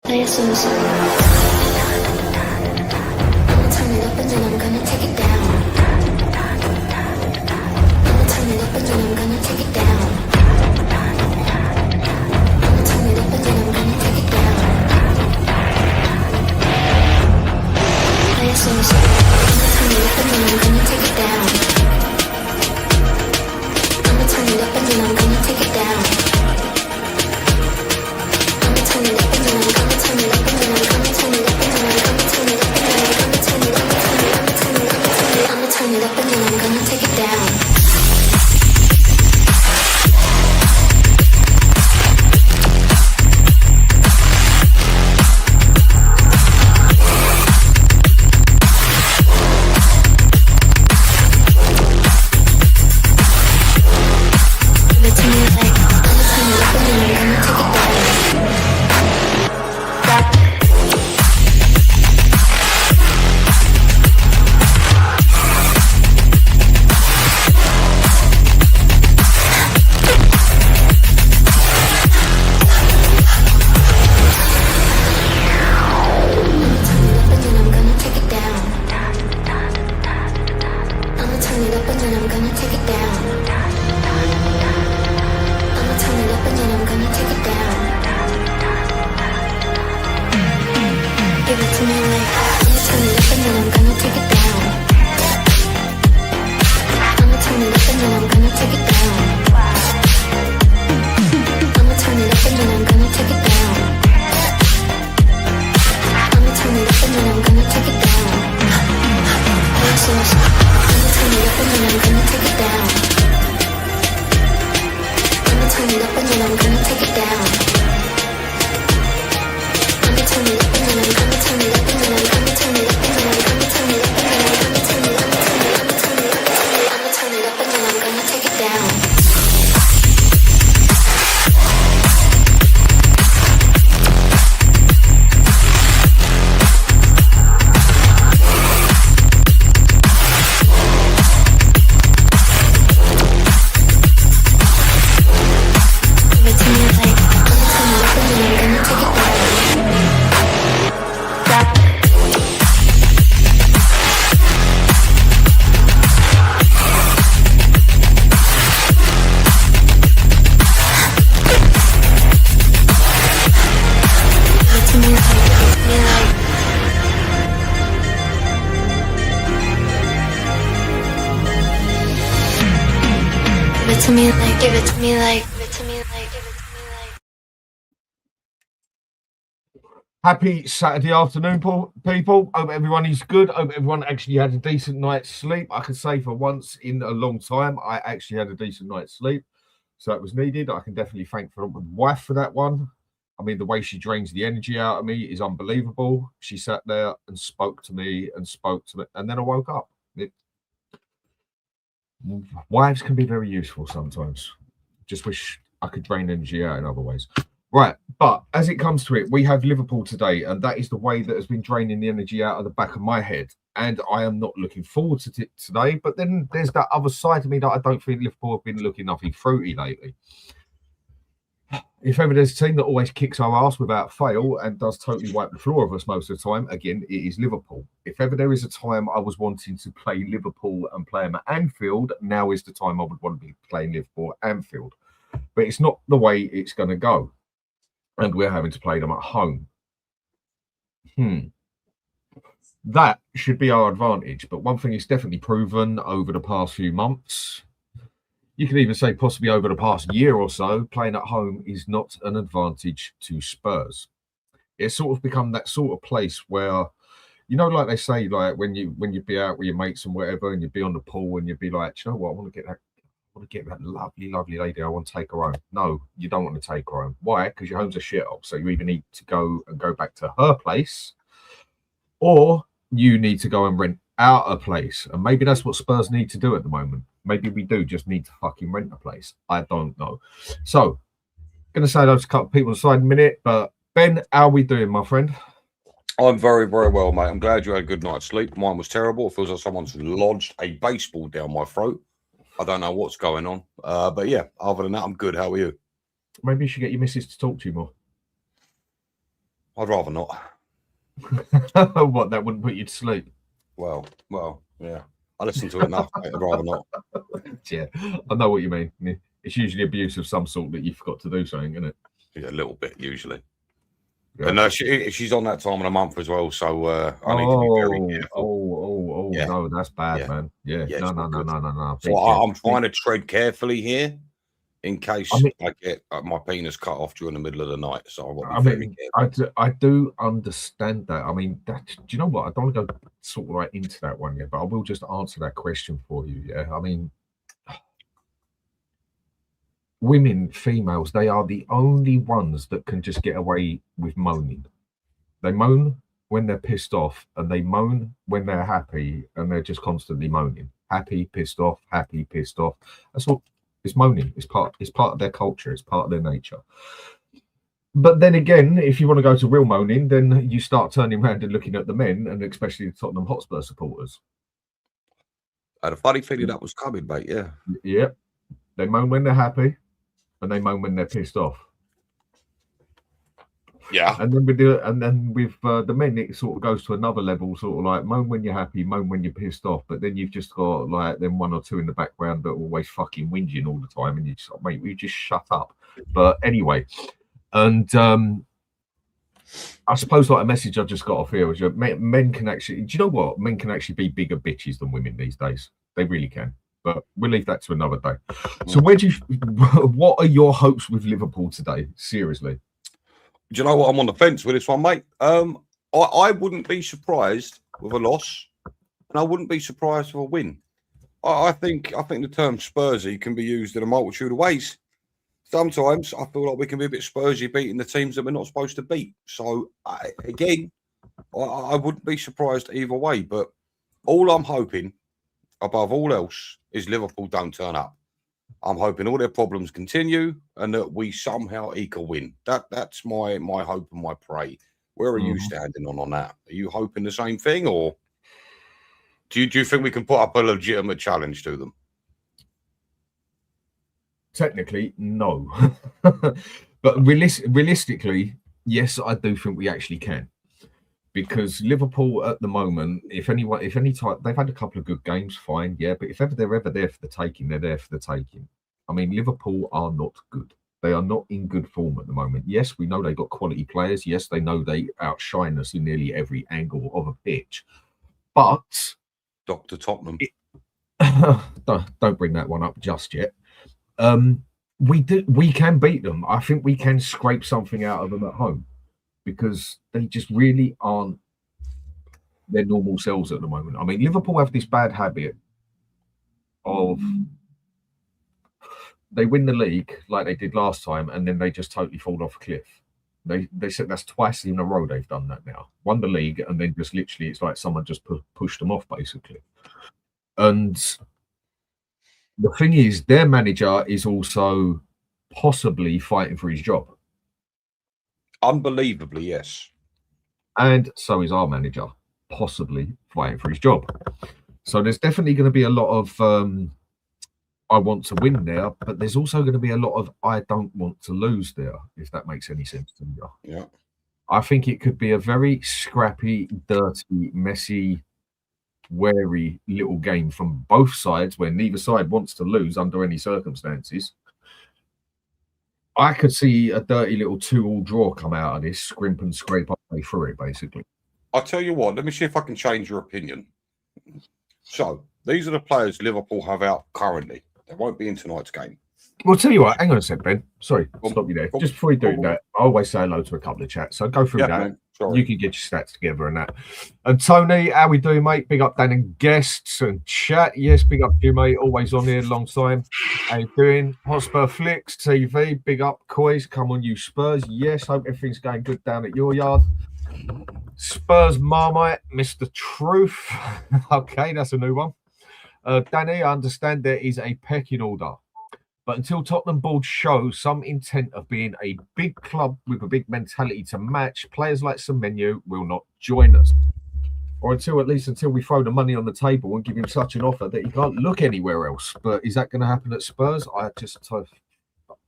Play a song. I'ma turn it up and then I'm gonna take it down. I'ma turn it up and then I'm gonna take it down. I'ma turn it up and then I'm gonna take it down. Play a song. I'ma turn it up and then I'm gonna take it down. I'ma turn it up and then I'm gonna take it down. I'ma turn it up and then I'm gonna turn it up and then I'm gonna turn it up and then I'm gonna turn it up and then I'm gonna turn it up and then I'm gonna turn it up and then I'ma turn it up and then I'm gonna take it down. Happy Saturday afternoon, people. Hope everyone is good. Hope everyone actually had a decent night's sleep. I can say for once in a long time, I actually had a decent night's sleep. So it was needed. I can definitely thank my wife for that one. I mean, the way she drains the energy out of me is unbelievable. She sat there and spoke to me, and then I woke up. Wives can be very useful sometimes. Just wish I could drain energy out in other ways. Right, but as it comes to it, we have Liverpool today, and that is the way that has been draining the energy out of the back of my head. And I am not looking forward to it today. But then there's that other side of me that I don't think Liverpool have been looking nothing fruity lately. If ever there's a team that always kicks our ass without fail and does totally wipe the floor of us most of the time, again, it is Liverpool. If ever there is a time I was wanting to play Liverpool and play them at Anfield, now is the time I would want to be playing Liverpool at Anfield. But it's not the way it's going to go. And we're having to play them at home. That should be our advantage. But one thing is definitely proven over the past few months, you could even say possibly over the past year or so, playing at home is not an advantage to Spurs. It's sort of become that sort of place where, you know, like they say, like when you'd be out with your mates and whatever, and you'd be on the pool and you'd be like, you know what, I want to get that lovely, lovely lady. I want to take her home. No, you don't want to take her home. Why? Because your home's a shithole. So you either need to go back to her place, or you need to go and rent out a place. And maybe that's what Spurs need to do at the moment. Maybe we do just need to fucking rent a place. I don't know. So, going to say those couple of people aside in a minute, but Ben, how are we doing, my friend? I'm very, very well, mate. I'm glad you had a good night's sleep. Mine was terrible. It feels like someone's lodged a baseball down my throat. I don't know what's going on. But yeah, other than that, I'm good. How are you? Maybe you should get your missus to talk to you more. I'd rather not. What, that wouldn't put you to sleep? Well, yeah. I listen to it enough. I'd rather not. Yeah, I know what you mean. It's usually abuse of some sort that you forgot to do something, isn't it? Yeah, a little bit usually. Yeah. And she's on that time of the month as well, so I need to be very careful. Yeah. No, that's bad, man. Yeah, it's no. So I'm trying to tread carefully here in case I get my penis cut off during the middle of the night. So I've got to be very careful. I do understand that. I mean, do you know what? I don't want to go sort of right into that one yet, but I will just answer that question for you. Yeah, I mean, women, females, they are the only ones that can just get away with moaning. They moan when they're pissed off, and they moan when they're happy, and they're just constantly moaning. Happy, pissed off, happy, pissed off. That's all. It's moaning. It's part of their culture. It's part of their nature. But then again, if you want to go to real moaning, then you start turning around and looking at the men, and especially the Tottenham Hotspur supporters. I had a funny feeling that was coming, mate. Yeah. Yeah. They moan when they're happy, and they moan when they're pissed off. Yeah. And then with the men, it sort of goes to another level, sort of like moan when you're happy, moan when you're pissed off. But then you've just got like them one or two in the background that are always fucking whinging all the time, and you just, mate, you just shut up. But anyway, and I suppose like a message I just got off here was men can actually. Do you know what? Men can actually be bigger bitches than women these days. They really can. But we'll leave that to another day. So what are your hopes with Liverpool today? Seriously. Do you know what? I'm on the fence with this one, mate. I wouldn't be surprised with a loss, and I wouldn't be surprised with a win. I think the term Spursy can be used in a multitude of ways. Sometimes I feel like we can be a bit Spursy beating the teams that we're not supposed to beat. So I wouldn't be surprised either way. But all I'm hoping, above all else, is Liverpool don't turn up. I'm hoping all their problems continue and that we somehow eke a win. That's my hope and my pray. Where are you standing on that? Are you hoping the same thing, or do you think we can put up a legitimate challenge to them? Technically, no. But realistically, yes, I do think we actually can. Because Liverpool at the moment, if any time they've had a couple of good games, fine, yeah. But if they're ever there for the taking, they're there for the taking. I mean, Liverpool are not good. They are not in good form at the moment. Yes, we know they've got quality players. Yes, they know they outshine us in nearly every angle of a pitch. But Dr. Tottenham, don't bring that one up just yet. We can beat them. I think we can scrape something out of them at home, because they just really aren't their normal selves at the moment. I mean, Liverpool have this bad habit of they win the league like they did last time, and then they just totally fall off a cliff. They said that's twice in a row they've done that now. Won the league, and then just literally it's like someone just pushed them off, basically. And the thing is, their manager is also possibly fighting for his job. Unbelievably, yes. And so is our manager, possibly fighting for his job. So there's definitely going to be a lot of I want to win there, but there's also going to be a lot of I don't want to lose there, if that makes any sense to you. Yeah. I think it could be a very scrappy, dirty, messy, wary little game from both sides, where neither side wants to lose under any circumstances. I could see a dirty little 2-2 draw come out of this, scrimp and scrape our way through it, basically. I'll tell you what, let me see if I can change your opinion. So, these are the players Liverpool have out currently. They won't be in tonight's game. Well, tell you what, hang on a sec, Ben. Sorry, stop you there. Just before you do that, I always say hello to a couple of chats. So go through that. You can get your stats together and that. And Tony, how we doing, mate? Big up Dan and guests and chat. Yes, big up you, mate. Always on here, long time. How you doing? Hotspur Flicks TV. Big up, Coys. Come on, you Spurs. Yes, hope everything's going good down at your yard. Spurs Marmite, Mr. Truth. Okay, that's a new one. Danny, I understand there is a pecking order. But until Tottenham board show some intent of being a big club with a big mentality to match, players like Semenyo will not join us. Or until we throw the money on the table and give him such an offer that he can't look anywhere else. But is that going to happen at Spurs?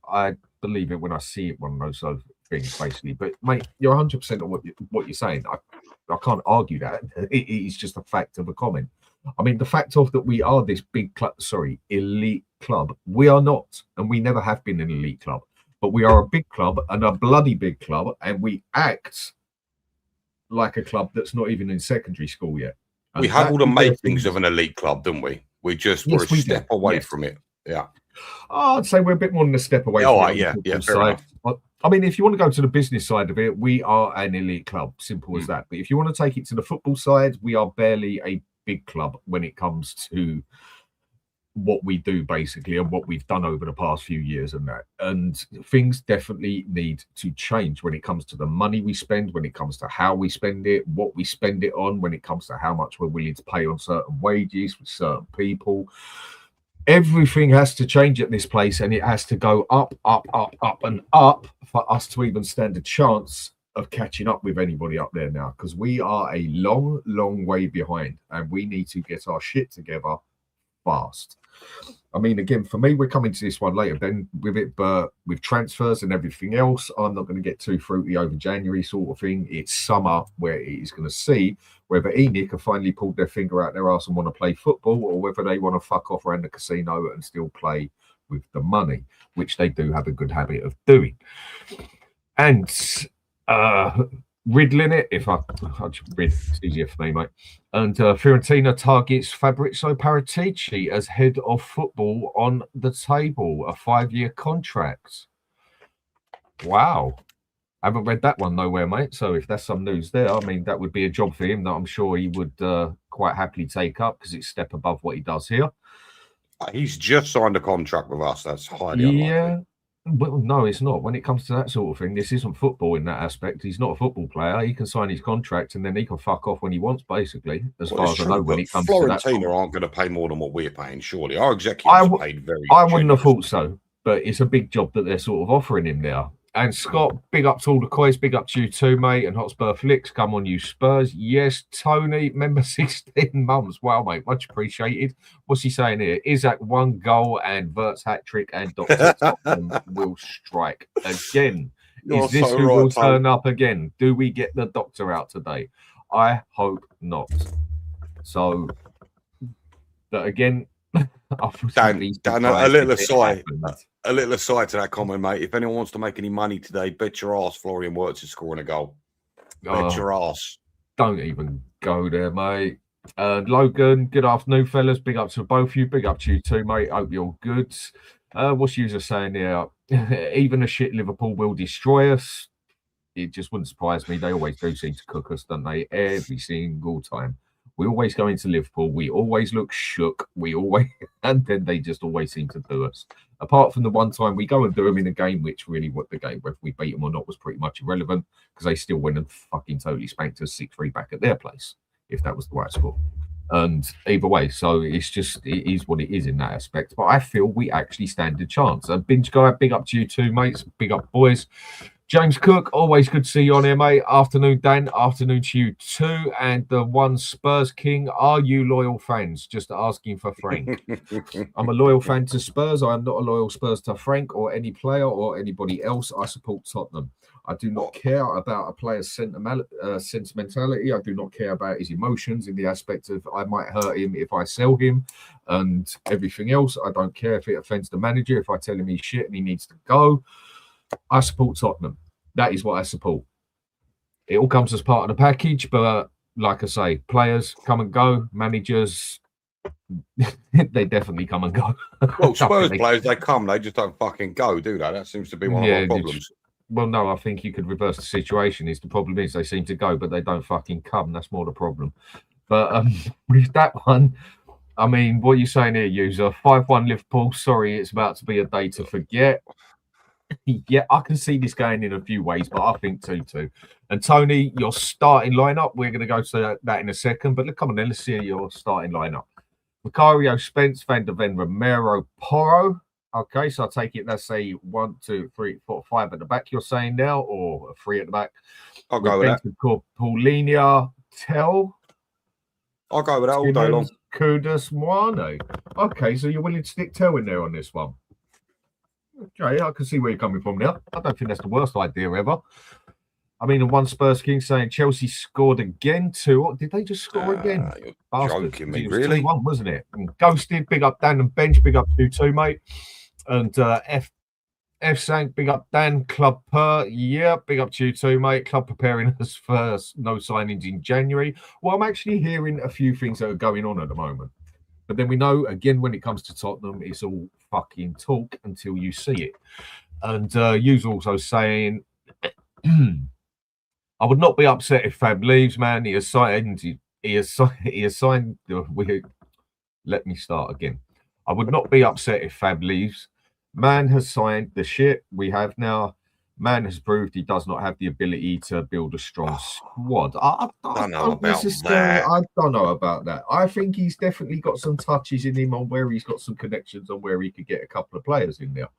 I believe it when I see it, one of those. So things, basically. But, mate, you're 100% on what you're saying. I can't argue that. It is just a fact of a comment. I mean, the fact of that we are this big club, elite club. We are not, and we never have been an elite club. But we are a big club and a bloody big club, and we act like a club that's not even in secondary school yet. And we have all the makings of an elite club, don't we? We're a step away from it. Yeah. Oh, I'd say we're a bit more than a step away from it. Fair enough. I mean, if you want to go to the business side of it, we are an elite club. Simple as that. But if you want to take it to the football side, we are barely a big club when it comes to what we do, basically, and what we've done over the past few years and that. And things definitely need to change when it comes to the money we spend, when it comes to how we spend it, what we spend it on, when it comes to how much we're willing to pay on certain wages with certain people. Everything has to change at this place, and it has to go up, up, up, up, and up for us to even stand a chance of catching up with anybody up there now, because we are a long, long way behind, and we need to get our shit together fast. I mean, again, for me, we're coming to this one later then with it, but with transfers and everything else, I'm not going to get too fruity over January sort of thing. It's summer where it is going to see whether ENIC have finally pulled their finger out their arse and want to play football, or whether they want to fuck off around the casino and still play with the money, which they do have a good habit of doing. And riddling it, it's easier for me, mate. And Fiorentina targets Fabrizio Paratici as head of football on the table, a 5-year contract. Wow. I haven't read that one nowhere, mate. So if that's some news there, I mean, that would be a job for him that I'm sure he would quite happily take up, because it's a step above what he does here. He's just signed a contract with us. That's highly unlikely. Well, no, it's not. When it comes to that sort of thing, this isn't football in that aspect. He's not a football player. He can sign his contract and then he can fuck off when he wants, basically, as far as I know. When it comes to that, Fiorentina aren't going to pay more than what we're paying, surely. Our executives are paid very I wouldn't have thought so, but it's a big job that they're sort of offering him now. And Scott, big up to all the coys, big up to you too, mate. And Hotspur Flicks, come on, you Spurs. Yes, Tony, member 16 months. Wow, mate, much appreciated. What's he saying here? Isaac 1 goal and Vert's hat trick, and Dr. Tottenham will strike again. Is this so who will turn up again? Do we get the doctor out today? I hope not. So, but again, Dan, a little aside. A little aside to that comment, mate. If anyone wants to make any money today, bet your ass Florian Wirtz is scoring a goal. Bet your ass. Don't even go there, mate. Logan, good afternoon, fellas. Big up to both of you. Big up to you too, mate. Hope you're good. What's user saying here? Even a shit Liverpool will destroy us. It just wouldn't surprise me. They always do seem to cook us, don't they? Every single time. We always go into Liverpool. We always look shook. And then they just always seem to do us. Apart from the one time we go and do them in a game, which really what the game, whether we beat them or not, was pretty much irrelevant, because they still went and fucking totally spanked us 6-3 back at their place, if that was the right score. And either way, so it is what it is in that aspect. But I feel we actually stand a chance. Binge Guy, big up to you too, mates. Big up, boys. James Cook, always good to see you on here, mate. Afternoon, Dan. Afternoon to you too. And the one Spurs King, are you loyal fans? Just asking for Frank. I'm a loyal fan to Spurs. I am not a loyal Spurs to Frank or any player or anybody else. I support Tottenham. I do not care about a player's sentimentality. I do not care about his emotions in the aspect of I might hurt him if I sell him and everything else. I don't care if it offends the manager, if I tell him he's shit and he needs to go. I support Tottenham. That is what I support. It all comes as part of the package, but like I say, players come and go, managers, they definitely come and go. Well, Spurs players, they come, they just don't fucking go, do they? That seems to be one of our problems. Well, no, I think you could reverse the situation. The problem is they seem to go, but they don't fucking come. That's more the problem. But with that one, I mean, what are you saying here, user? 5-1 Liverpool. Sorry, it's about to be a day to forget. Yeah, I can see this going in a few ways, but I think 2-2. And Tony, your starting lineup, we're going to go to that in a second, but come on then, let's see your starting lineup. Vicario, Spence, Van der Ven, Romero, Porro. Okay, so I take it that's a 1, 2, 3, 4, 5 at the back you're saying now, or a 3 at the back? I'll go with that. Paulinia, Tell. I'll go with that all day long. Kudus, Moane. Okay, so you're willing to stick Tell in there on this one? Okay, I can see where you're coming from now. I don't think that's the worst idea ever. I mean, the one Spurs King saying Chelsea scored again. 2. Did they just score again? You're Bastards. joking me, It was really? 2-1, wasn't it? And Ghosted, big up Dan and Bench, big up 2-2, mate. And F Sank, big up Dan. Club Per, yeah, big up to you too, mate. Club preparing us for no signings in January. Well, I'm actually hearing a few things that are going on at the moment. But then we know, again, when it comes to Tottenham, it's all fucking talk until you see it. And you's also saying, I would not be upset if Fab leaves, man. He has signed. Let me start again. I would not be upset if Fab leaves. Man has signed the shit we have now. Man has proved he does not have the ability to build a strong squad. I don't know about that. I think he's definitely got some touches in him on where he's got some connections on where he could get a couple of players in there.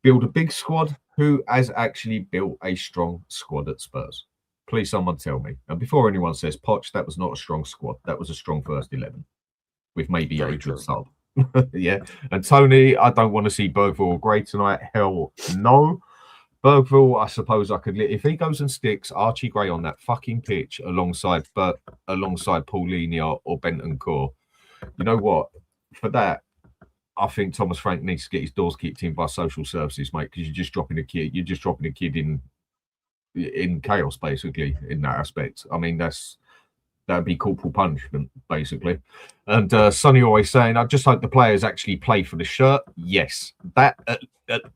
Build a big squad. Who has actually built a strong squad at Spurs? Please, someone tell me. And before anyone says, Poch, that was not a strong squad. That was a strong first 11 with maybe a good sub. Yeah. And Tony, I don't want to see Bergville or Gray tonight. Hell no. Bergville, I suppose I could. If he goes and sticks Archie Gray on that fucking pitch alongside Paulinho or Bentancur, you know what? For that, I think Thomas Frank needs to get his doors kicked in by social services, mate, because you're just dropping a kid. You're just dropping a kid in chaos, basically, in that aspect. I mean, that'd be corporal punishment, basically. And Sonny always saying, I just hope the players actually play for the shirt. Yes, that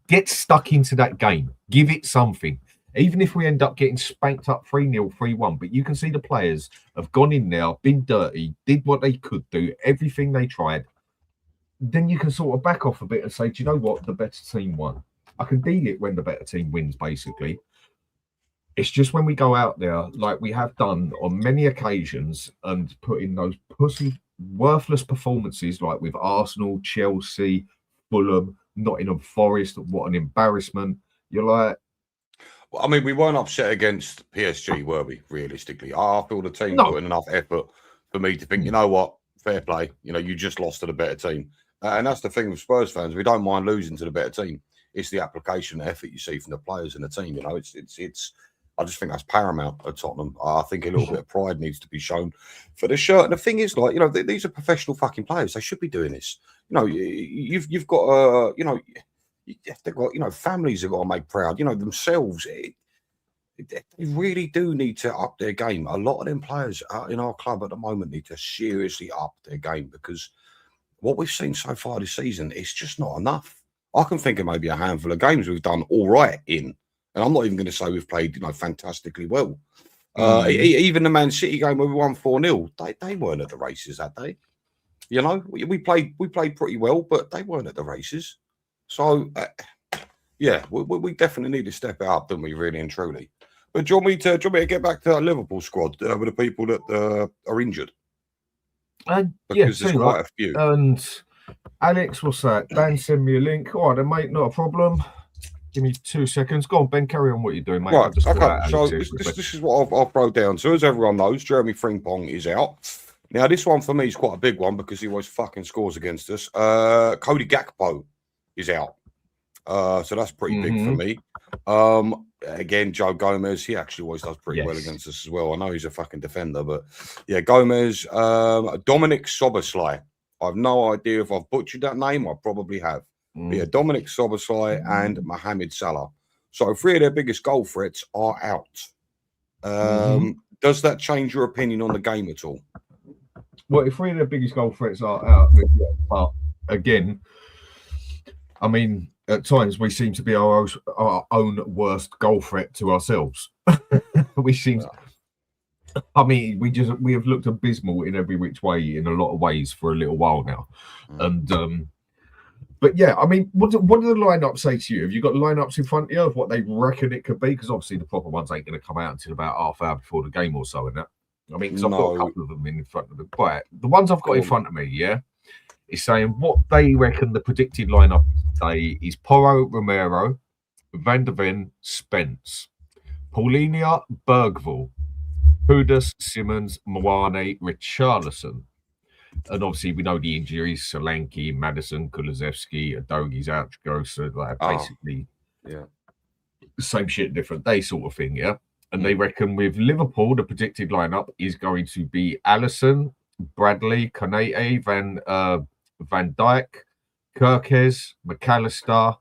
get stuck into that game. Give it something. Even if we end up getting spanked up 3-0, 3-1, but you can see the players have gone in there, been dirty, did what they could do, everything they tried. Then you can sort of back off a bit and say, do you know what? The better team won. I can deal it when the better team wins, basically. It's just when we go out there, like we have done on many occasions, and put in those worthless performances, like with Arsenal, Chelsea, Fulham, Nottingham Forest. What an embarrassment! You're like, well, I mean, we weren't upset against PSG, were we? Realistically, I feel the team put in enough effort for me to think, you know what, fair play. You know, you just lost to the better team, and that's the thing with Spurs fans. We don't mind losing to the better team. It's the application, the effort you see from the players and the team. You know, it's. I just think that's paramount at Tottenham. I think a little bit of pride needs to be shown for the shirt. And the thing is, like, you know, these are professional fucking players. They should be doing this. You know, you've got, you know, they've got, you know, families have got to make proud. You know, themselves. They really do need to up their game. A lot of them players in our club at the moment need to seriously up their game, because what we've seen so far this season is just not enough. I can think of maybe a handful of games we've done all right in. And I'm not even going to say we've played, you know, fantastically well. Even the Man City game where we won 4-0, they weren't at the races that day. You know, we played pretty well, but they weren't at the races. So, yeah, we definitely need to step it up, don't we, really and truly? But do you want me to get back to that Liverpool squad with the people that are injured? Because there's quite a few. And Alex, what's that? Dan, send me a link. All right, then, mate, not a problem. Give me 2 seconds. Go on, Ben. Carry on what you're doing, mate. Right. Okay. So this is what I'll throw down. So as everyone knows, Jeremy Frimpong is out. Now this one for me is quite a big one because he always fucking scores against us. Cody Gakpo is out. So that's pretty big for me. Again, Joe Gomez, he actually always does pretty well against us as well. I know he's a fucking defender, but yeah, Gomez, Dominic Soboslai. I have no idea if I've butchered that name. I probably have. Yeah, Dominic Soboslai and Mohamed Salah. So 3 of their biggest goal threats are out. Does that change your opinion on the game at all? Well, if 3 of their biggest goal threats are out, but again, I mean, at times we seem to be our own worst goal threat to ourselves. We seem. I mean, we have looked abysmal in every which way in a lot of ways for a little while now, and. But yeah, I mean, what do the lineups say to you? Have you got lineups in front of you of what they reckon it could be? Because obviously the proper ones ain't going to come out until about half hour before the game or so. In that, I mean, because I've got a couple of them in front of me. But the ones I've got in front of me, is saying what they reckon the predicted lineup today is: Porro, Romero, Van der Ven, Spence, Paulinho, Bergville, Kudus, Simmons, Mwane, Richarlison. And obviously, we know the injuries: Solanke, Madison, Kulusevski, Adogi's out to go. So like basically, same shit, different day sort of thing. Yeah. And they reckon with Liverpool, the predicted lineup is going to be Alisson, Bradley, Konate, Van Dijk, Kirkes, McAllister,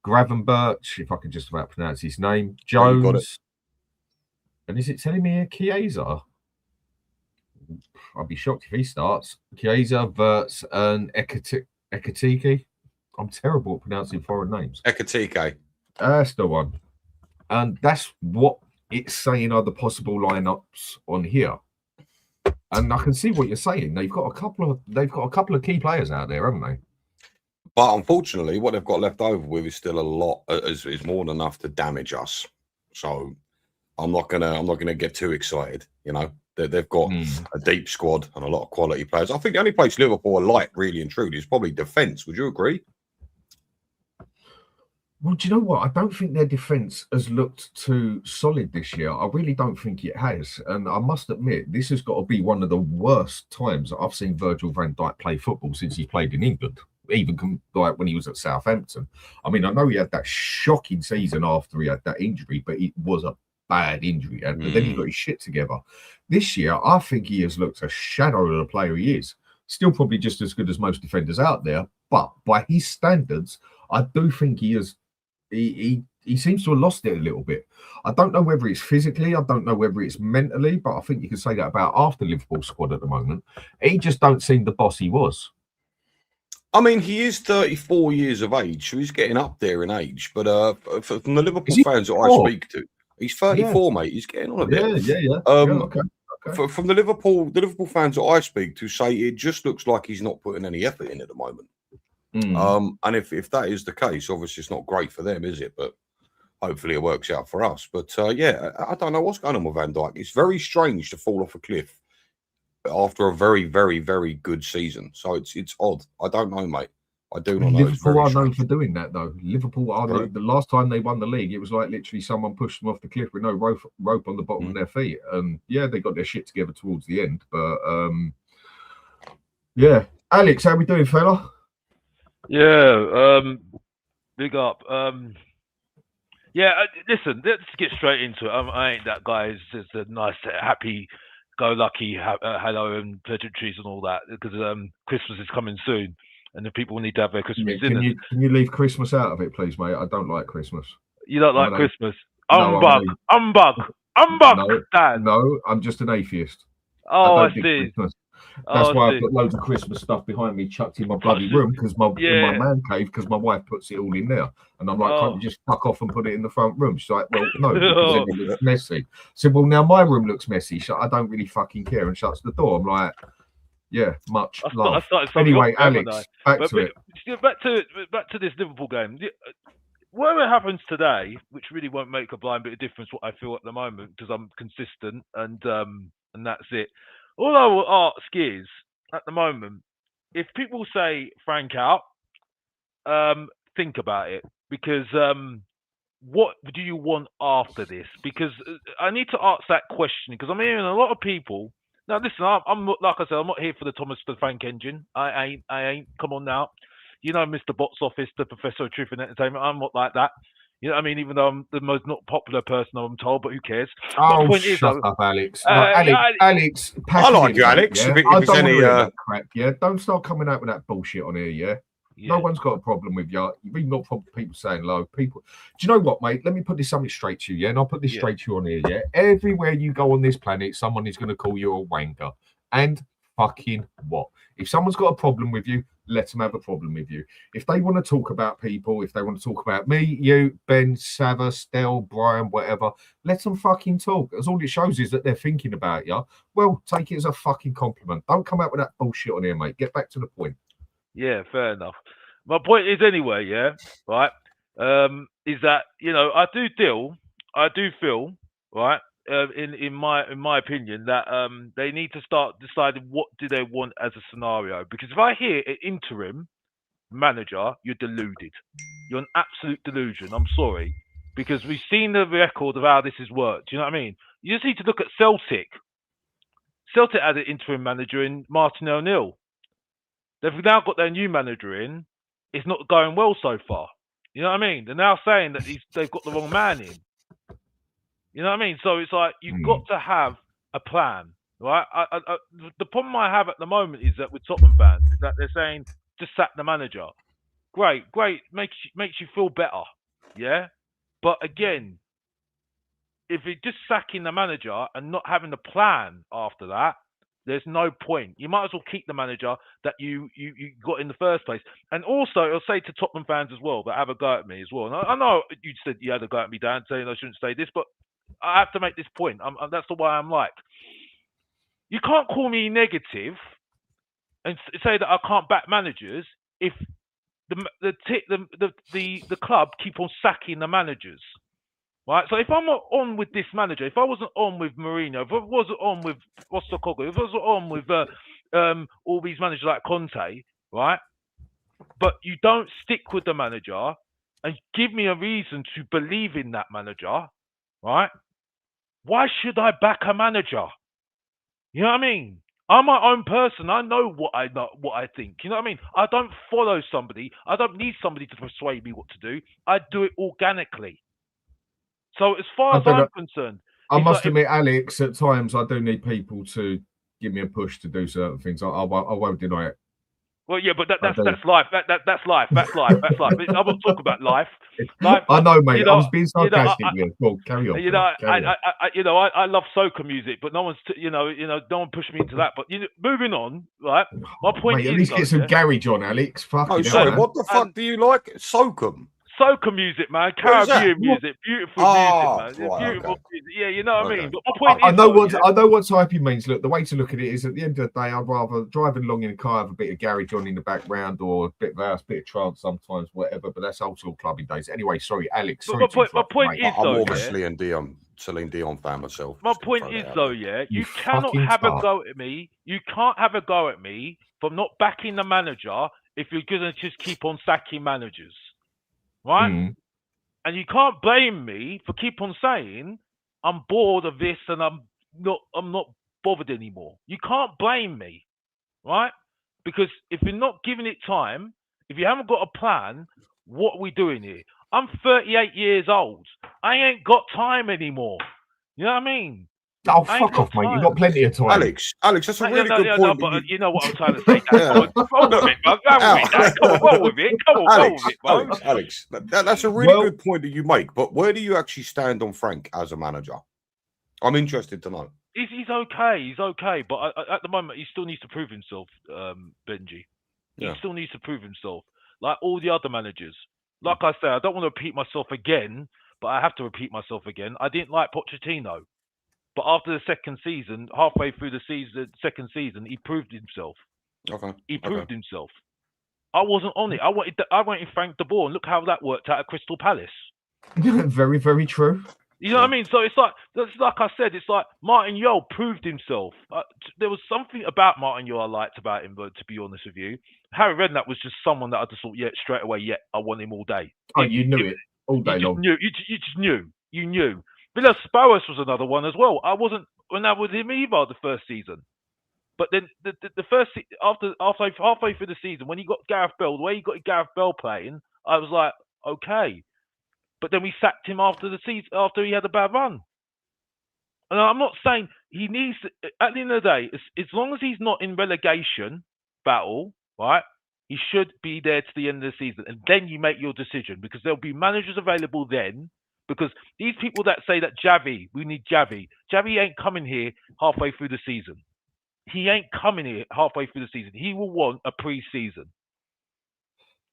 Gravenberch, if I can just about pronounce his name, Jones. And is it telling me Chiesa? I'll be shocked if he starts. Chiesa, Verts, and Ekatike. I'm terrible at pronouncing foreign names. Ekatike. That's the one. And that's what it's saying are the possible lineups on here. And I can see what you're saying. They've got a couple of key players out there, haven't they? But unfortunately, what they've got left over with is still a lot. Is more than enough to damage us. So I'm not gonna get too excited. You know, they've got a deep squad and a lot of quality players. I think the only place Liverpool are light, really and truly, is probably defence. Would you agree? Well, do you know what? I don't think their defence has looked too solid this year. I really don't think it has. And I must admit, this has got to be one of the worst times that I've seen Virgil van Dijk play football since he played in England, even like when he was at Southampton. I mean, I know he had that shocking season after he had that injury, but it was a bad injury. But then he got his shit together. This year, I think he has looked a shadow of the player he is. Still probably just as good as most defenders out there. But by his standards, I do think he is. He seems to have lost it a little bit. I don't know whether it's physically, I don't know whether it's mentally, but I think you can say that about half the Liverpool squad at the moment. He just don't seem the boss he was. I mean, he is 34 years of age, so he's getting up there in age. But from the Liverpool fans that I speak to, he's 34, mate. He's getting on a bit. Yeah. Okay. From the Liverpool fans that I speak to say it just looks like he's not putting any effort in at the moment. And if that is the case, obviously it's not great for them, is it? But hopefully it works out for us. But yeah, I don't know what's going on with Van Dijk. It's very strange to fall off a cliff after a very, very, very good season. So it's odd. I don't know, mate. I do not know. Liverpool are known for doing that, though. Liverpool are the last time they won the league, it was like literally someone pushed them off the cliff with no rope on the bottom of their feet. And yeah, they got their shit together towards the end. But yeah, Alex, how we doing, fella? Yeah, big up. Yeah, listen, let's get straight into it. I ain't that guy who's just a nice, happy-go-lucky, hello and pleasantries and all that, because Christmas is coming soon, and the people need to have their Christmas dinners. Can you leave Christmas out of it, please, mate? I don't like Christmas. You don't like Christmas? Humbug, Dan. No, I'm just an atheist. Oh, I see. Christmas. That's why I've got loads of Christmas stuff behind me chucked in my bloody room because in my man cave, because my wife puts it all in there. And I'm like, can't you just fuck off and put it in the front room? She's like, well, no, because then it looks messy. I said, well, now my room looks messy. I don't really fucking care, and shuts the door. I'm like, yeah, much love. Anyway, Alex, back to it. Back to this Liverpool game. Whatever happens today, which really won't make a blind bit of difference what I feel at the moment, because I'm consistent and that's it. All I will ask is, at the moment, if people say Frank out, think about it, because what do you want after this? Because I need to ask that question, because I'm hearing a lot of people. Now, listen, I'm like I said, I'm not here for the Thomas the Frank engine. I ain't. Come on now, you know, Mr. Box Office, the Professor of Truth and Entertainment. I'm not like that. You know what I mean? Even though I'm the most not popular person, I'm told, but who cares? Oh, shut up, Alex. Alex. I like you, Alex. Yeah? If there's any crap, yeah? Don't start coming out with that bullshit on here, yeah? No one's got a problem with you. You've even got people saying low. People, do you know what, mate? Let me put something straight to you, yeah? And I'll put this straight to you on here, yeah? Everywhere you go on this planet, someone is going to call you a wanker. And fucking what? If someone's got a problem with you, let them have a problem with you. If they want to talk about people, if they want to talk about me, you, Ben, Sava, Stell, Brian, whatever, let them fucking talk. Because all it shows is that they're thinking about you. Well, take it as a fucking compliment. Don't come out with that bullshit on here, mate. Get back to the point. Yeah, fair enough. My point is anyway, right, is that, you know, I do feel, right, in my opinion, that they need to start deciding what do they want as a scenario. Because if I hear an interim manager, you're deluded. You're an absolute delusion. I'm sorry, because we've seen the record of how this has worked. Do you know what I mean? You just need to look at Celtic. Celtic had an interim manager in Martin O'Neill. They've now got their new manager in. It's not going well so far. You know what I mean? They're now saying that they've got the wrong man in. You know what I mean? So it's like you've got to have a plan, right? The problem I have at the moment is that with Tottenham fans is that they're saying just sack the manager. Great, makes you feel better, yeah. But again, if you're just sacking the manager and not having a plan after that, there's no point. You might as well keep the manager that you got in the first place. And also, I'll say to Tottenham fans as well that have a go at me as well. And I know you said you had a go at me, Dan, saying I shouldn't say this, but I have to make this point. That's the way I'm like. You can't call me negative and say that I can't back managers if the club keep on sacking the managers. Right, so if I'm not on with this manager, if I wasn't on with Mourinho, if I wasn't on with Postecoglou, if I wasn't on with all these managers like Conte, right? But you don't stick with the manager and give me a reason to believe in that manager, right? Why should I back a manager? You know what I mean? I'm my own person. I know what I think. You know what I mean? I don't follow somebody. I don't need somebody to persuade me what to do. I do it organically. So as far as I'm concerned, I must admit, Alex, at times I do need people to give me a push to do certain things. I won't deny it. Well, yeah, but that's life. That's life. That's life. That's life. I'm not talking about life. I know, mate. You know, I was being sarcastic. Well, carry on. I love soca music, but no one's no one pushed me into that. But moving on, right? My point is, at least get some garage on, Alex. Sorry, what the fuck do you like? Soca. Soca music, man. Caribbean music, beautiful music, man. Right, beautiful music. Yeah, you know what I mean. But my point is, I know what type he means. Look, the way to look at it is, at the end of the day, I'd rather driving along in a car have a bit of garage on in the background, or a bit of house, bit of trance sometimes, whatever. But that's old school clubbing days. Anyway, sorry, Alex. Sorry, my point is, I'm more of a Celine Dion fan myself. My point is, though, you cannot have a go at me. You can't have a go at me for not backing the manager if you're gonna just keep on sacking managers. Right? And you can't blame me for keep on saying I'm bored of this and I'm not bothered anymore. You can't blame me, right? Because if you're not giving it time, if you haven't got a plan, what are we doing here? I'm 38 years old. I ain't got time anymore. You know what I mean? Oh, fuck off, mate. You've got plenty of time. Alex, that's a really good point. But you know what I'm trying to say. Roll with it, man. Come on, roll with it. Come on, roll with it, bro. Alex, that's a really good point that you make. But where do you actually stand on Frank as a manager? I'm interested to know. He's okay. He's okay. But at the moment, he still needs to prove himself, Benji. He still needs to prove himself. Like all the other managers. Like I say, I don't want to repeat myself again, but I have to repeat myself again. I didn't like Pochettino. But after the second season, halfway through the second season, he proved himself. Okay. He proved himself. I wasn't on it. I wanted Frank de Boer, and look how that worked out at Crystal Palace. Very, very true. You know what I mean? So it's like I said, it's like Martin Jol proved himself. There was something about Martin Jol I liked about him, but to be honest with you, Harry Redknapp was just someone that I just thought, straight away, I want him all day. Oh, you knew it all day long. You just knew. You knew. Villas-Boas was another one as well. I wasn't when I was him either the first season, but then the first after halfway through the season when he got Gareth Bell, the way he got Gareth Bell playing, I was like, okay. But then we sacked him after the season after he had a bad run. And I'm not saying he needs to, at the end of the day, as long as he's not in relegation battle, right? He should be there to the end of the season, and then you make your decision because there'll be managers available then. Because these people that say that we need Javi ain't coming here halfway through the season. He ain't coming here halfway through the season. He will want a pre-season.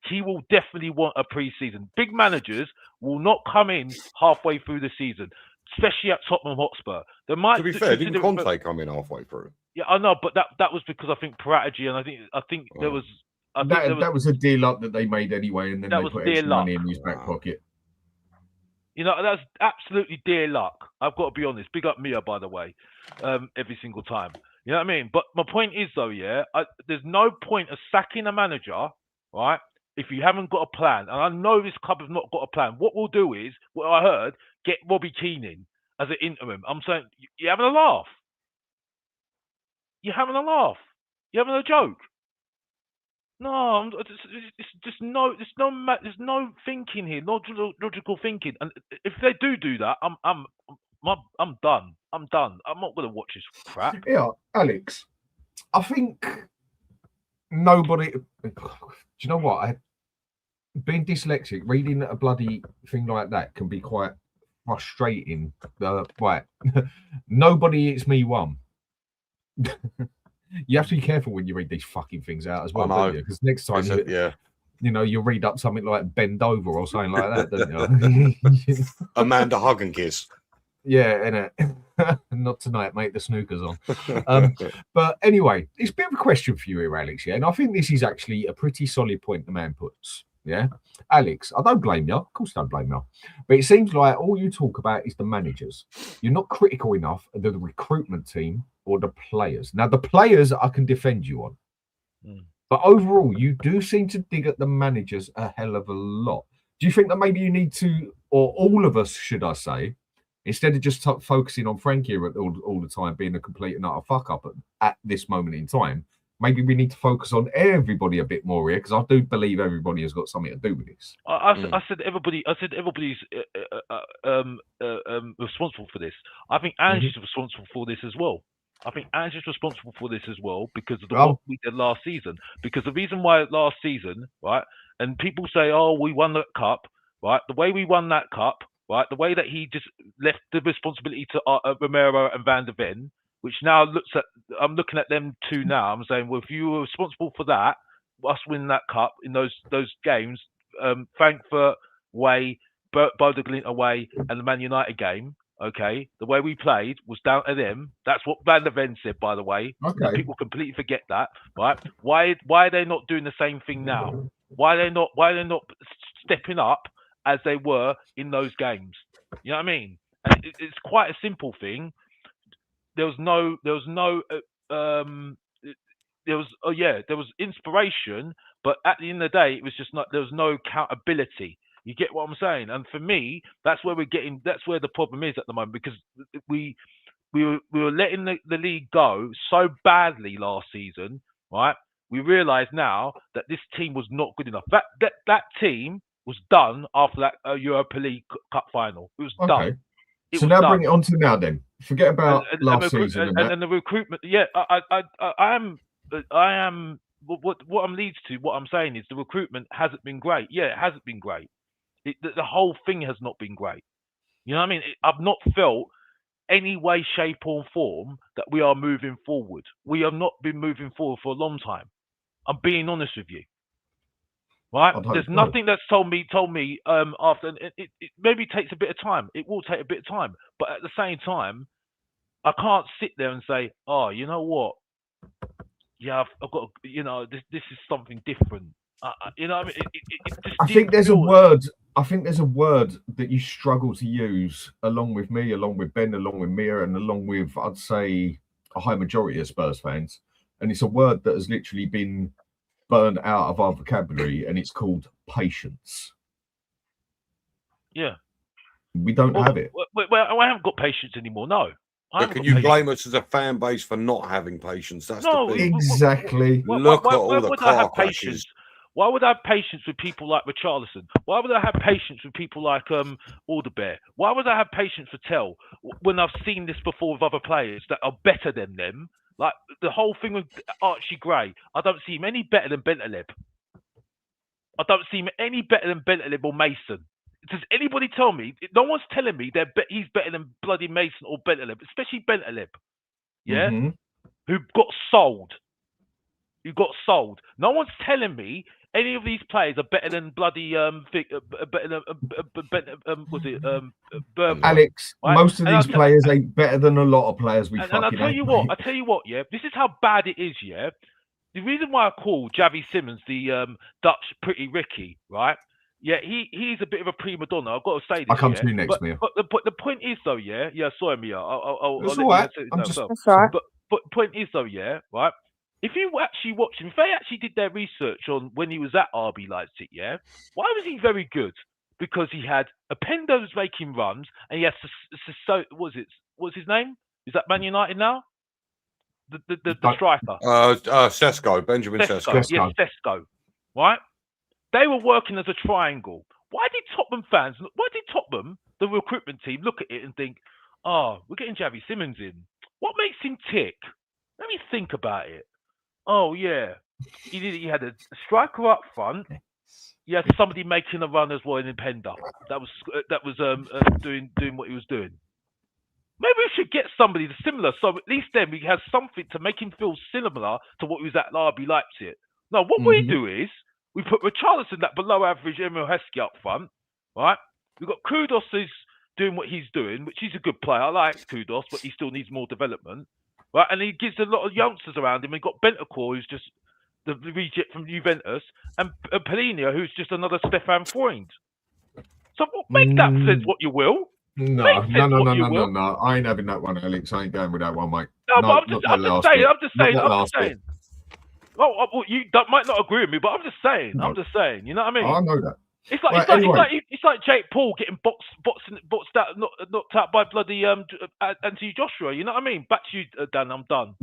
He will definitely want a pre-season. Big managers will not come in halfway through the season, especially at Tottenham Hotspur. To be fair, didn't Conte come in halfway through? Yeah, I know, but that was because I think Paraty, and I think there was. That was a deal up that they made anyway, and then they put extra money in his back pocket. You know, that's absolutely dear luck. I've got to be honest. Big up Mia, by the way, every single time. You know what I mean? But my point is, though, there's no point of sacking a manager, right, if you haven't got a plan. And I know this club has not got a plan. What we'll do is, what I heard, get Robbie Keane in as an interim. I'm saying, you're having a laugh. You're having a laugh. You're having a joke. No, it's just no. There's no thinking here. No logical thinking. And if they do that, I'm done. I'm done. I'm not going to watch this crap. Yeah, Alex, I think nobody. Do you know what? Being dyslexic, reading a bloody thing like that can be quite frustrating. Right, nobody it's me one. You have to be careful when you read these fucking things out as well, don't you? Because next time, you'll read up something like "bend over" or something like that, don't you? Amanda hug and kiss. Yeah, innit? Not tonight, mate. The snooker's on. But anyway, it's a bit of a question for you here, Alex. Yeah, and I think this is actually a pretty solid point the man puts. Yeah, Alex, I don't blame you. Of course, I don't blame you. But it seems like all you talk about is the managers. You're not critical enough of the recruitment team or the players. Now, the players I can defend you on. But overall, you do seem to dig at the managers a hell of a lot. Do you think that maybe you need to, or all of us, should I say, instead of just focusing on Frankie all the time being a complete and utter fuck up at this moment in time, maybe we need to focus on everybody a bit more here, because I do believe everybody has got something to do with this. I said everybody. I said everybody's responsible for this. I think Ange is responsible for this as well. I think Ange is responsible for this as well because of what we did last season. Because the reason why last season, right, and people say, "Oh, we won that cup," right? The way we won that cup, right? The way that he just left the responsibility to Romero and Van der Ven, which now I'm looking at them two now. I'm saying, well, if you were responsible for that, us winning that cup in those games, Frankfurt away, Bodo Glimt away, and the Man United game. Okay, the way we played was down to them. That's what Van der Ven said, by the way. Okay. People completely forget that, right? Why are they not doing the same thing now? Why are they not stepping up as they were in those games? You know what I mean? And it's quite a simple thing. There was inspiration, but at the end of the day, it was just not. There was no accountability. You get what I'm saying? And for me, that's where the problem is at the moment, because we were letting the league go so badly last season, right? We realise now that this team was not good enough. That team was done after that Europa League Cup final. It was done. So now bring it on to now then. Forget about last season and the recruitment. Yeah, I am. What I'm leads to, what I'm saying is the recruitment hasn't been great. Yeah, it hasn't been great. The whole thing has not been great. You know what I mean? I've not felt any way, shape, or form that we are moving forward. We have not been moving forward for a long time. I'm being honest with you. Right? There's nothing that's told me after. It maybe takes a bit of time. It will take a bit of time, but at the same time, I can't sit there and say, "Oh, you know what? Yeah, I've got. This is something different." You know what I mean? I think there's a word. I think there's a word that you struggle to use, along with me, along with Ben, along with Mia, and along with, I'd say, a high majority of Spurs fans. And it's a word that has literally been burned out of our vocabulary, and it's called patience. Yeah. We don't have it. Well, I haven't got patience anymore, no. But can you blame us as a fan base for not having patience? That's the thing. Exactly. Look at all the car crashes. Why would I have patience with people like Richarlison? Why would I have patience with people like Alderbear? Why would I have patience for Tell when I've seen this before with other players that are better than them? Like the whole thing with Archie Gray, I don't see him any better than Bentaleb. I don't see him any better than Bentaleb or Mason. Does anybody tell me? No one's telling me he's better than bloody Mason or Bentaleb, especially Bentaleb. Yeah, who got sold. No one's telling me any of these players are better than bloody Alex, right? most of these players ain't better than a lot of players we and I tell you what, yeah, this is how bad it is, yeah. The reason why I call Javi Simmons the Dutch Pretty Ricky, right? Yeah, he's a bit of a prima donna. I've got to say this. I'll come to you next, Mia. But the point is though, yeah, sorry, Mia. I'll That's let all right. you That's answer all right. But point is though, yeah, right. If you actually watch him, if they actually did their research on when he was at RB Leipzig, yeah, why was he very good? Because he had Opendo's making runs, and he had what's his name? Is that Man United now? the striker. Sesko, Benjamin Sesko. Yes, Sesko. Right? They were working as a triangle. Why did Tottenham, the recruitment team, look at it and think, oh, we're getting Javi Simmons in. What makes him tick? Let me think about it. Oh, yeah. He had a striker up front. He had somebody making a run as well in Pender. That was doing what he was doing. Maybe we should get somebody similar, so at least then we have something to make him feel similar to what he was at RB Leipzig. No, what we do is we put Richarlison, that below average Emil Heskey, up front, right? We've got Kudus who's doing what he's doing, which he's a good player. I like Kudus, but he still needs more development, right? And he gives a lot of youngsters around him. We've got Bentancur, who's just the reject from Juventus, and Polina, who's just another Stefan Freund. So make that sense what you will. No. I ain't having that one, Alex. I ain't going with that one, mate. No, but I'm just saying. Well, you might not agree with me, but I'm just saying. No. I'm just saying. You know what I mean? I know that. It's like Jake Paul getting boxed out, knocked out by bloody Anthony Joshua. You know what I mean? Back to you, Dan. I'm done.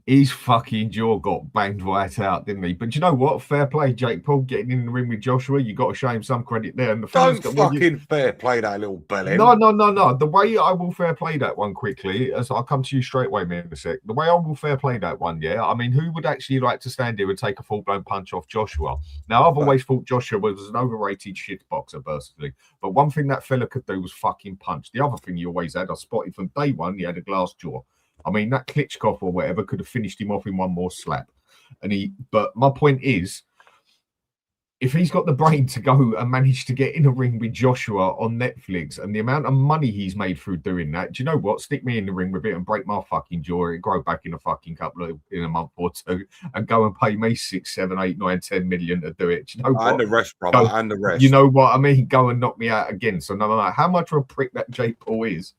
His fucking jaw got banged right out, didn't he? But you know what? Fair play, Jake Paul getting in the ring with Joshua. You got to show him some credit there. And fair play that little belly. No. The way I will fair play that one quickly, as I'll come to you straight away, man, in a sec. The way I will fair play that one, yeah. I mean, who would actually like to stand here and take a full blown punch off Joshua? Now, I've always thought Joshua was an overrated shit boxer, personally. But one thing that fella could do was fucking punch. The other thing he always had, I spotted from day one, he had a glass jaw. I mean, that Klitschko or whatever could have finished him off in one more slap. But my point is, if he's got the brain to go and manage to get in a ring with Joshua on Netflix and the amount of money he's made through doing that, do you know what? Stick me in the ring with it and break my fucking jaw. It'll grow back in a month or two and go and pay me 6, 7, 8, 9, 10 million to do it. Do you know what? And the rest, brother, and the rest. You know what I mean? Go and knock me out again. So no matter how much of a prick that Jake Paul is,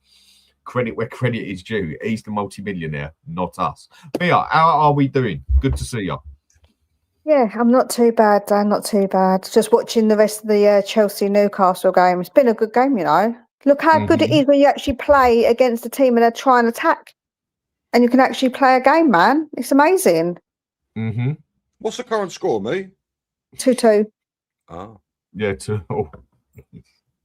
credit where credit is due. He's the multi-millionaire, not us. Mia, how are we doing? Good to see you. Yeah, I'm not too bad, Dan. Not too bad. Just watching the rest of the Chelsea-Newcastle game. It's been a good game, you know. Look how good it is when you actually play against a team and they try and attack. And you can actually play a game, man. It's amazing. Mm-hmm. What's the current score, me? 2-2. Oh. Yeah, 2-2.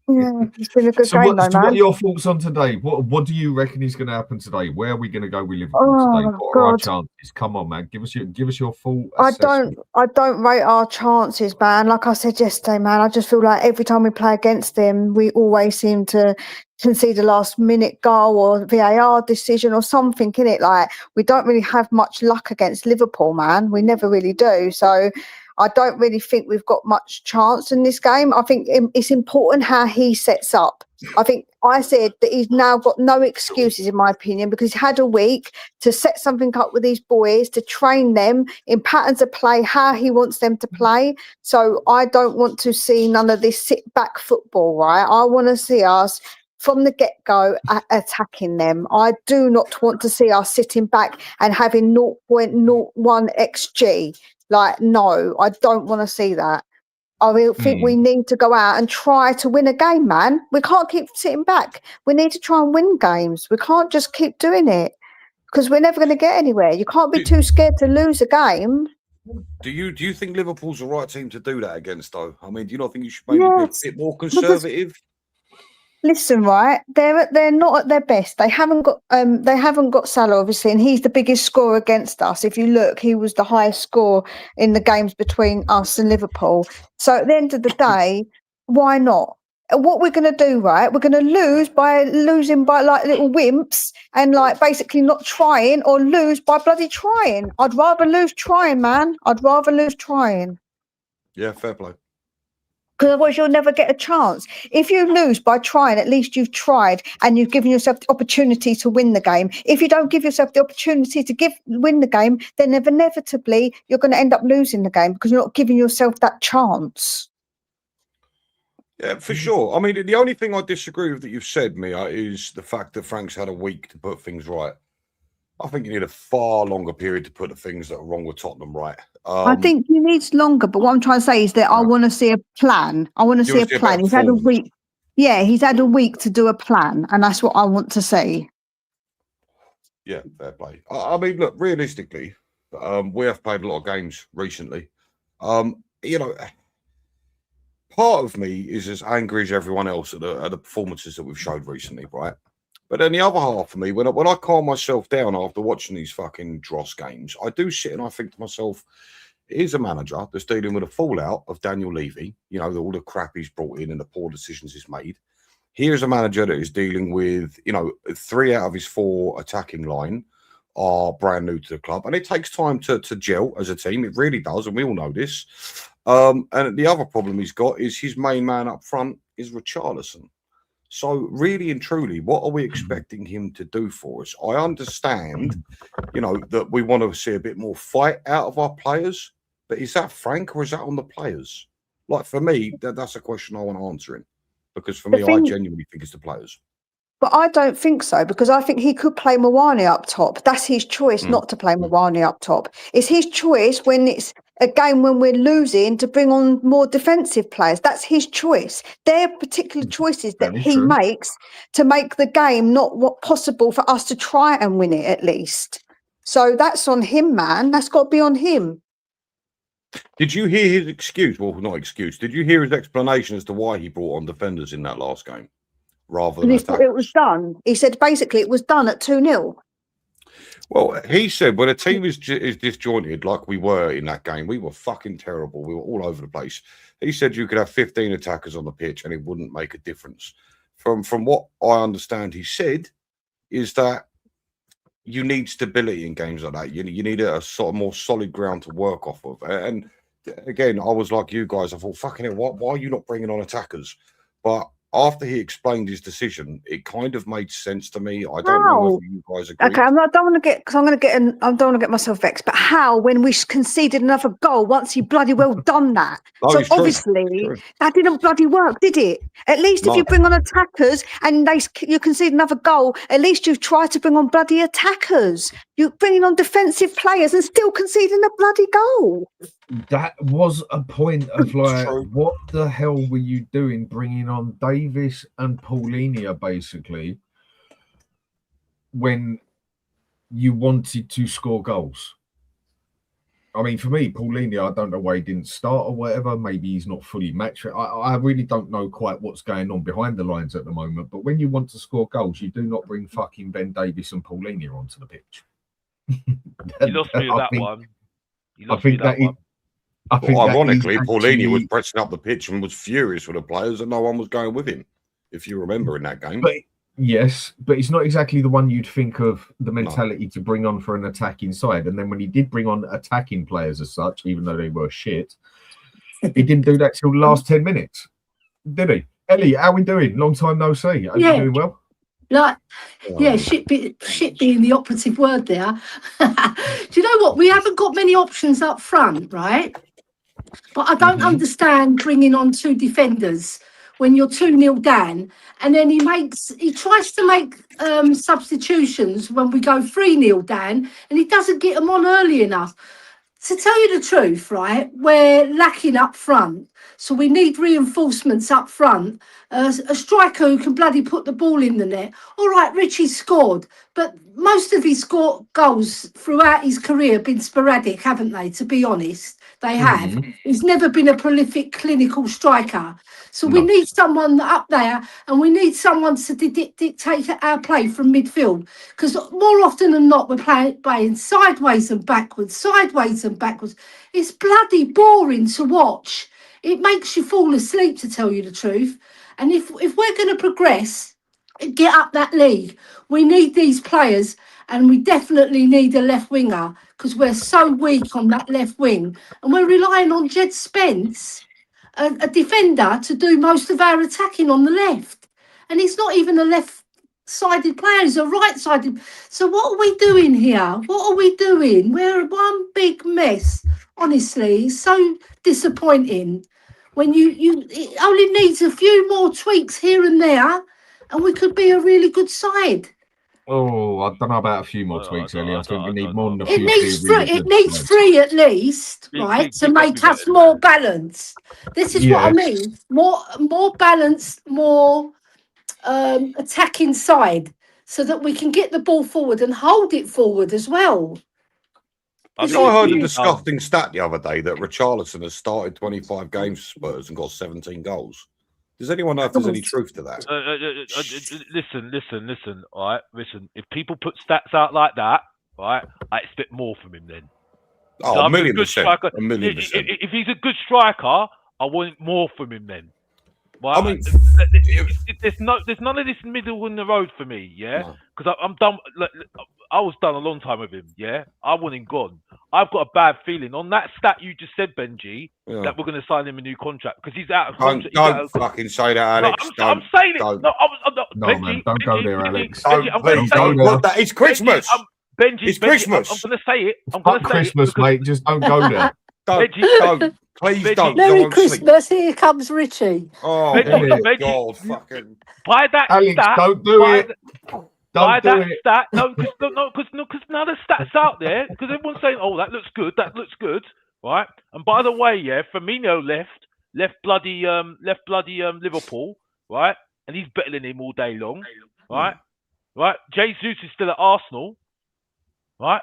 Yeah, it's been a good game, though, man. What are your thoughts on today? What do you reckon is going to happen today? Where are we going to go with Liverpool today? What are our chances? Come on, man. Give us your full assessment. I don't rate our chances, man. Like I said yesterday, man, I just feel like every time we play against them, we always seem to concede a last-minute goal or VAR decision or something, innit? Like, we don't really have much luck against Liverpool, man. We never really do. So I don't really think we've got much chance in this game. I think it's important how he sets up. I said that he's now got no excuses, in my opinion, because he's had a week to set something up with these boys, to train them in patterns of play, how he wants them to play. So I don't want to see none of this sit-back football, right? I want to see us from the get-go attacking them. I do not want to see us sitting back and having 0.01 XG. Like, no, I don't want to see that. I think we need to go out and try to win a game, man. We can't keep sitting back. We need to try and win games. We can't just keep doing it because we're never going to get anywhere. You can't be too scared to lose a game. Do you think Liverpool's the right team to do that against, though? I mean, do you not think you should maybe be a bit more conservative? Listen, right? They're not at their best. They haven't got Salah, obviously, and he's the biggest scorer against us. If you look, he was the highest score in the games between us and Liverpool. So at the end of the day, why not? What we're going to do, right? We're going to losing by like little wimps and like basically not trying, or lose by bloody trying. I'd rather lose trying, man. I'd rather lose trying. Yeah, fair play. Because otherwise you'll never get a chance. If you lose by trying, at least you've tried and you've given yourself the opportunity to win the game. If you don't give yourself the opportunity to win the game, then inevitably you're going to end up losing the game because you're not giving yourself that chance. Yeah, for sure. I mean, the only thing I disagree with that you've said, Mia, is the fact that Frank's had a week to put things right. I think you need a far longer period to put the things that are wrong with Tottenham right. I think he needs longer, but what I'm trying to say is that I want to see a plan. I want to see a plan. He's had a week. Yeah, he's had a week to do a plan, and that's what I want to see. Yeah, fair play. I mean, look, realistically, we have played a lot of games recently. You know, part of me is as angry as everyone else at the performances that we've showed recently, right? But then the other half of me, when I calm myself down after watching these fucking dross games, I do sit and I think to myself, here's a manager that's dealing with a fallout of Daniel Levy, you know, all the crap he's brought in and the poor decisions he's made. Here's a manager that is dealing with, you know, 3 out of his 4 attacking line are brand new to the club. And it takes time to gel as a team. It really does. And we all know this. And the other problem he's got is his main man up front is Richarlison. So really and truly, what are we expecting him to do for us? I understand, you know, that we want to see a bit more fight out of our players. But is that Frank or is that on the players? Like, for me, that's a question I want answering. Because for me, I genuinely think it's the players. But I don't think so, because I think he could play Mawani up top. That's his choice not to play Mawani up top. It's his choice when it's a game when we're losing to bring on more defensive players. That's his choice. They're particular choices that he makes to make the game not what possible for us to try and win it at least. So that's on him, man. That's got to be on him. Did you hear his excuse? Well, not excuse. Did you hear his explanation as to why he brought on defenders in that last game rather than attackers? It was done. He said basically it was done at 2-0. Well, he said when a team is disjointed like we were in that game, we were fucking terrible. We were all over the place. He said you could have 15 attackers on the pitch and it wouldn't make a difference. From what I understand, he said is that you need stability in games like that. You need a sort of more solid ground to work off of. And again, I was like you guys. I thought, fucking hell, why are you not bringing on attackers? But after he explained his decision, it kind of made sense to me. I don't know whether you guys agree. Okay, I don't want to get myself vexed. But how, when we conceded another goal, once he bloody well done that? So obviously that didn't bloody work, did it? At least if you bring on attackers and you concede another goal, at least you've tried to bring on bloody attackers. You're bringing on defensive players and still conceding a bloody goal. That was a point of like, what the hell were you doing bringing on Davis and Paulinho basically when you wanted to score goals? I mean, for me, Paulinho, I don't know why he didn't start or whatever. Maybe he's not fully matched. I really don't know quite what's going on behind the lines at the moment. But when you want to score goals, you do not bring fucking Ben Davis and Paulinho onto the pitch. You lost me with that one. Ironically, Paulinho was pressing up the pitch and was furious with the players and no one was going with him, if you remember in that game. Yes, but it's not exactly the one you'd think of the mentality to bring on for an attacking side. And then when he did bring on attacking players as such, even though they were shit, he didn't do that till the last 10 minutes, did he? Ellie, how we doing? Long time no see. Are you doing well? Shit being the operative word there. Do you know what? We haven't got many options up front, right? But I don't understand bringing on 2 defenders when you're 2-0 down, and then he tries to make substitutions when we go 3-0 down, and he doesn't get them on early enough. To tell you the truth, right, we're lacking up front. So we need reinforcements up front. A striker who can bloody put the ball in the net. All right, Richie scored, but most of his goals throughout his career have been sporadic, haven't they? To be honest, they have. He's never been a prolific clinical striker. So we need someone up there, and we need someone to dictate our play from midfield. Because more often than not, we're playing sideways and backwards. It's bloody boring to watch. It makes you fall asleep, to tell you the truth. And if we're going to progress and get up that league, we need these players, and we definitely need a left winger because we're so weak on that left wing. And we're relying on Jed Spence, a defender, to do most of our attacking on the left. And he's not even a left-sided player, he's a right-sided. So what are we doing here? What are we doing? We're one big mess. Honestly, it's so disappointing. When it only needs a few more tweaks here and there, and we could be a really good side. Oh, I don't know about a few more tweaks, Ellie. I think we need more than a few. It needs 3 at least, right, to make us more balanced. This is what I mean. More balanced, more attacking side. so that we can get the ball forward and hold it forward as well. I heard a disgusting stat the other day that Richarlison has started 25 games for Spurs and got 17 goals. Does anyone know if there's any truth to that? Listen. All right, listen. If people put stats out like that, right, I expect more from him then. Oh, So a million good percent. striker. A million If, percent. if he's a good striker, I want more from him then. Right? I mean, there's none of this middle in the road for me, yeah. No. Because I'm done. I was done a long time with him, yeah. I want him gone. I've got a bad feeling on that stat you just said, Benji, that we're going to sign him a new contract because he's out of contract. Don't fucking say that, Alex. No, I'm saying it. Don't. No, Benji, man, don't go there, Alex. Benji, I'm going to say it. What, that, it's Christmas. Benji, It's Christmas. I'm going to say it. I'm Fuck going to say Christmas, it mate. Just don't go there. Don't. Please Benji. don't. Merry Go on, sleep. Christmas, here comes Richie. Oh, Benji, my Benji. God. Fucking. By that Alex, stat, don't do by it. By Don't do that it. stat, because now the stats out there, because everyone's saying, "Oh, that looks good," right? And by the way, yeah, Firmino left bloody Liverpool, right? And he's better than him all day long, right? Right? Jesus is still at Arsenal, right?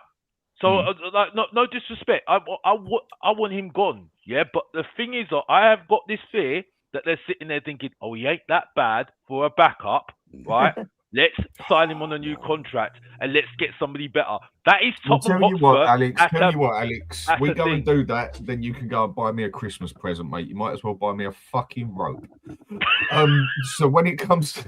So, like, no disrespect, I want him gone, yeah. But the thing is, I have got this fear that they're sitting there thinking, "Oh, he ain't that bad for a backup, right?" Let's sign him on a new contract and let's get somebody better. That is Tottenham Hotspur. Tell you what, Alex. We go and do that, then you can go and buy me a Christmas present, mate. You might as well buy me a fucking rope. So when it comes to...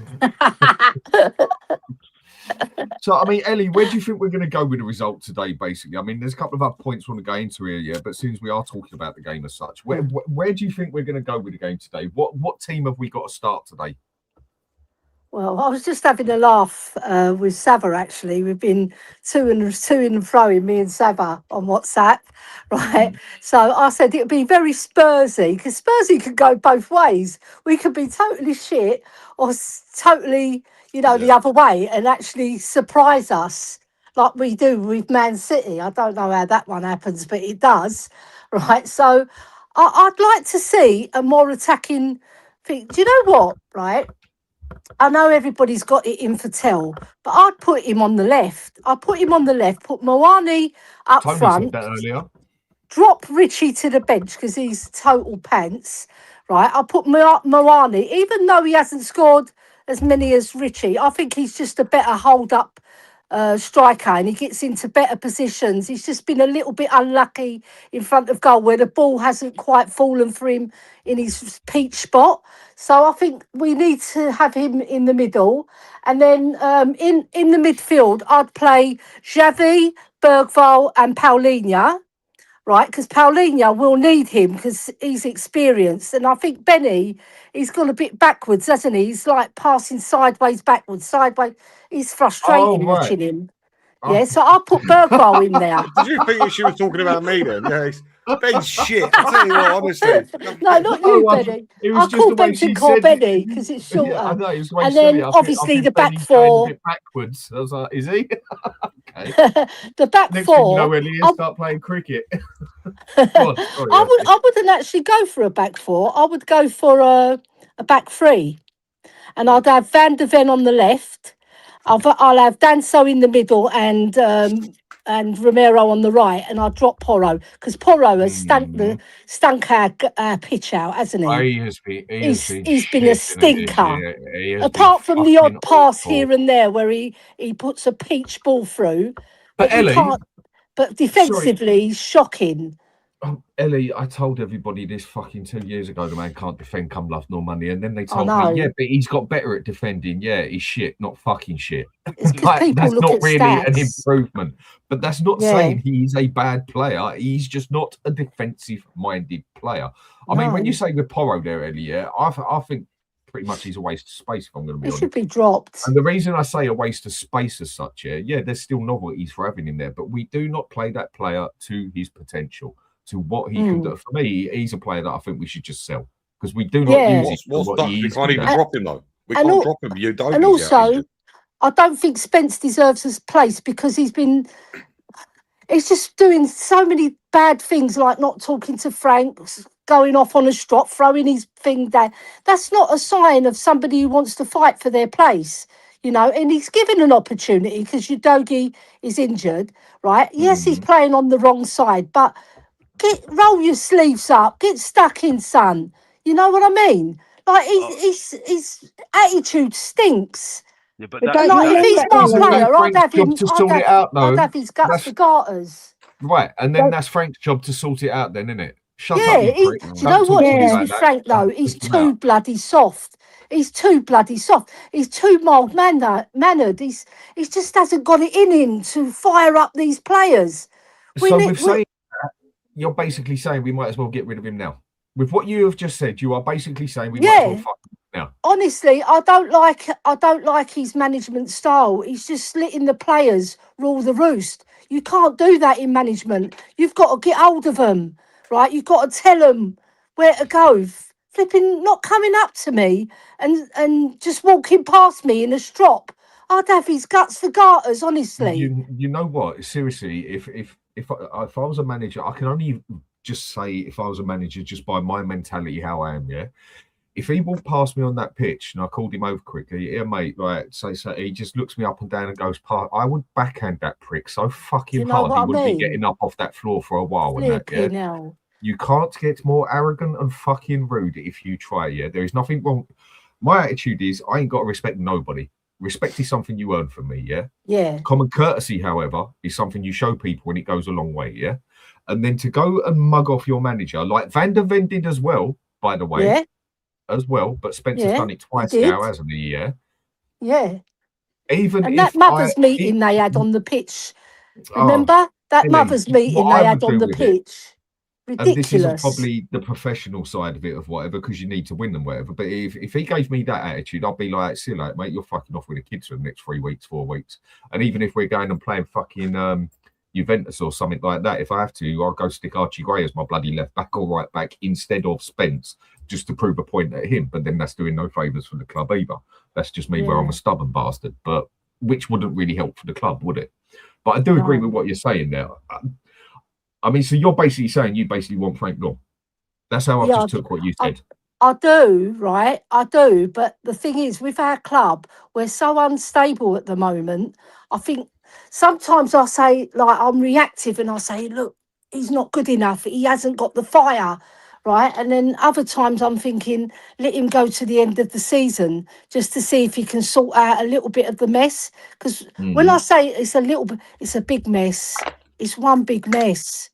So, I mean, Ellie, where do you think we're going to go with the result today, basically? I mean, there's a couple of other points we want to go into here, yeah, but as soon as we are talking about the game as such, where do you think we're going to go with the game today? What team have we got to start today? Well, I was just having a laugh with Sava, actually. We've been to and froing, me and Sava, on WhatsApp, right? So I said it would be very Spursy, because Spursy could go both ways. We could be totally shit or totally, the other way and actually surprise us like we do with Man City. I don't know how that one happens, but it does, right? So I'd like to see a more attacking thing. Do you know what, right? I know everybody's got it in for Tell, but I'd put him on the left. I'd put him on the left, put Moani up Tony front, said that earlier. drop Richie to the bench because he's total pants, right? I'll put Moani, even though he hasn't scored as many as Richie, I think he's just a better hold-up striker and he gets into better positions. He's just been a little bit unlucky in front of goal where the ball hasn't quite fallen for him in his peach spot. So I think we need to have him in the middle. And then in the midfield, I'd play Xavi, Bergvall and Paulinho, right? Because Paulinho will need him because he's experienced. And I think Benny, he's gone a bit backwards, hasn't he? He's like passing sideways, backwards, sideways. He's frustrating watching him. Yeah, so I'll put Bergvall in there. Did you think she was talking about me then? Yeah, Ben's shit. I tell you what, honestly. No, not you, Benny. I'll call Benton Benny because it's shorter. Yeah, I know, it was way and silly. then obviously the back Benny's four. going a bit backwards. I was like, is he? Okay. The back Next four. thing you know, Ellie, start playing cricket. I wouldn't actually go for a back four. I would go for a back three, and I'd have Van der Ven on the left. I'll have Danso in the middle and Romero on the right, and I'll drop Porro because Porro has stunk our pitch out, hasn't he? He's been a stinker. Apart from the odd pass here and there where he puts a peach ball through, but Ellie, but defensively, he's shocking. Ellie, I told everybody this fucking 2 years ago. The man can't defend, come love nor money, and then they told me, yeah, but he's got better at defending. Yeah, he's shit, not fucking shit. Like, that's not really stats. an improvement. But that's not saying he's a bad player. He's just not a defensive-minded player. I mean, when you say with Porro there, Ellie, yeah, I think pretty much he's a waste of space. If I'm going to be honest, he should be dropped. And the reason I say a waste of space as such, yeah, there's still novelties for having him there, but we do not play that player to his potential. To what he can do. For me, he's a player that I think we should just sell because we do not use him. We can't even drop him though. We can't drop him. You don't. And also, I don't think Spence deserves his place because he's just doing so many bad things, like not talking to Frank, going off on a strop, throwing his thing down. That's not a sign of somebody who wants to fight for their place. you know, and he's given an opportunity because Udogie is injured, right? Yes, he's playing on the wrong side, but roll your sleeves up, get stuck in, son. You know what I mean? Like his attitude stinks. Yeah, but But that, don't Like you if that, he's remember, my Isn't Ian? that player, Frank's job to sort it out, I'd though? have his guts for garters. Right, and then Don't- that's Frank's job to sort it out, then, isn't it? Shut Yeah, up, you prick. do you Don't know talk what to it me is Yeah. like with that. Frank though? He's Piss him too out. bloody soft. He's too bloody soft. He's too mannered. He just hasn't got it in him to fire up these players. So with saying that, you're basically saying we might as well get rid of him now. With what you have just said, you are basically saying we might as well fuck him now. Honestly, I don't like his management style. He's just letting the players rule the roost. You can't do that in management. You've got to get hold of them, right? You've got to tell them where to go. Flipping not coming up to me and just walking past me in a strop. I'd have his guts for garters, honestly. You know what? Seriously, if I was a manager, I can only just say if I was a manager just by my mentality, how I am, yeah. If he walked past me on that pitch and I called him over quickly, yeah, mate, right, so he just looks me up and down and goes past, I would backhand that prick so fucking You know hard what he I wouldn't mean? be getting up off that floor for a while and that, yeah. Flipping hell. You can't get more arrogant and fucking rude if you try, yeah. There is nothing wrong. My attitude is I ain't got to respect nobody. Respect is something you earn from me, yeah? Yeah. Common courtesy, however, is something you show people and it goes a long way, yeah? And then to go and mug off your manager, like Van der Ven did as well, by the way. Yeah. As well, but Spencer's Yeah, done it twice he now, did. hasn't he? Yeah. Yeah. Even And if that mothers' meeting they had on the pitch. Remember that Billy, mothers' meeting what they I had would on do the with it, pitch? and this isn't Ridiculous. probably the professional side of it of whatever, because you need to win them, whatever. But if he gave me that attitude, I'd be like, see you later, mate, you're fucking off with the kids for the next 3 weeks, 4 weeks. And even if we're going and playing fucking Juventus or something like that, if I have to, I'll go stick Archie Gray as my bloody left back or right back instead of Spence, just to prove a point at him. But then that's doing no favours for the club either. That's just me where I'm a stubborn bastard, but which wouldn't really help for the club, would it? But I do agree with what you're saying there. I mean, so you're basically saying you basically want Frank gone. That's how I just took what you said. I do, right? I do. But the thing is, with our club, we're so unstable at the moment. I think sometimes I say, like, I'm reactive and I say, look, he's not good enough. He hasn't got the fire, right? And then other times I'm thinking, let him go to the end of the season just to see if he can sort out a little bit of the mess. Because when I say it's a little bit, it's a big mess. It's one big mess.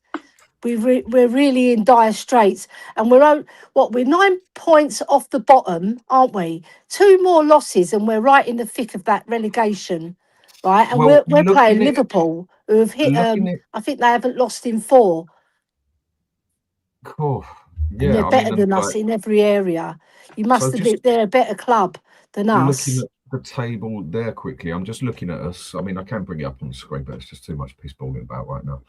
We're really in dire straits, and we're 9 points off the bottom, aren't we? 2 more losses, and we're right in the thick of that relegation, right? And Well, we're playing looking at- Liverpool, who have hit. I think they haven't lost in 4, Cool. and Yeah, they're I better mean, than us in every area. You must so admit they're a better club than looking us. at the table there quickly, I'm just looking at us. I mean, I can bring it up on the screen, but it's just too much piss balling about right now.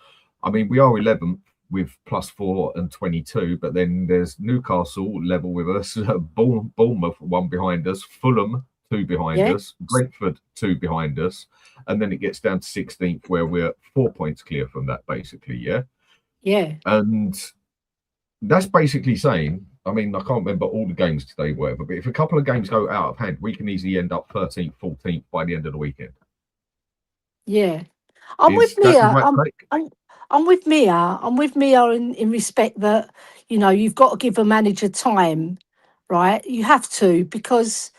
I mean, we are 11th with +4 and 22, but then there's Newcastle level with us, Bournemouth 1 behind us, Fulham 2 behind us, Brentford 2 behind us, and then it gets down to 16th where we're 4 points clear from that, basically, Yeah. And that's basically saying, I mean, I can't remember all the games today, whatever, but if a couple of games go out of hand, we can easily end up 13th, 14th by the end of the weekend. Yeah. I'm with Mia. I'm with Mia. I'm with Mia in respect that, you know, you've got to give a manager time, right? You have to, because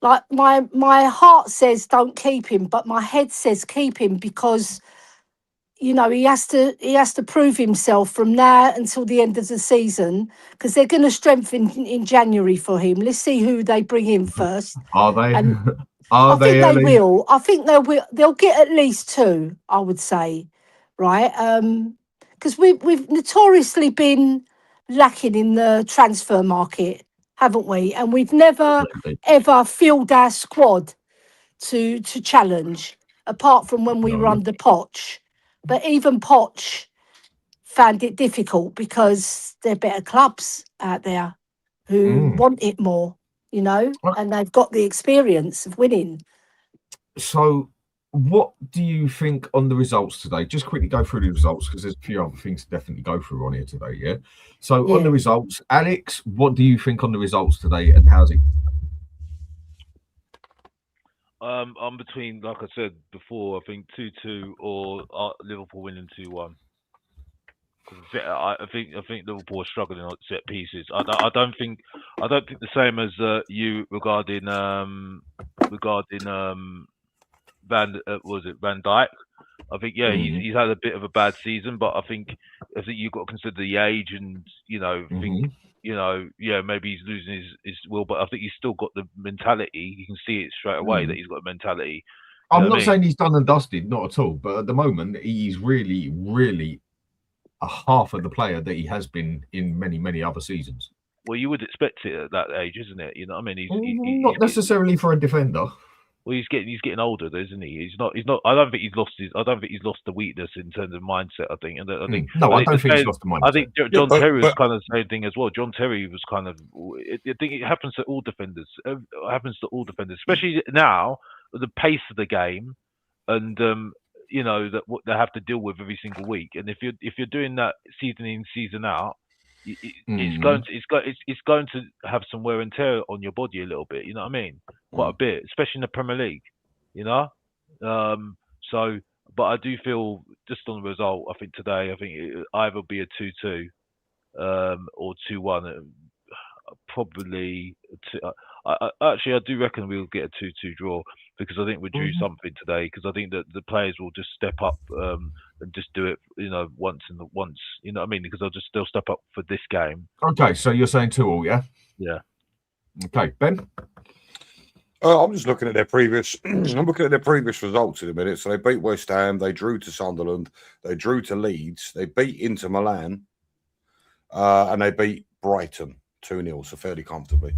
like my heart says don't keep him, but my head says keep him because, you know, he has to prove himself from now until the end of the season, because they're going to strengthen in January for him. Let's see who they bring in first. Are they? And I think they will. I think they'll get at least 2, I would say, right? Because we've notoriously been lacking in the transfer market, haven't we? And we've never ever filled our squad to challenge, apart from when we were under Poch. But even Poch found it difficult because there are better clubs out there who want it more, you know, and they've got the experience of winning. So, what do you think on the results today? Just quickly go through the results because there's a few other things to definitely go through on here today. Yeah. So, on the results, Alex, what do you think on the results today, and how's it? I'm between, like I said before, I think 2-2 or Liverpool winning 2-1. I think Liverpool are struggling on set pieces. I don't think the same as you regarding Van Dijk. I think he's had a bit of a bad season, but I think you've got to consider the age and think maybe he's losing his will, but I think he's still got the mentality. You can see it straight away that he's got a mentality. I'm not saying he's done and dusted, not at all, but at the moment he's really, really a half of the player that he has been in many, many other seasons. Well, you would expect it at that age, isn't it? You know what I mean? He's not necessarily for a defender. Well, he's getting older, isn't he? He's not. I don't think he's lost the weakness in terms of mindset. I think. I don't think he's lost the mindset. I think John Terry was kind of the same thing as well. John Terry was kind of. I think it happens to all defenders. It happens to all defenders, especially now with the pace of the game, and that what they have to deal with every single week. And if you're doing that season in, season out, it's going to have some wear and tear on your body a little bit. You know what I mean? Quite a bit, especially in the Premier League. But I do feel just on the result. I think today, it either be a 2-2 or 2-1. Probably. I do reckon we'll get a 2-2 draw because I think we're due something today. Because I think that the players will just step up and just do it, once. You know what I mean? Because they'll step up for this game. Okay, so you're saying 2-2, yeah? Yeah. Okay, Ben. I'm just looking at their previous. I'm looking at their previous results in a minute. So they beat West Ham, they drew to Sunderland, they drew to Leeds, they beat Inter Milan, and they beat Brighton 2-0, so fairly comfortably.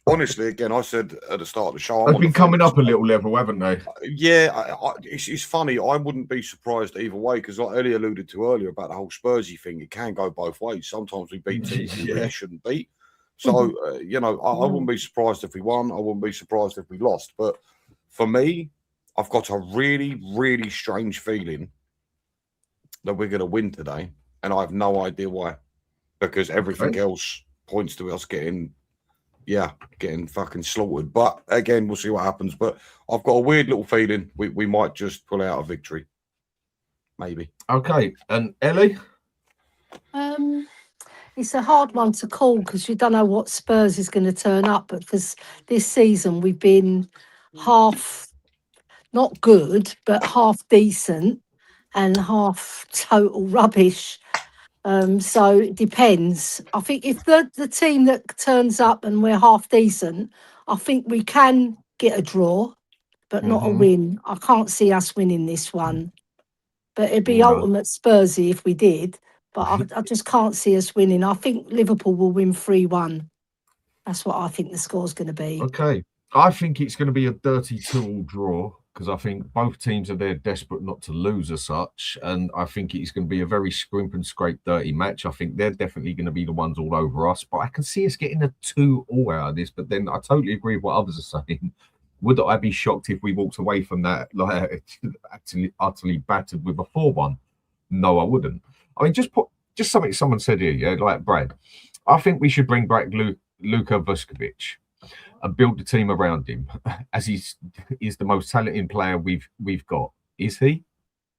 Honestly, again, I said at the start of the show, they've been coming up a little level, haven't they? Yeah, it's funny. I wouldn't be surprised either way because, like Ellie alluded to earlier about the whole Spursy thing, it can go both ways. Sometimes we beat teams we really shouldn't beat. So, I wouldn't be surprised if we won. I wouldn't be surprised if we lost. But for me, I've got a really, really strange feeling that we're going to win today, and I have no idea why, because everything else points to us getting fucking slaughtered. But again, we'll see what happens. But I've got a weird little feeling we might just pull out a victory. Maybe. Okay. And Ellie? It's a hard one to call because you don't know what Spurs is going to turn up. But because this season we've been half not good, but half decent and half total rubbish. So it depends. I think if the team that turns up and we're half decent, I think we can get a draw, but not a win. I can't see us winning this one. But it'd be ultimate Spursy if we did. But I just can't see us winning. I think Liverpool will win 3-1. That's what I think the score's going to be. Okay. I think it's going to be a dirty 2-2 draw because I think both teams are there desperate not to lose as such. And I think it's going to be a very scrimp and scrape dirty match. I think they're definitely going to be the ones all over us. But I can see us getting a 2-2 out of this. But then I totally agree with what others are saying. Would I be shocked if we walked away from that like actually utterly battered with a 4-1? No, I wouldn't. I mean, just something someone said here, yeah, like Brad. I think we should bring back Luka Vuskovic and build the team around him, as he's the most talented player we've got. Is he?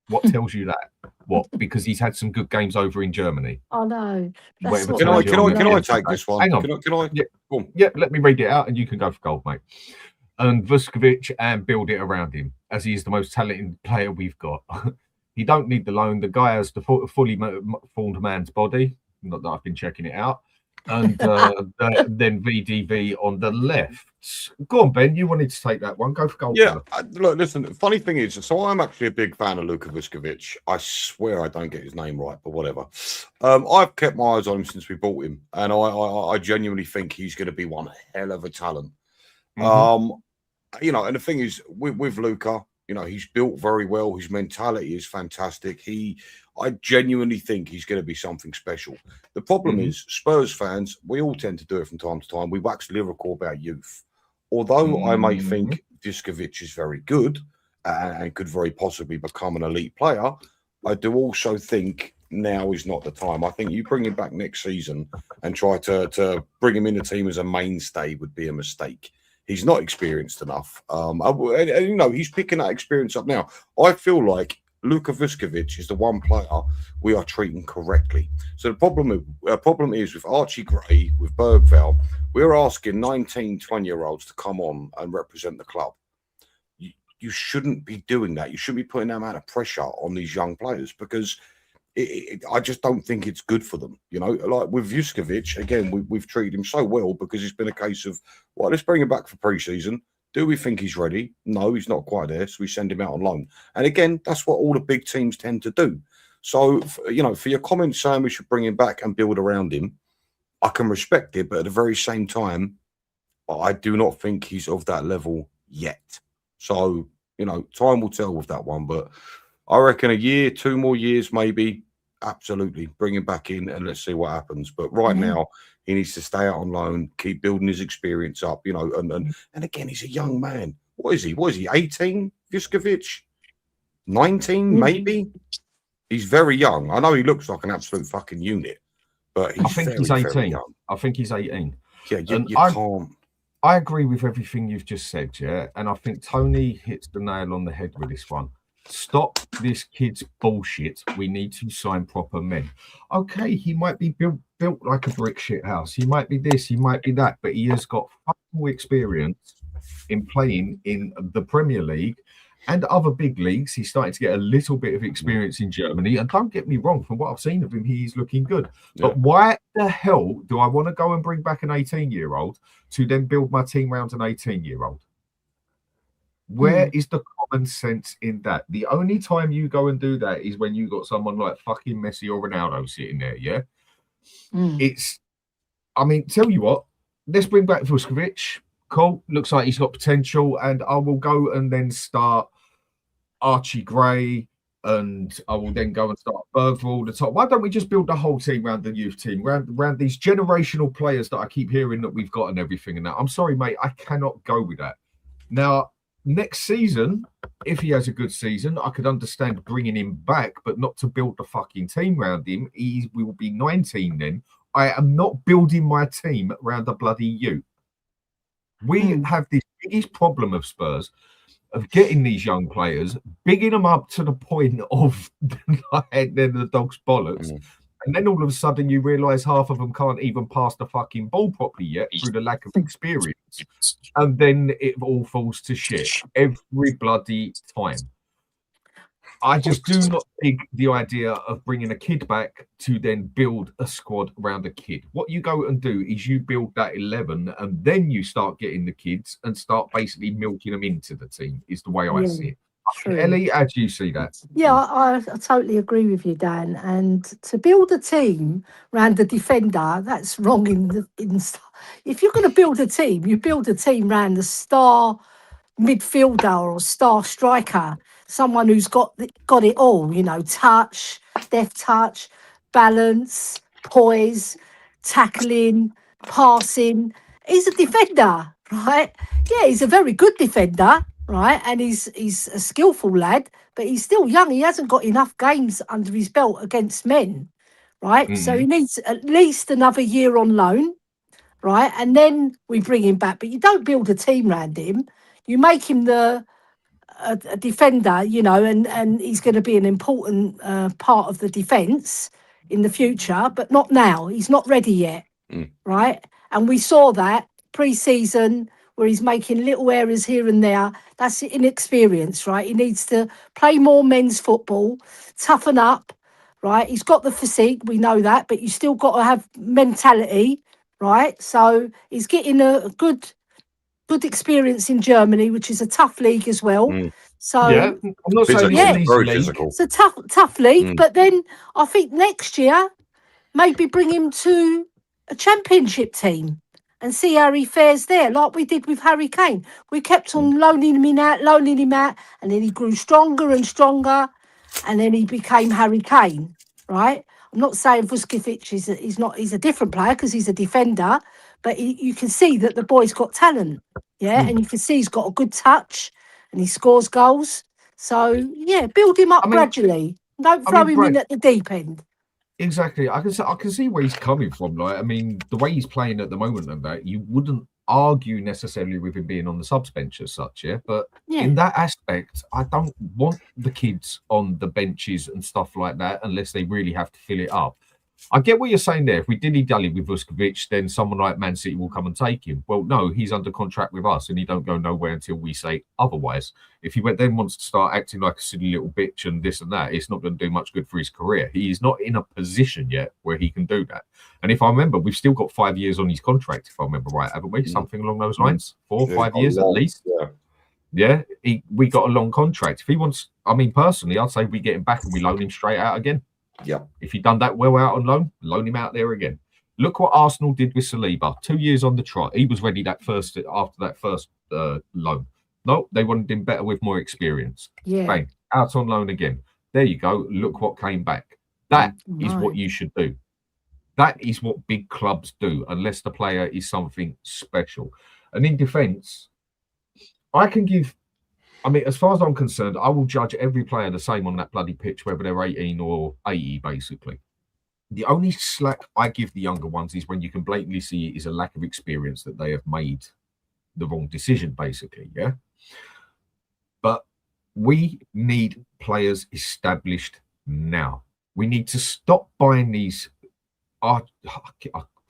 What tells you that? What? Because he's had some good games over in Germany. I know. Can I take this one? Hang on. Can I? Yeah, let me read it out, and you can go for gold, mate. And Vuskovic and build it around him, as he is the most talented player we've got. He don't need the loan. The guy has the fully formed man's body. Not that I've been checking it out. And then VDV on the left. Go on, Ben. You wanted to take that one. Go for gold. Yeah. Look, listen. The funny thing is, so I'm actually a big fan of Luka Vuskovic. I swear I don't get his name right, but whatever. I've kept my eyes on him since we bought him, and I genuinely think he's going to be one hell of a talent. And the thing is, with Luka, he's built very well. His mentality is fantastic. I genuinely think he's going to be something special. The problem is, Spurs fans, we all tend to do it from time to time. We wax lyrical about youth. Although I may think Vuskovic is very good and could very possibly become an elite player, I do also think now is not the time. I think you bring him back next season and try to bring him in the team as a mainstay would be a mistake. He's not experienced enough. And, you know, he's picking that experience up now. I feel like Luka Vuskovic is the one player we are treating correctly. So the problem is with Archie Gray, with Bergvall, we're asking 19, 20-year-olds to come on and represent the club. You shouldn't be doing that. You shouldn't be putting that amount of pressure on these young players because I just don't think it's good for them. You know, like with Vuskovic, again, we've treated him so well because it's been a case of, well, let's bring him back for pre-season. Do we think he's ready? No, he's not quite there. So we send him out on loan. And again, that's what all the big teams tend to do. So, you know, for your comments saying we should bring him back and build around him, I can respect it. But at the very same time, I do not think he's of that level yet. So, you know, time will tell with that one. But I reckon a year, 2 more years, maybe. Absolutely. Bring him back in and let's see what happens. But right now, he needs to stay out on loan, keep building his experience up, you know. And again, he's a young man. What is he? 18? Vuskovic? 19, maybe? He's very young. I know he looks like an absolute fucking unit, but he's he's 18. I think he's 18. Yeah, you can't. I agree with everything you've just said, yeah. And I think Tony hits the nail on the head with this one. Stop this kid's bullshit. We need to sign proper men. Okay, he might be built like a brick shit house. He might be this, he might be that, but he has got fucking experience in playing in the Premier League and other big leagues. He's starting to get a little bit of experience in Germany. And don't get me wrong, from what I've seen of him, he's looking good. Yeah. But why the hell do I want to go and bring back an 18-year-old to then build my team around an 18-year-old? Where is the common sense in that? The only time you go and do that is when you got someone like fucking Messi or Ronaldo sitting there, yeah? It's, I mean, tell you what, let's bring back Vuskovic. Cool, looks like he's got potential, and I will go and then start Archie Gray, and I will then go and start Bergvall at the top. Why don't we just build the whole team around the youth team, around these generational players that I keep hearing that we've got and everything and that? I'm sorry, mate, I cannot go with that. Now, next season, if he has a good season, I could understand bringing him back, but not to build the fucking team around him. We will be 19 then. I am not building my team around the bloody youth. We have this biggest problem of Spurs of getting these young players, bigging them up to the point of then the dog's bollocks. And then all of a sudden you realise half of them can't even pass the fucking ball properly yet through the lack of experience. And then it all falls to shit every bloody time. I just do not think the idea of bringing a kid back to then build a squad around a kid. What you go and do is you build that 11 and then you start getting the kids and start basically milking them into the team is the way I see it. True. Ellie, how do you see that? Yeah, I totally agree with you, Dan. And to build a team around the defender, that's wrong if you're going to build a team, you build a team around the star midfielder or star striker, someone who's got it all, you know, touch, deft touch, balance, poise, tackling, passing. He's a defender, right? Yeah, he's a very good defender. Right, and he's a skillful lad, but he's still young. He hasn't got enough games under his belt against men, right? So he needs at least another year on loan, right? And then we bring him back. But you don't build a team around him. You make him a defender, you know, and he's going to be an important part of the defence in the future, but not now. He's not ready yet, right? And we saw that pre-season, where he's making little errors here and there. That's inexperience, right? He needs to play more men's football, toughen up, right? He's got the physique, we know that, but you still got to have mentality, right? So he's getting a good experience in Germany, which is a tough league as well. So yeah, I'm not saying it's very league. physical. It's a tough league, but then I think next year maybe bring him to a championship team and see how he fares there, like we did with Harry Kane. We kept on loaning him out, and then he grew stronger and stronger, and then he became Harry Kane, right? I'm not saying Vuskovic he's a different player because he's a defender, but you can see that the boy's got talent, yeah? And you can see he's got a good touch, and he scores goals. So, yeah, build him up gradually. Don't throw him in at the deep end. Exactly. I can see where he's coming from. Like, I mean, the way he's playing at the moment and that, argue necessarily with him being on the subs bench as such, yeah. But Yeah. in that aspect, I don't want the kids on the benches and stuff like that unless they really have to fill it up. I get what you're saying there. If we dilly-dally with Vuskovic, then someone like Man City will come and take him. Well, no, he's under contract with us and he don't go nowhere until we say otherwise. If he then wants to start acting like a silly little bitch and this and that, it's not going to do much good for his career. He is not in a position yet where he can do that. And if I remember, we've still got 5 years on his contract, if I remember right, haven't we? Something along those lines. 4 or 5 years at least. Yeah, we got a long contract. If he wants, I mean, personally, I'd say we get him back and we loan him straight out again. Yeah. If he done that well out on loan him out there again. Look what Arsenal did with Saliba. 2 years on the trot. He was ready after that first loan. No, they wanted him better with more experience. Yeah. Bang, out on loan again. There you go. Look what came back. That is what you should do. That is what big clubs do, unless the player is something special. And in defence, I can give... I mean, as far as I'm concerned, I will judge every player the same on that bloody pitch, whether they're 18 or 80, basically. The only slack I give the younger ones is when you can blatantly see it is a lack of experience that they have made the wrong decision, basically, yeah? But we need players established now. We need to stop buying these... I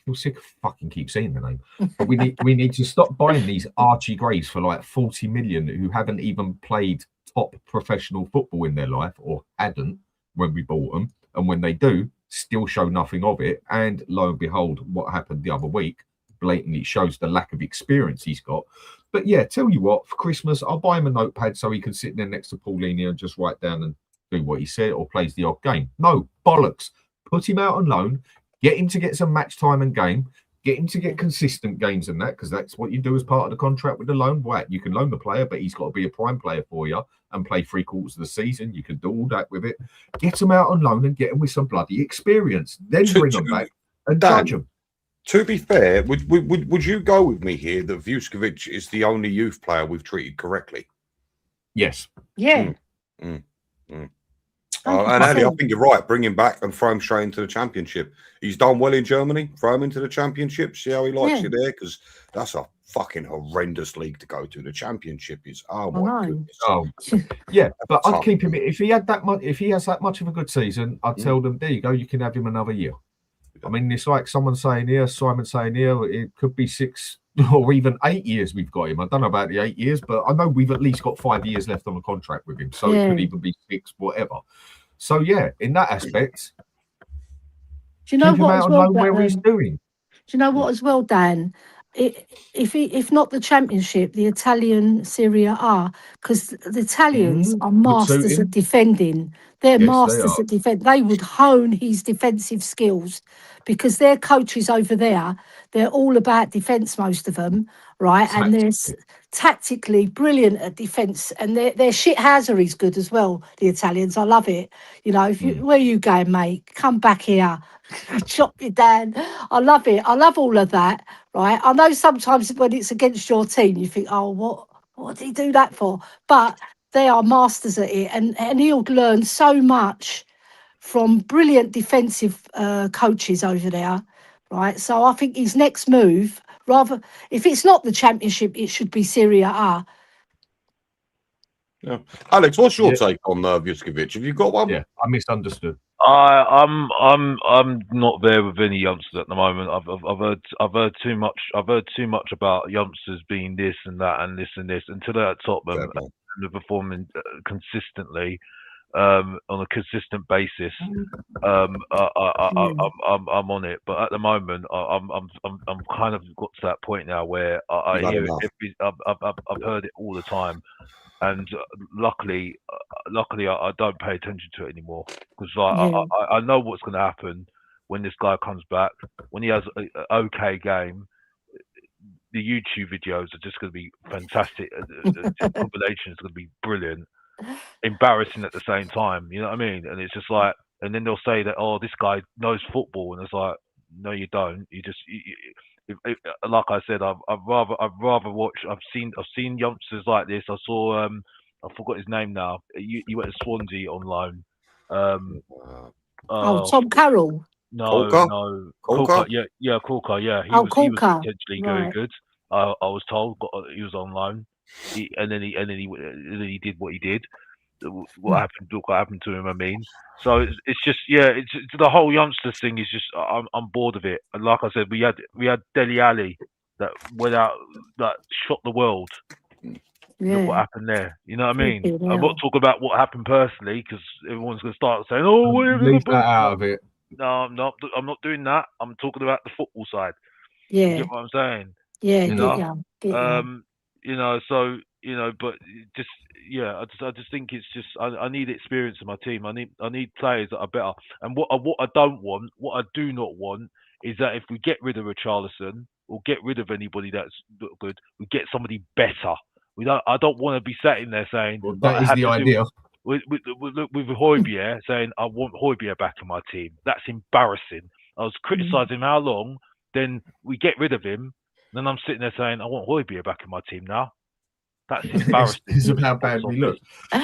feel sick of fucking keep saying the name. But we need to stop buying these Archie Grays for like 40 million who haven't even played top professional football in their life or hadn't when we bought them. And when they do, still show nothing of it. And lo and behold, what happened the other week blatantly shows the lack of experience he's got. But yeah, tell you what, for Christmas, I'll buy him a notepad so he can sit there next to Paulinho and just write down and do what he said or plays the odd game. No, bollocks. Put him out on loan. Get him to get some match time and game. Get him to get consistent games and that, because that's what you do as part of the contract with the loan. Right, you can loan the player, but he's got to be a prime player for you and play 3/4 of the season. You can do all that with it. Get him out on loan and get him with some bloody experience. Then bring them back and judge them. To be fair, would you go with me here that Vuskovic is the only youth player we've treated correctly? Yes. Yeah. And Ali, I think you're right. Bring him back and throw him straight into the championship. He's done well in Germany. Throw him into the championship. See how he likes it there, because that's a fucking horrendous league to go to. The championship is my goodness. Oh, yeah. But I'd keep him. If he had that much, if he has that much of a good season, I'd tell them, there you go. You can have him another year. I mean, it's like Simon saying here, it could be 6 or even 8 years we've got him. I don't know about the 8 years, but I know we've at least got 5 years left on the contract with him. So it could even be 6, whatever. So yeah, in that aspect, do you know what as well, where he's doing? Do you know what as well, Dan? If not the Championship, the Italian Serie A, because the Italians are masters at defending. They're masters at defend. They would hone his defensive skills because their coaches over there, they're all about defence, most of them, right? And they're tactically brilliant at defence, and their shithousery's good as well. The Italians, I love it. You know, where you going, mate? Come back here. Chop you down. I love it. I love all of that, right? I know sometimes when it's against your team, you think, oh, what did he do that for? But they are masters at it, and he'll learn so much from brilliant defensive coaches over there, right? So I think his next move, rather, if it's not the Championship, it should be Serie A. Yeah. Alex, what's your take on Vuskovic? Have you got one? Yeah, I misunderstood. I'm not there with any youngsters at the moment. I've heard too much. I've heard too much about youngsters being this and that and this and this until they're at Tottenham and they're performing consistently on a consistent basis. I'm on it, but at the moment I'm kind of got to that point now where I hear it. I've heard it all the time. And luckily, I don't pay attention to it anymore because I know what's going to happen when this guy comes back. When he has an okay game, the YouTube videos are just going to be fantastic. The compilation is going to be brilliant, embarrassing at the same time. You know what I mean? And it's just like, and then they'll say that, oh, this guy knows football, and it's like, no, you don't. You just. Like I said, I'd rather watch. I've seen youngsters like this. I saw I forgot his name now. He went to Swansea on loan. Tom Carroll. No, Corker. Yeah, Corker. Yeah, he was potentially very good. I was told he was on loan, and then he did what he did. What happened? Look what happened to him. I mean, so it's just it's the whole youngsters thing is just I'm bored of it. And like I said, we had Dele Alli that went out that shot the world. Look what happened there. You know what I mean? I'm not talking about what happened personally because everyone's going to start saying, "Oh, we're going Leave that out of it." No, I'm not. I'm not doing that. I'm talking about the football side. Yeah. You get what I'm saying? Yeah, You know? get ya. So but just I just think it's just I need experience in my team. I need players that are better. And what I do not want is that if we get rid of Richarlison or get rid of anybody that's good, we get somebody better. I don't want to be sat in there saying Well, that is the idea. With Højbjerg saying I want Højbjerg back in my team. That's embarrassing. I was criticising him how long. Then we get rid of him. Then I'm sitting there saying I want Højbjerg back in my team now. That's embarrassing. It's of how bad we look.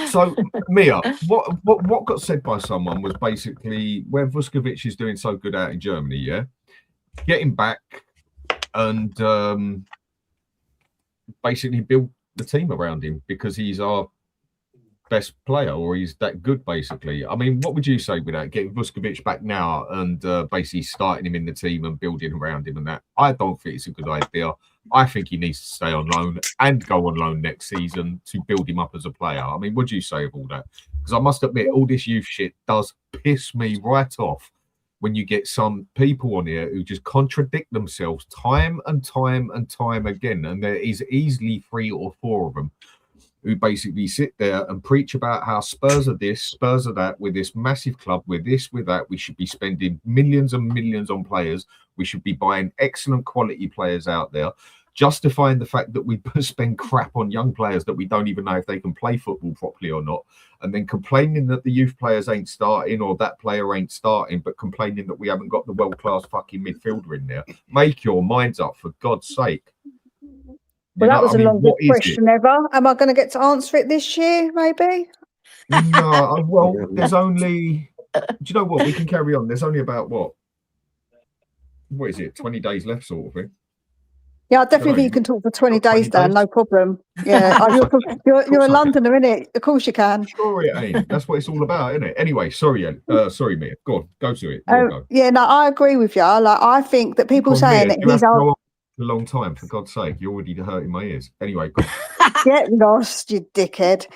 So, Mia, what got said by someone was basically where Vuskovic is doing so good out in Germany, yeah, get him back and basically build the team around him because he's our best player or he's that good, basically. I mean, what would you say with that? Getting Vuskovic back now and basically starting him in the team and building around him and that? I don't think it's a good idea. I think he needs to stay on loan and go on loan next season to build him up as a player. I mean, what do you say of all that? Because I must admit, all this youth shit does piss me right off when you get some people on here who just contradict themselves time and time and time again. And there is easily 3 or 4 of them who basically sit there and preach about how Spurs are this, Spurs are that, with this massive club, with this, with that. We should be spending millions and millions on players. We should be buying excellent quality players out there, justifying the fact that we spend crap on young players that we don't even know if they can play football properly or not, and then complaining that the youth players ain't starting or that player ain't starting, but complaining that we haven't got the world-class fucking midfielder in there. Make your minds up, for God's sake. Well, that was the longest question ever. Am I going to get to answer it this year, maybe? No, well, there's only... Do you know what? We can carry on. There's only about, what is it, 20 days left sort of thing? Yeah, I definitely think you can talk for 20 days, Dan, no problem. Yeah, you're a Londoner, innit? Of course you can. Sure it ain't. That's what it's all about, isn't it? Anyway, sorry, Mia. Go on, go to it. Yeah, no, I agree with you. Like, I think that people saying that he's a long time, for God's sake. You're already hurting my ears. Anyway, go on. Get lost, you dickhead.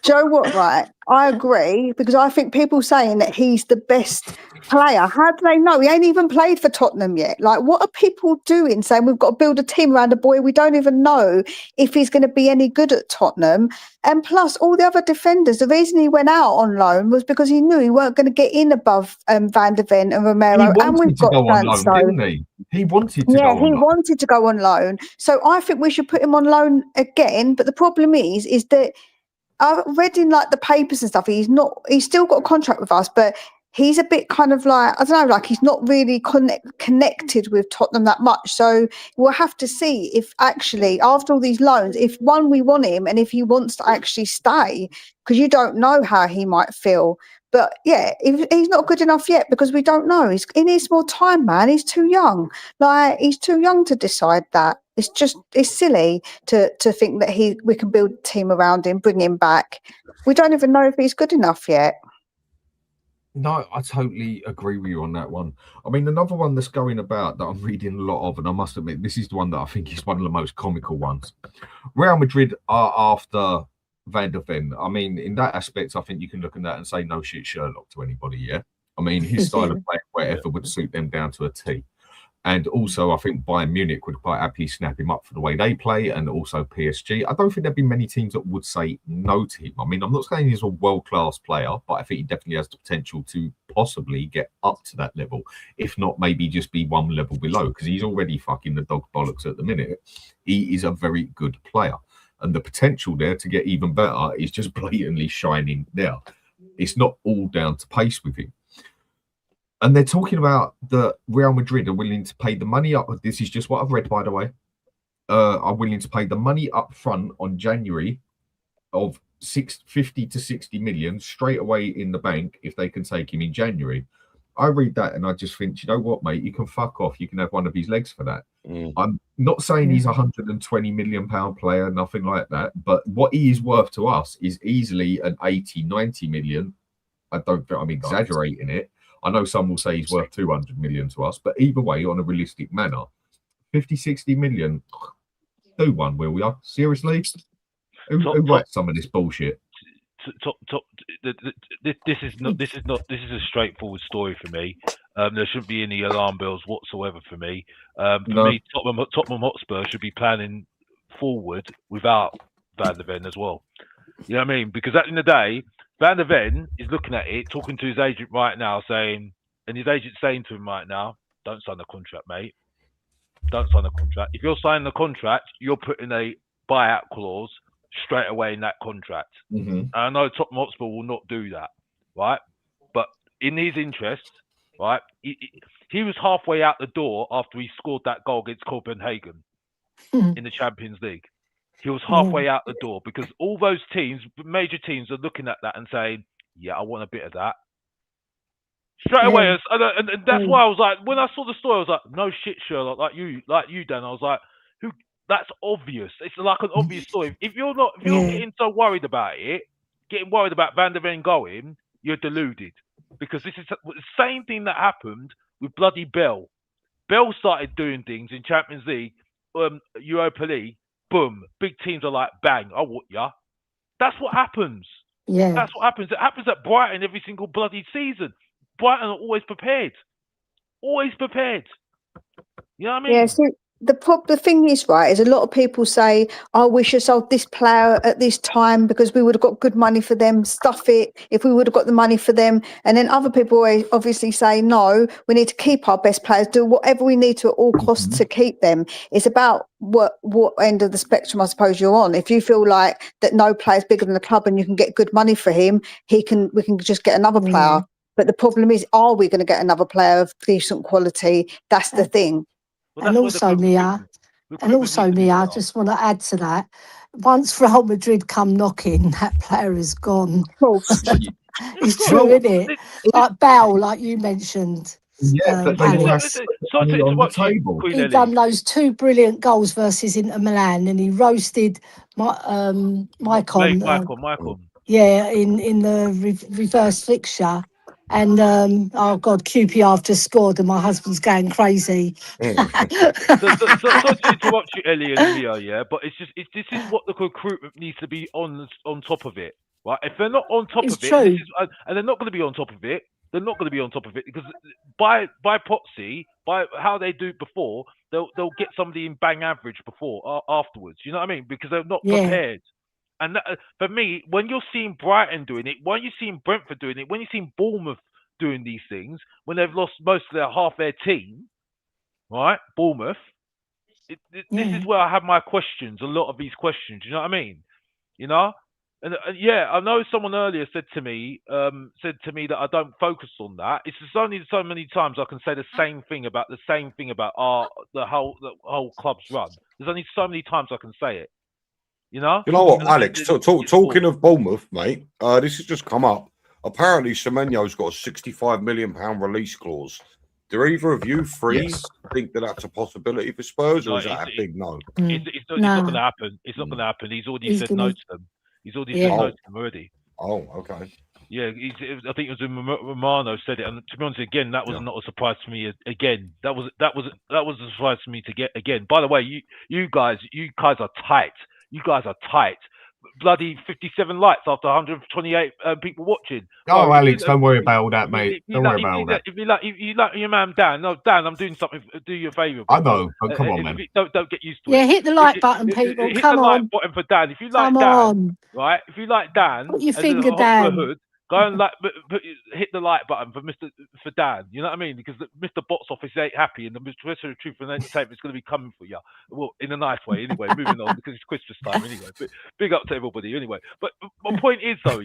Joe, what, right? I agree, because I think people saying that he's the best player, how do they know? He ain't even played for Tottenham yet. Like, what are people doing saying we've got to build a team around a boy we don't even know if he's going to be any good at Tottenham? And plus, all the other defenders, the reason he went out on loan was because he knew he weren't going to get in above Van der Ven and Romero. And we've got Sancho. Didn't he? He wanted to go on loan. Yeah, he wanted to go on loan. So I think we should put him on loan again. But the problem is that I read in like the papers and stuff, he's still got a contract with us, but he's a bit kind of like, I don't know, like he's not really connected with Tottenham that much. So we'll have to see if actually, after all these loans, if one, we want him and if he wants to actually stay, because you don't know how he might feel. But yeah, he's not good enough yet because we don't know. He needs more time, man. He's too young. Like, he's too young to decide that. It's silly to think that we can build a team around him, bring him back. We don't even know if he's good enough yet. No, I totally agree with you on that one. I mean, another one that's going about that I'm reading a lot of, and I must admit, this is the one that I think is one of the most comical ones. Real Madrid are after Van der Ven. I mean, in that aspect, I think you can look at that and say no shit Sherlock to anybody, yeah? I mean, his style of playing, whatever, would suit them down to a T. And also, I think Bayern Munich would quite happily snap him up for the way they play, and also PSG. I don't think there'd be many teams that would say no to him. I mean, I'm not saying he's a world-class player, but I think he definitely has the potential to possibly get up to that level, if not maybe just be one level below, because he's already fucking the dog bollocks at the minute. He is a very good player, and the potential there to get even better is just blatantly shining there. It's not all down to pace with him. And they're talking about the Real Madrid are willing to pay the money up. This is just what I've read, by the way. Are willing to pay the money up front on January of 50 to 60 million straight away in the bank if they can take him in January. I read that and I just think, you know what, mate, you can fuck off. You can have one of his legs for that. I'm not saying he's a £120 million player, nothing like that. But what he is worth to us is easily an 80, 90 million. I don't think I'm exaggerating it. I know some will say he's worth 200 million to us, but either way, on a realistic manner, 50, 60 million, do one, will we? Seriously? Who writes some of this bullshit? This is a straightforward story for me. There shouldn't be any alarm bells whatsoever for me. For me, Tottenham Hotspur should be planning forward without Van der Ven as well. You know what I mean? Because at the end of the day, Van der Ven is looking at it, talking to his agent right now, and his agent saying to him right now, "Don't sign the contract, mate. Don't sign the contract. If you're signing the contract, you're putting a buyout clause straight away in that contract." And I know Tottenham Hotspur will not do that, right? But in his interest, right, he was halfway out the door after he scored that goal against Copenhagen in the Champions League. He was halfway out the door because all those teams, major teams, are looking at that and saying, "Yeah, I want a bit of that." Straight away, and that's why I was like, when I saw the story, I was like, "No shit, Sherlock, like you, Dan." I was like, "Who? That's obvious. It's like an obvious story. If you're not getting so worried about it, getting worried about Van der Ven going, you're deluded because this is the same thing that happened with bloody Bell. Bell started doing things in Champions League, Europa League. Boom, big teams are like, bang, I want ya. That's what happens. Yeah. That's what happens. It happens at Brighton every single bloody season. Brighton are always prepared. Always prepared. You know what I mean? Yeah, so the thing is, right, is a lot of people say, "Oh, we should have sold this player at this time because we would have got good money for them. Stuff it if we would have got the money for them." And then other people obviously say, "No, we need to keep our best players. Do whatever we need to at all costs to keep them." It's about what end of the spectrum, I suppose, you're on. If you feel like that no player's bigger than the club and you can get good money for him, we can just get another player. But the problem is, are we going to get another player of decent quality? That's the thing. Well, And also, Mia, I just want to add to that. Once Real Madrid come knocking, that player is gone. It's true, isn't it? Like Bale, like you mentioned. Yeah, but they have money on the table. He done those 2 brilliant goals versus Inter Milan, and he roasted Maicon. Yeah, in the reverse fixture. And oh God, QPR have just scored, and my husband's going crazy. Sorry to interrupt you, Ellie and Mia, yeah, but this is what the recruitment needs to be on top of it, right? If they're not on top of it, and they're not going to be on top of it, because by proxy, by how they do it before, they'll get somebody in bang average afterwards. You know what I mean? Because they're not prepared. And that, for me, when you're seeing Brighton doing it, when you're seeing Brentford doing it, when you're seeing Bournemouth doing these things, when they've lost most of half their team, right? Bournemouth, this is where I have my questions. A lot of these questions, you know what I mean? You know, and I know someone earlier said to me that I don't focus on that. It's just only so many times I can say the same thing about the whole club's run. There's only so many times I can say it. You know what, Alex? Talking of Bournemouth, mate, this has just come up. Apparently, Semenyo's got a £65 million release clause. Do either of you think that that's a possibility for Spurs, or is that a big no? It's not going to happen. It's not going to happen. He's already said no to them. He's already said no to them already. Oh, okay. Yeah, I think it was Romero said it, and to be honest, again, that was not a surprise to me. Again, that was a surprise to me to get again. By the way, you guys are tight. You guys are tight. Bloody 57 likes after 128 people watching. Oh, Alex, don't worry about all that, mate. Don't worry about all that. If you like your man Dan, Dan, I'm doing something. Do you a favour. I know. But come on, man. Don't get used to it. Yeah, hit the like button, people. Hit Come the on. like button for Dan. If you like Dan, right? If you like Dan, put your finger down. Hood, go and hit the like button for Dan. You know what I mean? Because Mr. Box Office ain't happy, and the rest of the Truth and Entertainment is going to be coming for you. Well, in a nice way, anyway. Moving on because it's Christmas time, anyway. But big up to everybody, anyway. But my point is, though,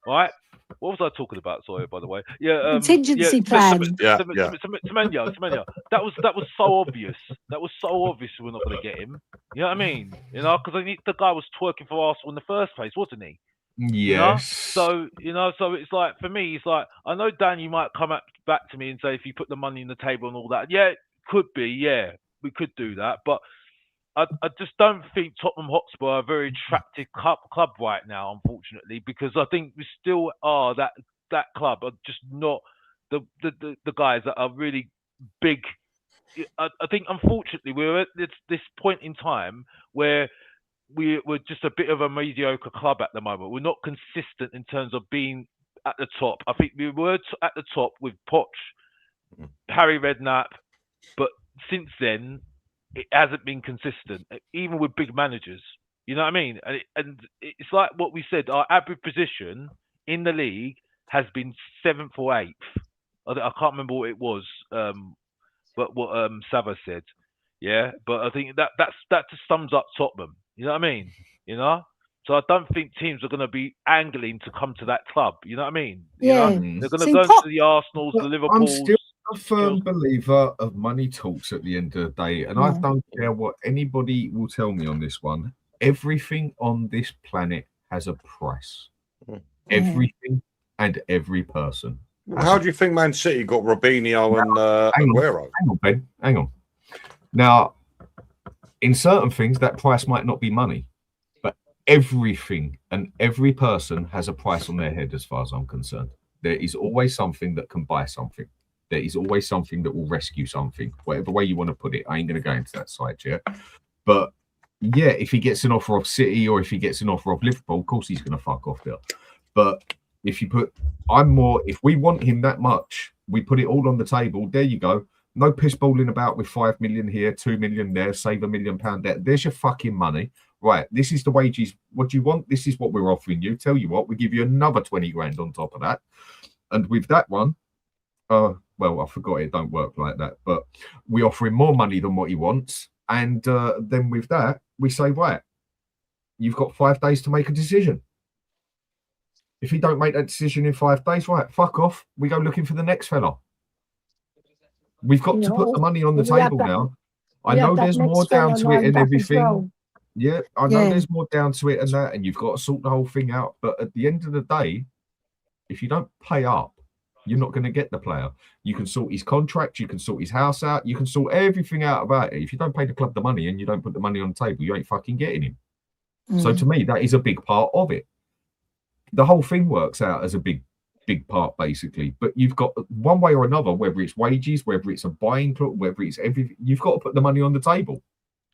right. What was I talking about? Sorry, by the way. Contingency plan. Semenyo. That was so obvious. That was so obvious we're not going to get him. You know what I mean? You know, because the guy was twerking for Arsenal in the first place, wasn't he? Yes. You know? So it's like, for me, it's like, I know, Dan, you might come back to me and say if you put the money on the table and all that, yeah, it could be, yeah. we could do that, but I just don't think Tottenham Hotspur are a very attractive club right now, unfortunately, because I think we still are that club are just not the guys that are really big. I think unfortunately we're at this point in time where we're just a bit of a mediocre club at the moment. We're not consistent in terms of being at the top. I think we were at the top with Poch, Harry Redknapp, but since then it hasn't been consistent, even with big managers. You know what I mean? And it's like what we said. Our average position in the league has been 7th or 8th. I can't remember what it was, but what Sava said. Yeah, but I think that just sums up Tottenham. You know what I mean? You know. So I don't think teams are going to be angling to come to that club. You know what I mean? You Yeah. know? They're going to See, go to the Arsenals, the I'm Liverpools. still a firm believer of money talks at the end of the day, and I don't care what anybody will tell me on this one. Everything on this planet has a price. Everything and every person. How do you think Man City got Robinho and Aguero? Hang on, Ben. Hang on. Now, in certain things, that price might not be money, but everything and every person has a price on their head, as far as I'm concerned. There is always something that can buy something. There is always something that will rescue something, whatever way you want to put it. I ain't going to go into that side yet. But yeah, if he gets an offer off City or if he gets an offer off Liverpool, of course he's going to fuck off there. But if if we want him that much, we put it all on the table. There you go. No piss balling about with 5 million here, 2 million there, save £1 million there. There's your fucking money. Right. This is the wages. What do you want? This is what we're offering you. Tell you what, we give you another 20 grand on top of that. And with that one, well, I forgot it don't work like that, but we offer him more money than what he wants. And then with that, we say, right, you've got 5 days to make a decision. If you don't make that decision in 5 days, right, fuck off. We go looking for the next fella. We've got to put the money on the table now. I know there's more down to it and everything. Yeah, I know there's more down to it and that, and you've got to sort the whole thing out. But at the end of the day, if you don't pay up, you're not going to get the player. You can sort his contract, you can sort his house out, you can sort everything out about it. If you don't pay the club the money and you don't put the money on the table, you ain't fucking getting him. So to me, that is a big part of it. The whole thing works out as a big part, basically. But you've got one way or another, whether it's wages, whether it's a buying club, whether it's everything, you've got to put the money on the table.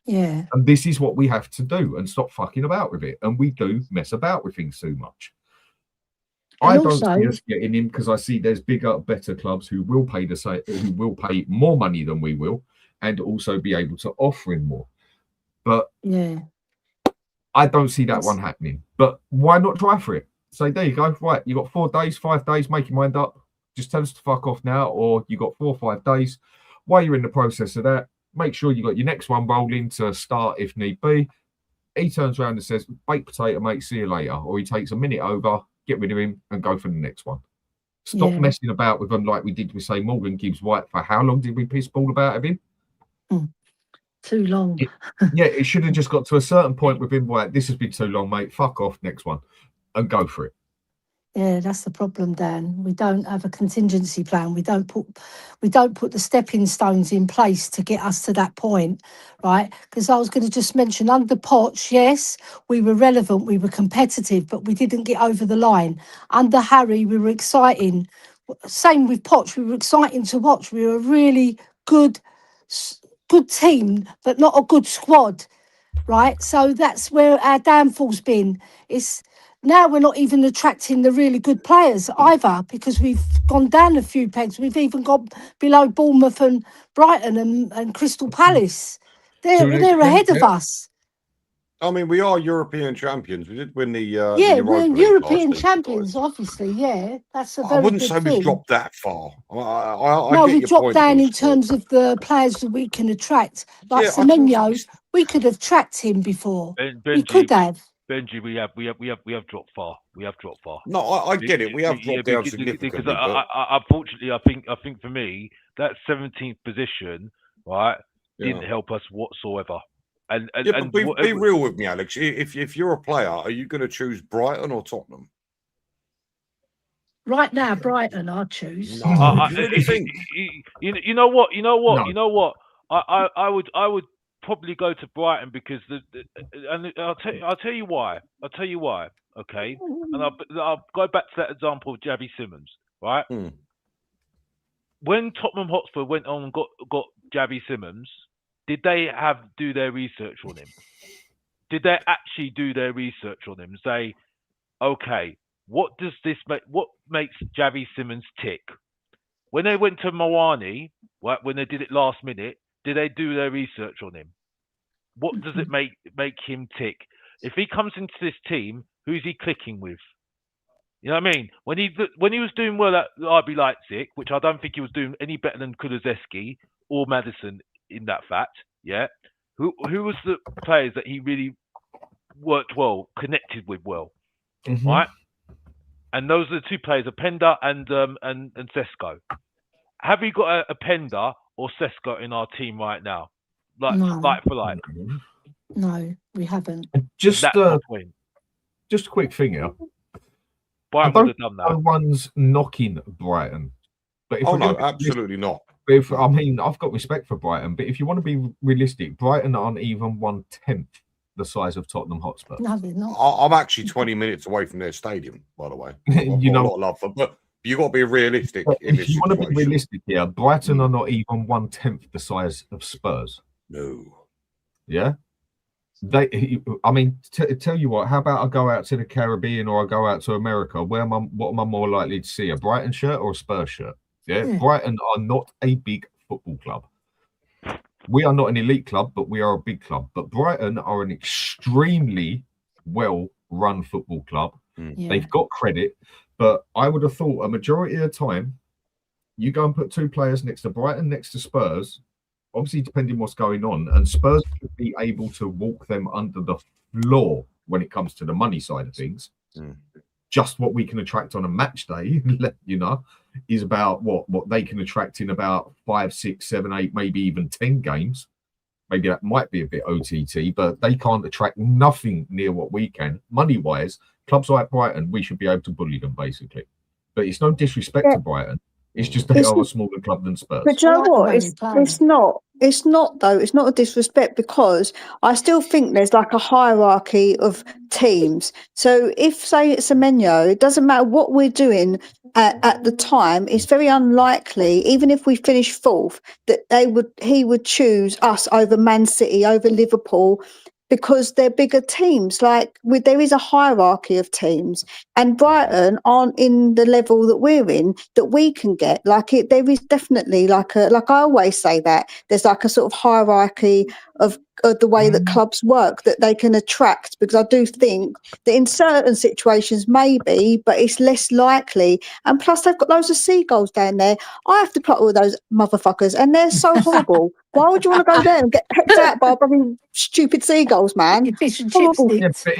Yeah. And this is what we have to do and stop fucking about with it. And we do mess about with things too much. And I don't see us getting him because I see there's bigger, better clubs who will pay who will pay more money than we will, and also be able to offer him more. But yeah, I don't see that one happening. But why not try for it? Say, there you go. Right, you got 4 days, 5 days. Make your mind up. Just tell us to fuck off now, or you got 4 or 5 days. While you're in the process of that, make sure you got your next one rolling to start if need be. He turns around and says, "Baked potato, mate. See you later." Or he takes a minute over. Get rid of him and go for the next one. Stop messing about with them like we did with, say, Morgan Gibbs White. For how long did we piss ball about him? Too long. It should have just got to a certain point with him. White, this has been too long, mate. Fuck off, next one, and go for it. Yeah, that's the problem, Dan. We don't have a contingency plan. We don't put the stepping stones in place to get us to that point, right? Because I was going to just mention, under Poch, yes, we were relevant, we were competitive, but we didn't get over the line. Under Harry, we were exciting. Same with Poch, we were exciting to watch. We were a really good team, but not a good squad, right? So that's where our downfall's been. Now we're not even attracting the really good players either, because we've gone down a few pegs. We've even got below Bournemouth and Brighton and Crystal Palace. They're ahead of us. I mean, we are European champions. We did win the we're European champions, obviously. Yeah, that's a very I wouldn't good say thing. we've dropped that far. No, we dropped down in terms of the players that we can attract. Like Semenyo, we could have tracked him before. We could have. Benji, we have dropped far. We have dropped far. No, I get it. We have dropped down significantly. Because unfortunately, I think for me, that 17th position, right, didn't help us whatsoever. And be real with me, Alex. If you're a player, are you going to choose Brighton or Tottenham? Right now, Brighton, I'd choose. No, you really think? You know what? I would probably go to Brighton because and I'll tell you why. Okay, and I'll go back to that example of Javi Simmons, right? Hmm. When Tottenham Hotspur went on and got Javi Simmons, did they do their research on him? Did they actually do their research on him? Say, okay, what makes Javi Simmons tick? When they went to Moani, right, when they did it last minute, did they do their research on him? What does it make him tick? If he comes into this team, who's he clicking with? You know what I mean? When he was doing well at RB Leipzig, which I don't think he was doing any better than Kulusevski or Maddison in that fact, yeah. Who was the players that he really worked well, connected with well, right? And those are the two players, Openda and Sesko. Have we got a Openda or Sesko in our team right now? Like for like. No, we haven't. Just That's my point. Just a quick thing here. Brighton would have done that. No one's knocking Brighton, but if absolutely not. I mean, I've got respect for Brighton, but if you want to be realistic, Brighton aren't even 1/10 the size of Tottenham Hotspur. No, they're not. I'm actually 20 minutes away from their stadium, by the way. You know, a lot of love for, but you got to be realistic. If you want to be realistic here, Brighton are not even 1/10 the size of Spurs. No. Yeah. I mean, tell you what. How about I go out to the Caribbean or I go out to America? What am I more likely to see? A Brighton shirt or a Spurs shirt? Yeah. Brighton are not a big football club. We are not an elite club, but we are a big club. But Brighton are an extremely well-run football club. Yeah. They've got credit, but I would have thought a majority of the time, you go and put two players next to Brighton, next to Spurs, obviously depending what's going on, and Spurs could be able to walk them under the floor when it comes to the money side of things. Just what we can attract on a match day, you know, is about what they can attract in about 5, 6, 7, 8, maybe even 10 games. Maybe that might be a bit OTT, but they can't attract nothing near what we can. Money-wise, clubs like Brighton, we should be able to bully them, basically. But it's no disrespect to Brighton. It's just they are a smaller club than Spurs. But you know what? It's not though. It's not a disrespect because I still think there's like a hierarchy of teams. So if, say, it's Semenyo, it doesn't matter what we're doing at the time. It's very unlikely, even if we finish fourth, that he would choose us over Man City, over Liverpool, because they're bigger teams. Like there is a hierarchy of teams, and Brighton aren't in the level that we're in that we can get. There is definitely like I always say that there's like a sort of hierarchy of the way that clubs work that they can attract, because I do think that in certain situations maybe, but it's less likely. And plus they've got loads of seagulls down there. I have to pluck all those motherfuckers and they're so horrible. Why would you want to go there and get pecked out by bloody stupid seagulls, man? Fish and chips. Yeah, but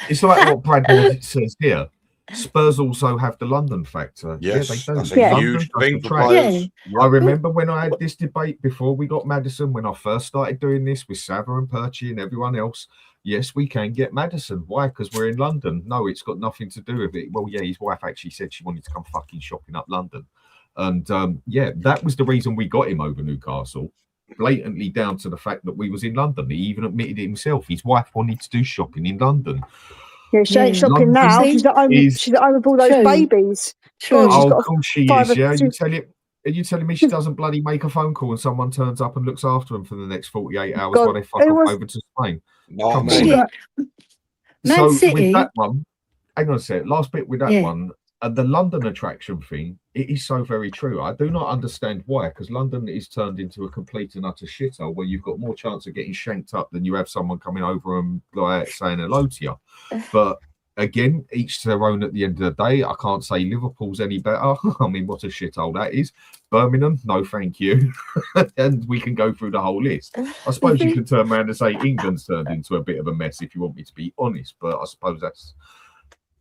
it's like what Brad says here. Spurs also have the London factor. Yes, they do. that's a huge thing for players. I remember when I had this debate before we got Maddison, when I first started doing this with Sava and Perchy and everyone else. Yes, we can get Maddison. Why? Because we're in London. No, it's got nothing to do with it. Well, yeah, his wife actually said she wanted to come fucking shopping up London. And yeah, that was the reason we got him over Newcastle. Blatantly down to the fact that we was in London. He even admitted it himself. His wife wanted to do shopping in London. Yeah, she ain't shopping now. She's at home with all those babies. God, of course she is. Yeah, are you telling me she doesn't bloody make a phone call and someone turns up and looks after them for the next 48 hours while they fuck off over to Spain? Come on. So with that one, hang on a sec. Last bit with that one. The London attraction thing, it is so very true. I do not understand why, because London is turned into a complete and utter shithole where you've got more chance of getting shanked up than you have someone coming over and like saying hello to you. But again, each to their own at the end of the day. I can't say Liverpool's any better. I mean, what a shithole that is. Birmingham, no thank you. And we can go through the whole list. I suppose you can turn around and say England's turned into a bit of a mess if you want me to be honest, but I suppose that's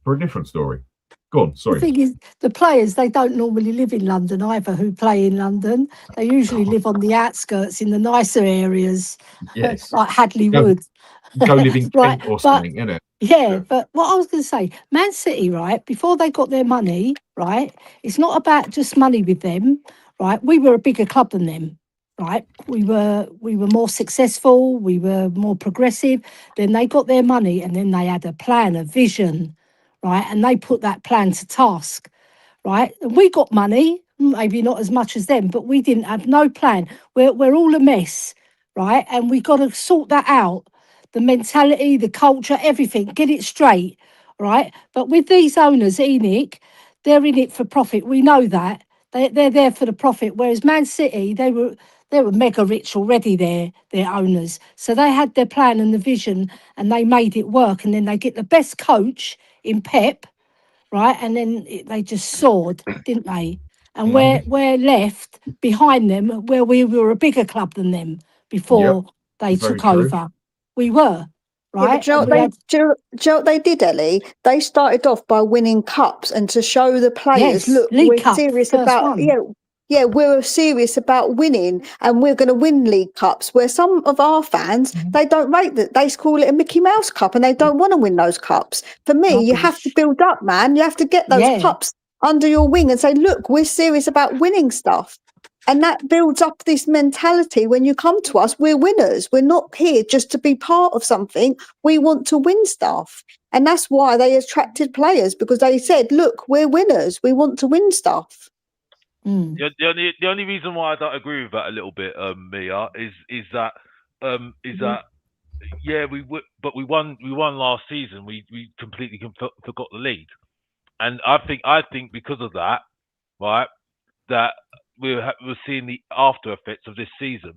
for a different story. Go on, sorry. The thing is, the players, they don't normally live in London either who play in London. They usually live on the outskirts in the nicer areas, like Hadley Wood. Go live in Kent or something, innit? Yeah, but what I was going to say, Man City, right, before they got their money, right, it's not about just money with them, right? We were a bigger club than them, right? We were more successful, we were more progressive. Then they got their money, and then they had a plan, a vision, right? And they put that plan to task, right? And we got money, maybe not as much as them, but we didn't have no plan. We're all a mess, right? And we got to sort that out. The mentality, the culture, everything, get it straight, right? But with these owners, Enoch, they're in it for profit. We know that. They're there for the profit. Whereas Man City, they were mega rich already, their owners. So they had their plan and the vision, and they made it work. And then they get the best coach in Pep, right? And then they just soared, didn't they? And we're left behind them, where we were a bigger club than them before they very took true. over. We were, Yeah, but right? do you know And what we they, had, do you know what they did, Ellie? They started off by winning cups, and to show the players, yes, look, League we're Cup, serious first about, one. we're serious about winning, and we're going to win League Cups. Where some of our fans, they don't rate that. They call it a Mickey Mouse Cup, and they don't want to win those cups. For me, you have to Rubbish. build up, man. You have to get those Yeah. cups under your wing and say, look, we're serious about winning stuff. And that builds up this mentality. When you come to us, we're winners. We're not here just to be part of something. We want to win stuff. And that's why they attracted players, because they said, look, we're winners. We want to win stuff. Mm. The only reason why I don't agree with that a little bit, Mia, is that yeah, but we won last season. We completely forgot the lead, and I think because of that, right, that we're seeing the after effects of this season.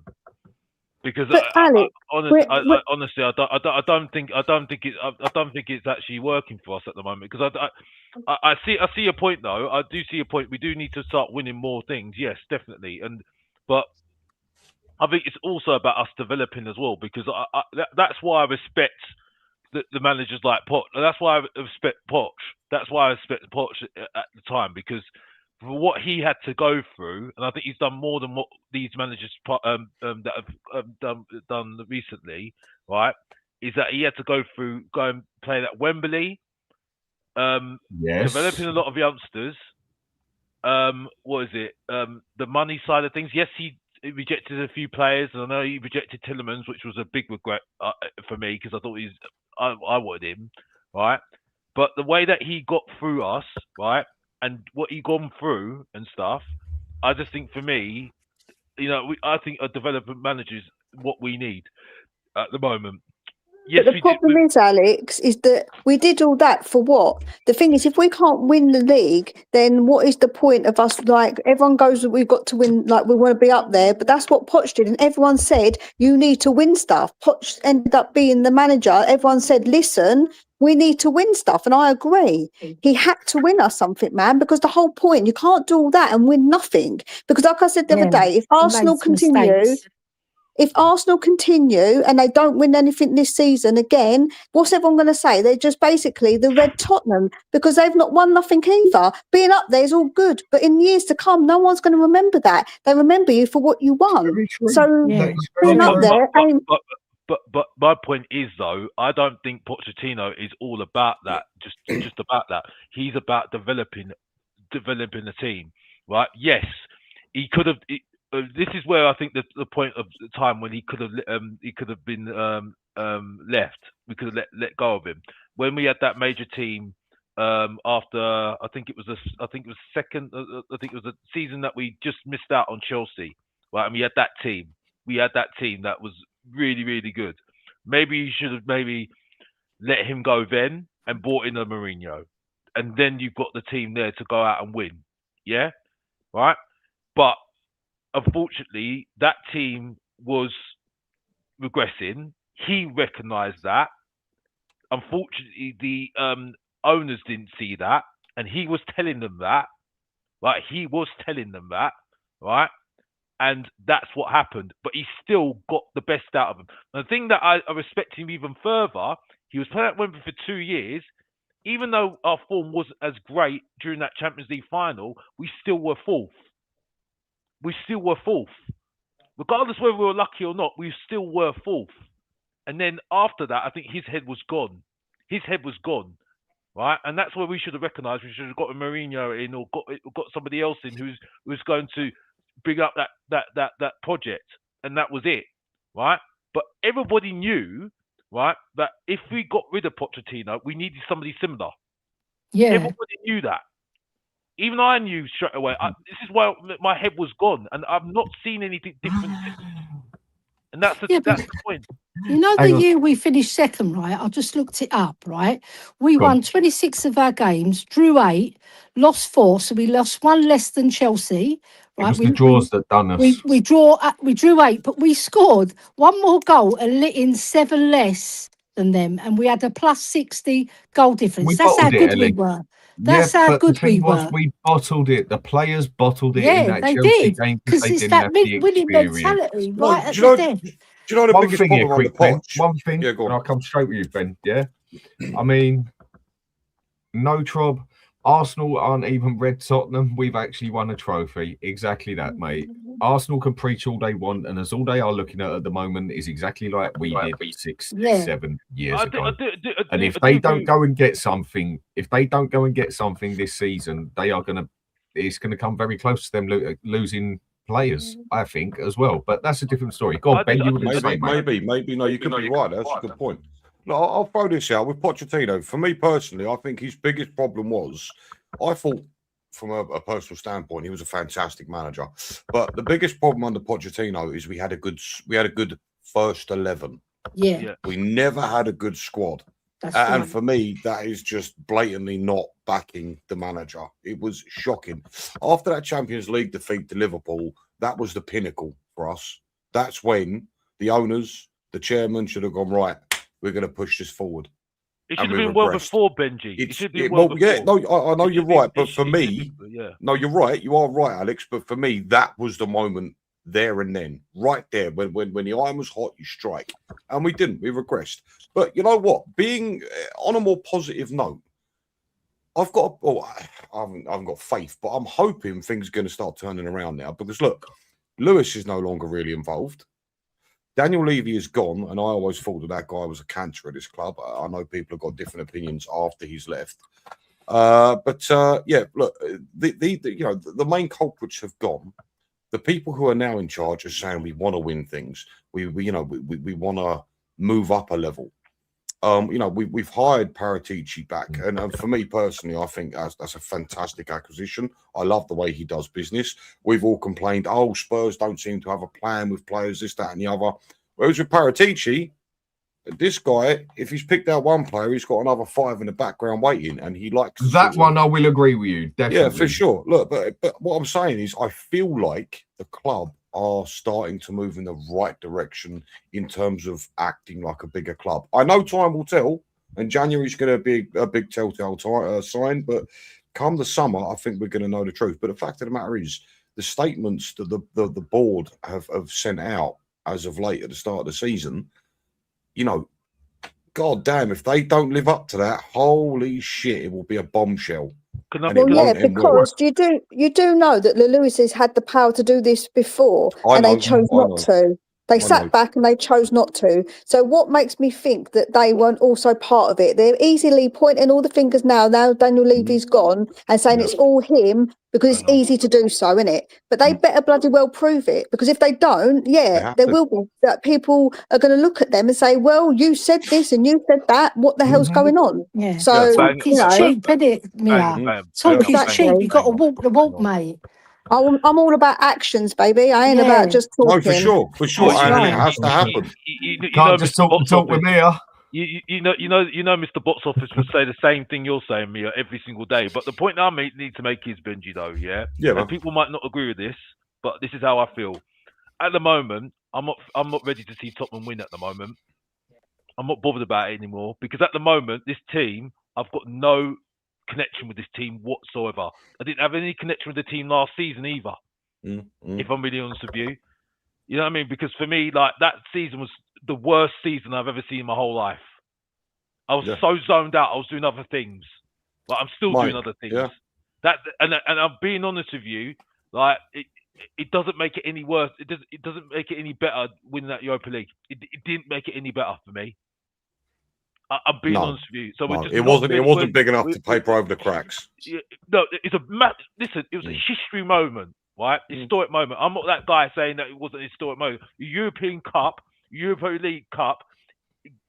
Because But Alex, honestly, I don't think it's actually working for us at the moment. Because I see your point though. I do see your point. We do need to start winning more things. Yes, definitely. But I think it's also about us developing as well. Because that's why I respect the managers like Poch. That's why I respect Poch. That's why I respect Poch at the time, because for what he had to go through, and I think he's done more than what these managers that have done recently, right? Is that he had to go and play at Wembley, Yes. developing a lot of youngsters. What is it? The money side of things. Yes, he rejected a few players, and I know he rejected Tillemans, which was a big regret for me, because I thought I wanted him, right? But the way that he got through us, right, and what he gone through and stuff, I just think for me, I think a development manager is what we need at the moment. Yes, but the problem is, Alex, is that we did all that for what? The thing is, if we can't win the league, then what is the point of us? Like, everyone goes, we've got to win, like, we want to be up there. But that's what Poch did. And everyone said, you need to win stuff. Poch ended up being the manager. Everyone said, listen, we need to win stuff. And I agree. He had to win us something, man, because the whole point, you can't do all that and win nothing. Because like I said the other day, if Arsenal continue... If Arsenal continue and they don't win anything this season again, what's everyone going to say? They're just basically the red Tottenham, because they've not won nothing either. Being up there is all good, but in years to come, no one's going to remember that. They remember you for what you won. Very true. So Yeah. being up there ain't... But my point is, though, I don't think Pochettino is all about that. Just about that. He's about developing the team, right? Yes, he could have. This is where I think the point of the time when he could have been left. We could have let go of him when we had that major team. After I think it was second. I think it was a season that we just missed out on Chelsea, right? And we had that team. That was really, really good. Maybe you should have let him go then and brought in a Mourinho, and then you've got the team there to go out and win. Yeah, right. But unfortunately, that team was regressing. He recognised that. Unfortunately, the owners didn't see that, and he was telling them that. Right, he was telling them that. Right. And that's what happened. But he still got the best out of him. And the thing that I respect him even further, he was playing at Wembley for 2 years. Even though our form wasn't as great during that Champions League final, we still were fourth. Regardless whether we were lucky or not, we still were fourth. And then after that, I think his head was gone. Right? And that's where we should have recognised. We should have got a Mourinho in, or got somebody else in who's going to bring up that project, and that was it, right? But everybody knew, right, that if we got rid of Pochettino, we needed somebody similar. Yeah. Everybody knew that. Even I knew straight away. This is why my head was gone, and I've not seen anything different since. And that's the point. You know, Hang the on. year we finished second, right? I just looked it up, right? We Go on. won 26 of our games, drew 8, lost 4, so we lost 1 less than Chelsea, It right? was the draws that done us. We drew 8, but we scored 1 more goal and let in 7 less than them, and we had a plus 60 goal difference. We That's how bottled it, good we Ellie. were. That's yeah, how but the good we thing was, were. we bottled it. The players bottled it in Yeah, that they Chelsea did, game because they it's didn't that have the winning experience. mentality No, right at do the you death. know the One biggest thing here, problem under quick, Ben. Poch? One thing, Yeah, go and on. I'll come straight with you, Ben. Yeah, I mean, no Trob. Arsenal aren't even red Tottenham. We've actually won a trophy. Exactly that, mate. Arsenal can preach all they want, and as all they are looking at the moment is exactly like we did 6, Yeah. 7 years ago. I do And if agree. they don't go and get something, this season, they are gonna. It's gonna come very close to them losing players, I think, as well. But that's a different story. Go on, Ben. You were going to say, mate. Maybe. No, you could be right. That's a good point. No, I'll throw this out with Pochettino. For me personally, I think his biggest problem was, I thought from a personal standpoint, he was a fantastic manager. But the biggest problem under Pochettino is we had a good first 11. Yeah. We never had a good squad. That's And right. for me, that is just blatantly not backing the manager. It was shocking. After that Champions League defeat to Liverpool, that was the pinnacle for us. That's when the owners, the chairman should have gone, right, we're going to push this forward. It should And have we been well regressed. before, Benji. It should have been well, well yeah, before. no, I know It you're should be- right, but it for should- me, yeah. no, you're right. You are right, Alex. But for me, that was the moment there and then, right there, when the iron was hot, you strike, and we didn't. We regressed. But you know what? Being on a more positive note, I haven't got faith, but I'm hoping things are going to start turning around now. Because look, Lewis is no longer really involved. Daniel Levy is gone, and I always thought that guy was a cancer at this club. I know people have got different opinions after he's left. Yeah, look, the main culprits have gone. The people who are now in charge are saying we want to win things. We want to move up a level. We've hired Paratici back, and for me personally, I think that's a fantastic acquisition. I love the way he does business. We've all complained, oh, Spurs don't seem to have a plan with players, this, that, and the other. Whereas with Paratici, this guy, if he's picked out one player, he's got another 5 in the background waiting, and he likes that one. I will agree with you, definitely. Yeah, for sure. Look, but what I'm saying is, I feel like the club are starting to move in the right direction in terms of acting like a bigger club. I know time will tell, and January's going to be a big telltale sign, but come the summer, I think we're going to know the truth. But the fact of the matter is, the statements that the board have sent out as of late at the start of the season, God damn, if they don't live up to that, holy shit, it will be a bombshell. Because you do know that the Lewises had the power to do this before, and they chose not to. They sat back and they chose not to. So what makes me think that they weren't also part of it? They're easily pointing all the fingers now Daniel Levy's gone, and saying it's all him because it's easy to do so, isn't it? But they better bloody well prove it, because if they don't, there will be that people are going to look at them and say, well, you said this and you said that. What the hell's going on? Yeah. So, Talk is cheap, isn't it, Mia? Talk is cheap. You've got to walk the walk, mate. I'm all about actions, baby. I ain't about just talking. No, for sure. And it has to happen. You can't just talk with Mia. You know, Mr. Box Office would say the same thing you're saying, Mia, every single day. But the point I need to make is, Benji, though, and people might not agree with this, but this is how I feel. At the moment, I'm not ready to see Tottenham win. At the moment, I'm not bothered about it anymore, because at the moment, this team, I've got no connection with this team whatsoever. I didn't have any connection with the team last season either. If I'm really honest with you, you know what I mean? Because for me, like, that season was the worst season I've ever seen in my whole life. I was so zoned out. I was doing other things. Like, I'm still doing other things. Yeah. And I'm being honest with you. Like, it doesn't make it any worse. It doesn't make it any better winning that Europa League. It didn't make it any better for me. I'm being honest with you. So it wasn't big enough to paper over the cracks. Listen, it was a history moment, right? Historic moment. I'm not that guy saying that it wasn't a historic moment. European Cup, Europa League Cup,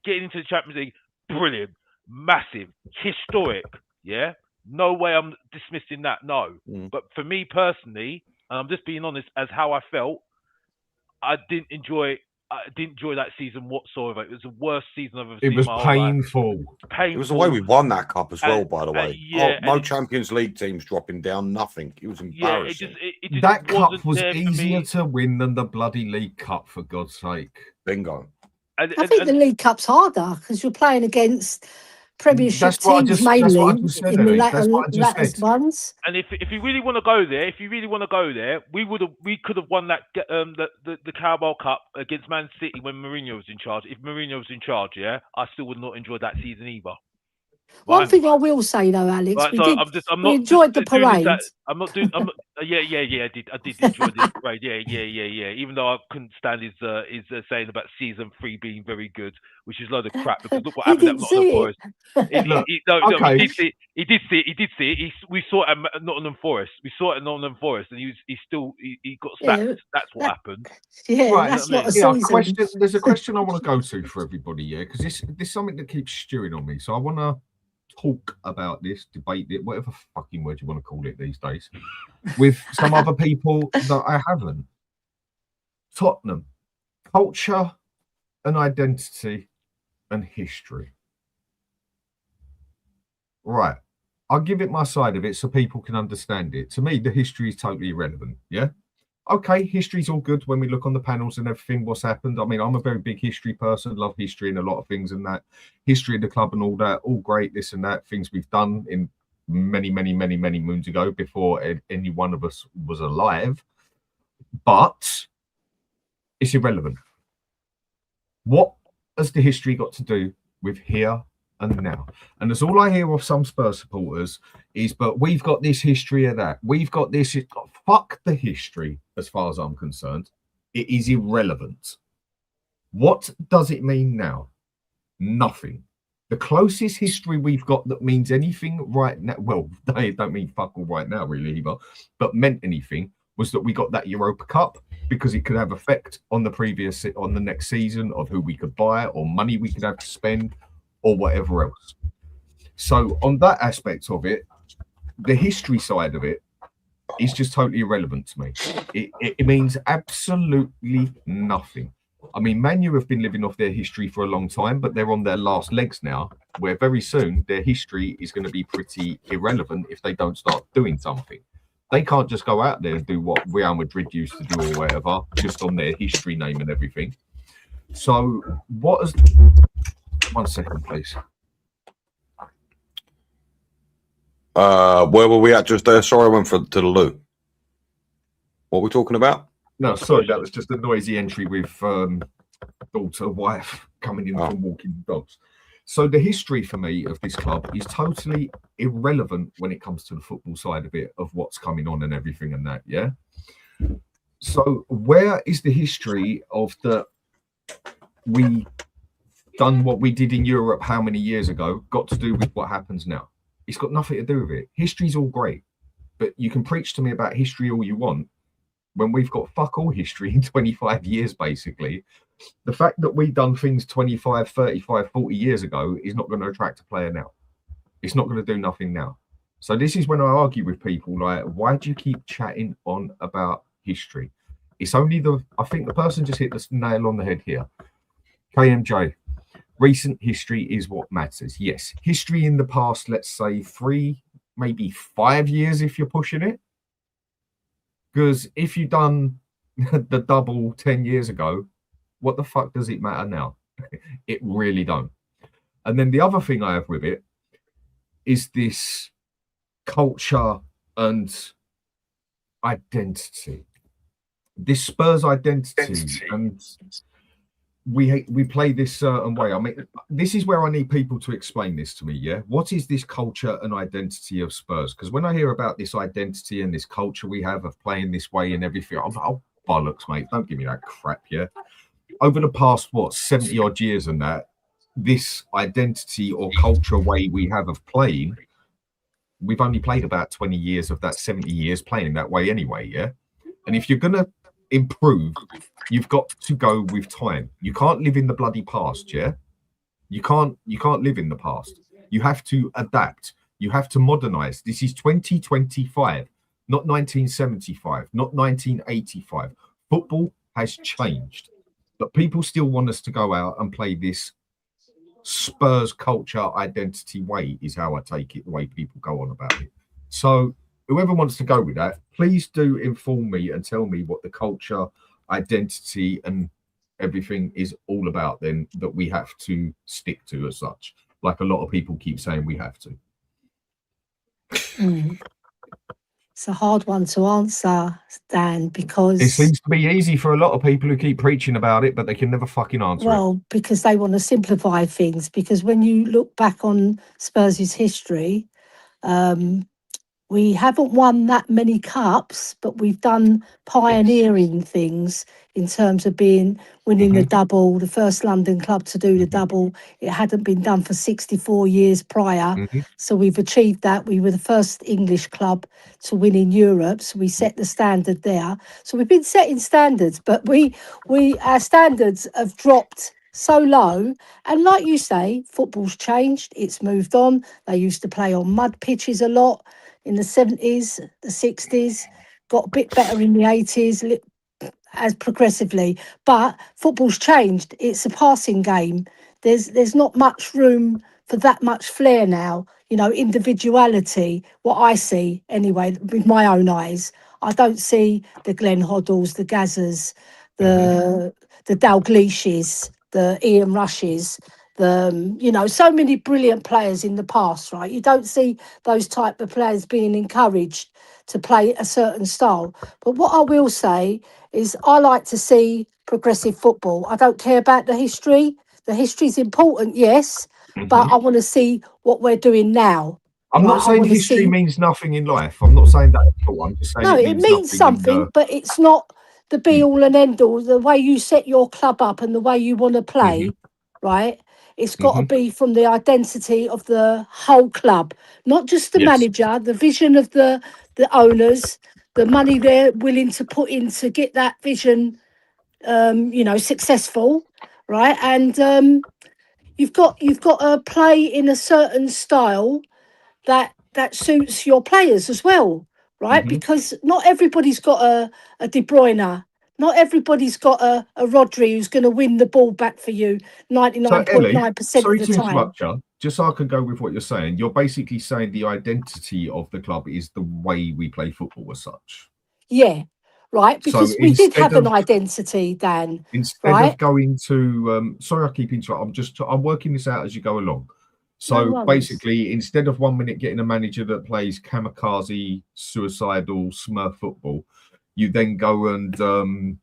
getting into the Champions League, brilliant, massive, historic. Yeah, no way I'm dismissing that. No, but for me personally, and I'm just being honest as how I felt, I didn't enjoy that season whatsoever. It was the worst season I've ever seen. It was in my whole life. painful. It was the way we won that cup as well, by the way. yeah, no Champions League teams dropping down, nothing. It was embarrassing. It just That cup wasn't was there for easier me. to win than the bloody League Cup, for God's sake. Bingo. I think the League Cup's harder because you're playing against Premiership That's what I teams just- mainly that's what I just said, in the Ellie. That's what I just latter said. ones. And if you really want to go there, we could have won that the Carabao Cup against Man City when Mourinho was in charge. If Mourinho was in charge, yeah, I still would not enjoy that season either. One Right? thing I will say though, Alex, Right, we so did. I'm We not enjoyed the just doing parade. that. I'm not doing. Yeah. I did enjoy the parade. Yeah. Even though I couldn't stand his saying about season 3 being very good, which is a load of crap. Because look what He happened at didn't Nottingham see Forest. Look, No, okay. he did see it. We saw it at Nottingham Forest. We saw it at Nottingham Forest, and he got sacked. Yeah, That's what happened. Yeah, Right, that's you know not a Yeah, season. there's a question I want to go to for everybody, yeah, because this is something that keeps stewing on me. So I want to talk about this, debate it, whatever fucking word you want to call it these days, with some other people that I haven't. Tottenham, culture and identity and history. Right. I'll give it my side of it so people can understand it. To me, the history is totally irrelevant. Yeah. Okay, history's all good when we look on the panels and everything, what's happened. I mean, I'm a very big history person, love history and a lot of things and that. History of the club and all that, all great, this and that, things we've done in many moons ago before any one of us was alive. But it's irrelevant. What has the history got to do with here and now? And that's all I hear of some Spurs supporters is, but we've got this history of that. We've got this. Fuck the history, as far as I'm concerned. It is irrelevant. What does it mean now? Nothing. The closest history we've got that means anything right now, well, they don't mean fuck all right now, really, either, but meant anything, was that we got that Europa Cup because it could have effect on the next season of who we could buy or money we could have to spend or whatever else. So on that aspect of it, the history side of it is just totally irrelevant to me. It means absolutely nothing. I mean, Man U have been living off their history for a long time, but they're on their last legs now, where very soon their history is going to be pretty irrelevant if they don't start doing something. They can't just go out there and do what Real Madrid used to do or whatever, just on their history name and everything. So what has... 1 second, please. Where were we at just there? Sorry, I went to the loo. What are we talking about? No, sorry, that was just a noisy entry with daughter, wife coming in from walking dogs. So the history for me of this club is totally irrelevant when it comes to the football side of it, of what's coming on and everything and that, yeah? So where is the history of we done what we did in Europe how many years ago got to do with what happens now? It's got nothing to do with it. History's all great, but you can preach to me about history all you want when we've got fuck all history in 25 years, basically. The fact that we've done things 25, 35, 40 years ago is not going to attract a player now. It's not going to do nothing now. So this is when I argue with people like, why do you keep chatting on about history? It's only I think the person just hit the nail on the head here. KMJ, recent history is what matters. Yes, history in the past, let's say 3, maybe 5 years if you're pushing it. Because if you've done the double 10 years ago, what the fuck does it matter now? It really don't. And then the other thing I have with it is this culture and identity. This Spurs identity. And we play this certain way. I mean, this is where I need people to explain this to me, yeah? What is this culture and identity of Spurs? Because when I hear about this identity and this culture we have of playing this way and everything, I'm like, oh, bollocks, mate. Don't give me that crap, yeah? Over the past, 70 odd years and that, this identity or culture way we have of playing, we've only played about 20 years of that 70 years playing that way anyway, yeah? And if you're going to improve, you've got to go with time. You can't live in the bloody past, yeah? You can't live in the past. You have to adapt. You have to modernize. This is 2025, not 1975, not 1985. Football has changed, but people still want us to go out and play this Spurs culture identity way, is how I take it, the way people go on about it. So whoever wants to go with that, please do inform me and tell me what the culture, identity, and everything is all about then, that we have to stick to as such, like a lot of people keep saying we have to. It's a hard one to answer, Dan, because it seems to be easy for a lot of people who keep preaching about it, but they can never fucking answer it. Because they want to simplify things. Because when you look back on Spurs' history, we haven't won that many cups, but we've done pioneering things in terms of winning the double, the first London club to do the double. It hadn't been done for 64 years prior. So we've achieved that. We were the first English club to win in Europe. So we set the standard there. So we've been setting standards, but our standards have dropped so low. And like you say, football's changed. It's moved on. They used to play on mud pitches a lot in the 70s, the 60s, got a bit better in the 80s, as progressively. But football's changed. It's a passing game. There's not much room for that much flair now. You know, individuality, what I see anyway, with my own eyes. I don't see the Glenn Hoddles, the Gazzers, the Dalglishes, the Ian Rushes, so many brilliant players in the past, right? You don't see those type of players being encouraged to play a certain style. But what I will say is I like to see progressive football. I don't care about the history. The history is important, yes, but I want to see what we're doing now. I'm not saying history means nothing in life. I'm not saying that at all. I'm just saying it means something, but it's not the be all and end all. The way you set your club up and the way you want to play, right? It's got to be from the identity of the whole club, not just the manager, the vision of the owners, the money they're willing to put in to get that vision, successful, right? And you've got to play in a certain style that suits your players as well, right? Because not everybody's got a De Bruyne. Not everybody's got a Rodri who's going to win the ball back for you 99.9% of the time. Just so I can go with what you're saying, you're basically saying the identity of the club is the way we play football as such. Yeah, right. Because we did have an identity, Dan. Instead of going to, sorry, I keep interrupting. I'm working this out as you go along. So basically, instead of 1 minute getting a manager that plays kamikaze, suicidal, smurf football, you then go and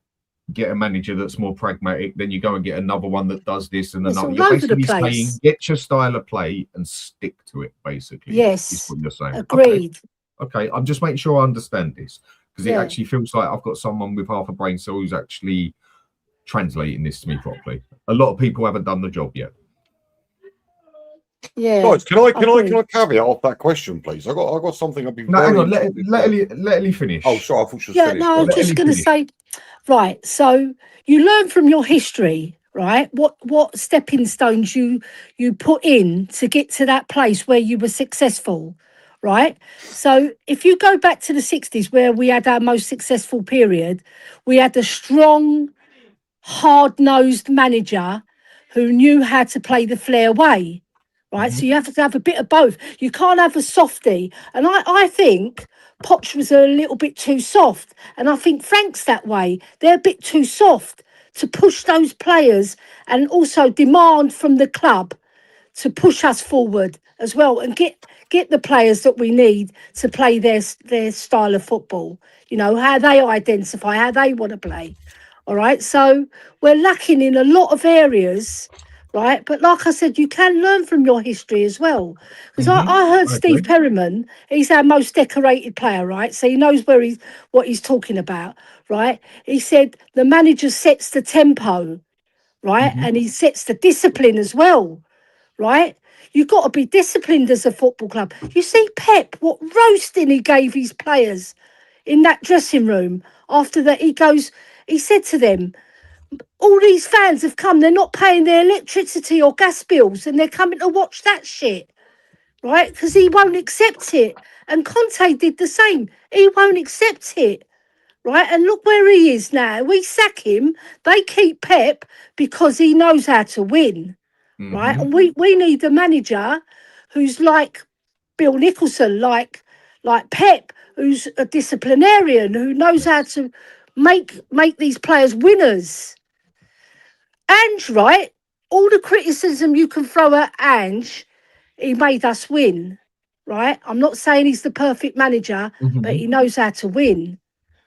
get a manager that's more pragmatic. Then you go and get another one that does this and another. You're basically saying, get your style of play and stick to it, basically. Yes. Is what you're saying. Agreed. Okay. I'm just making sure I understand this, because it actually feels like I've got someone with half a brain cell who's actually translating this to me properly. A lot of people haven't done the job yet. Yeah. Guys, can I caveat off that question, please? I got something I've been. No, hang on. Let Ellie finish. Oh, sorry, I thought she was finished. No, I'm just going to say, right. So you learn from your history, right? What stepping stones you put in to get to that place where you were successful, right? So if you go back to the 60s, where we had our most successful period, we had a strong, hard-nosed manager who knew how to play the flair way. Right, so you have to have a bit of both. You can't have a softie. And I think Poch was a little bit too soft. And I think Frank's that way. They're a bit too soft to push those players and also demand from the club to push us forward as well and get the players that we need to play their style of football. You know, how they identify, how they want to play. All right, so we're lacking in a lot of areas. Right, but like I said, you can learn from your history as well. Because I heard Steve Perryman, he's our most decorated player, right? So he knows what he's talking about, right? He said the manager sets the tempo, right, and he sets the discipline as well, right? You've got to be disciplined as a football club. You see Pep, what roasting he gave his players in that dressing room after that. He said to them, all these fans have come, they're not paying their electricity or gas bills, and they're coming to watch that shit, right? Because he won't accept it. And Conte did the same. He won't accept it, right? And look where he is now. We sack him. They keep Pep because he knows how to win, right? And we need a manager who's like Bill Nicholson, like Pep, who's a disciplinarian, who knows how to make these players winners. Ange, right? All the criticism you can throw at Ange, he made us win, right? I'm not saying he's the perfect manager, but he knows how to win,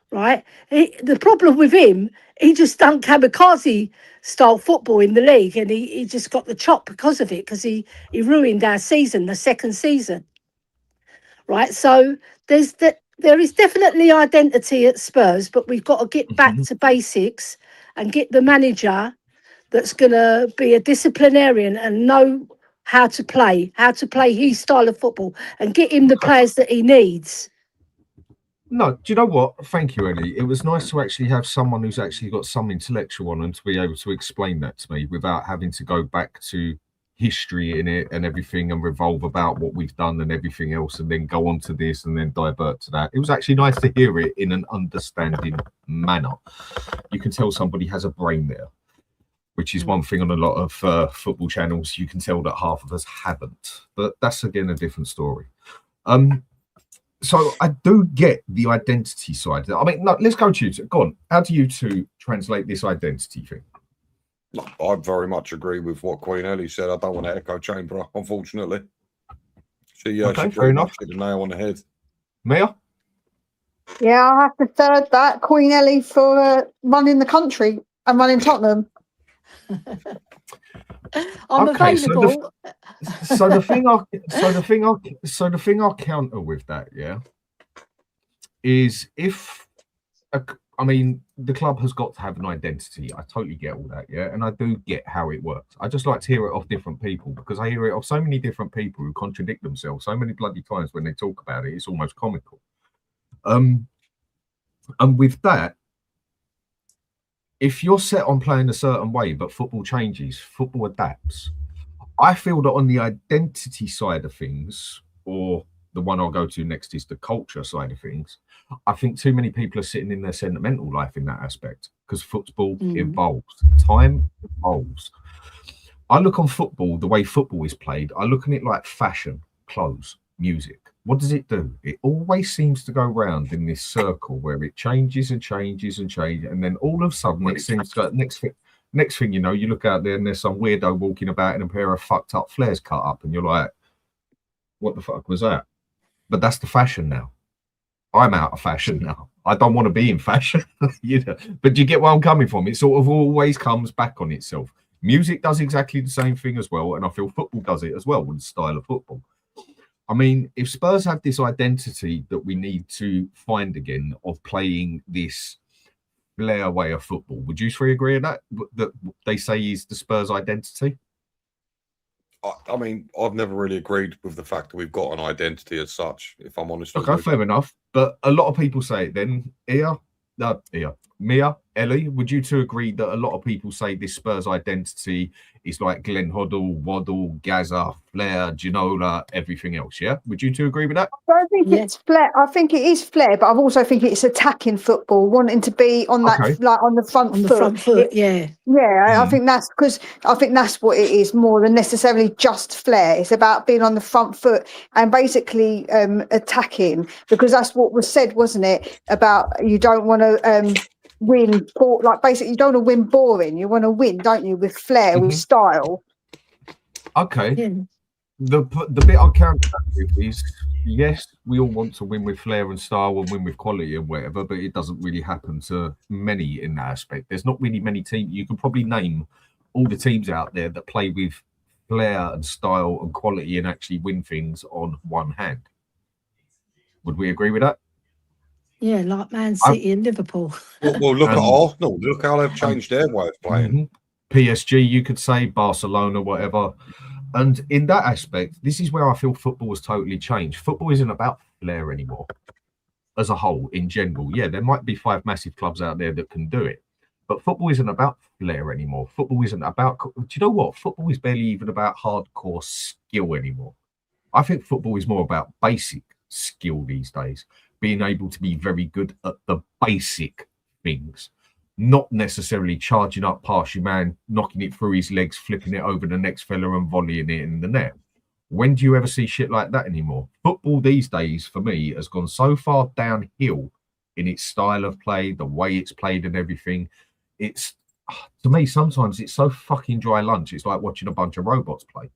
right? The problem with him, he just done kamikaze style football in the league, and he just got the chop because of it, because he ruined our season, the second season, right? So there is definitely identity at Spurs, but we've got to get back to basics and get the manager that's going to be a disciplinarian and know how to play his style of football, and get him the players that he needs. No, do you know what? Thank you, Ellie. It was nice to actually have someone who's actually got some intellectual on and to be able to explain that to me without having to go back to history in it and everything and revolve about what we've done and everything else and then go on to this and then divert to that. It was actually nice to hear it in an understanding manner. You can tell somebody has a brain there, which is one thing on a lot of football channels. You can tell that half of us haven't, but that's again a different story. So I do get the identity side. I mean, no, let's go to you two. Go on. How do you two translate this identity thing? No, I very much agree with what Queen Ellie said. I don't want to echo chamber, unfortunately. She fair enough. Hit the nail on the head. Mia? Yeah, I have to third that. Queen Ellie for running the country and running Tottenham. I'm Okay, available. So the thing I'll counter with that, yeah, is I mean, the club has got to have an identity. I totally get all that, yeah, and I do get how it works. I just like to hear it off different people, because I hear it off so many different people who contradict themselves so many bloody times when they talk about it. It's almost comical. And with that, if you're set on playing a certain way, but football changes, football adapts. I feel that on the identity side of things, or the one I'll go to next is the culture side of things, I think too many people are sitting in their sentimental life in that aspect, because football evolves. Time evolves. I look on football, the way football is played, I look at it like fashion, clothes, music. What does it do? It always seems to go round in this circle where it changes and changes and changes, and then all of a sudden it seems to go, next thing you know, you look out there and there's some weirdo walking about in a pair of fucked up flares cut up, and you're like, what the fuck was that? But that's the fashion now. I'm out of fashion now. I don't want to be in fashion, you know. But you get where I'm coming from. It sort of always comes back on itself. Music does exactly the same thing as well, and I feel football does it as well with the style of football. I mean, if Spurs have this identity that we need to find again of playing this flair way of football, would you three agree with that they say is the Spurs identity? I mean, I've never really agreed with the fact that we've got an identity as such, if I'm honest. Okay, fair enough. But a lot of people say it then. Mia, Ellie, would you two agree that a lot of people say this Spurs identity is like Glenn Hoddle, Waddle, Gaza, Flair, Ginola, everything else, yeah? Would you two agree with that? I don't think it's flair. I think it is flair, but I also think it's attacking football, wanting to be on that, like on the front foot. Front foot, yeah. Yeah, I think that's because I think that's what it is more than necessarily just flair. It's about being on the front foot and basically attacking, because that's what was said, wasn't it? About you don't want to win, like basically you don't want to win boring. You want to win, don't you, with flair, with style. Okay. Yeah. The bit I counter that with is, yes, we all want to win with flair and style and win with quality and whatever, but it doesn't really happen to many in that aspect. There's not really many teams. You can probably name all the teams out there that play with flair and style and quality and actually win things on one hand. Would we agree with that? Yeah, like Man City and Liverpool. Well, look at Arsenal. Look how they've changed their way of playing. PSG, you could say, Barcelona, whatever. And in that aspect, this is where I feel football has totally changed. Football isn't about flair anymore. as a whole, in general, yeah, there might be 5 massive clubs out there that can do it. But football isn't about flair anymore. Football isn't about... Do you know what? Football is barely even about hardcore skill anymore. I think football is more about basic skill these days. Being able to be very good at the basic things. Not necessarily charging up past your man, knocking it through his legs, flipping it over the next fella and volleying it in the net. When do you ever see shit like that anymore? Football these days, for me, has gone so far downhill in its style of play, the way it's played and everything. It's, to me, sometimes it's so fucking dry lunch. It's like watching a bunch of robots play.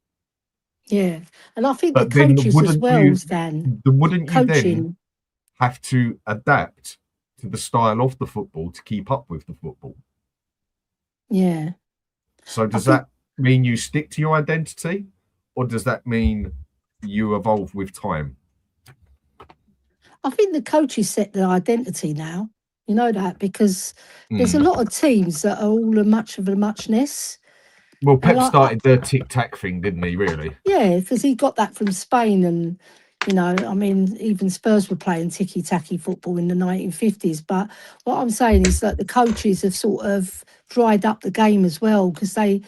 Yeah. And I think But the then coaches as well, Stan. Wouldn't you then Coaching. have to adapt to the style of the football to keep up with the football? Yeah. So does that mean you stick to your identity, or does that mean you evolve with time? I think the coaches set the identity now. You know that, because there's a lot of teams that are all a much of a muchness. Well, Pep started the tic-tac thing, didn't he, really? Yeah, because he got that from Spain. And, you know, I mean, even Spurs were playing ticky-tacky football in the 1950s. But what I'm saying is that the coaches have sort of dried up the game as well, because they're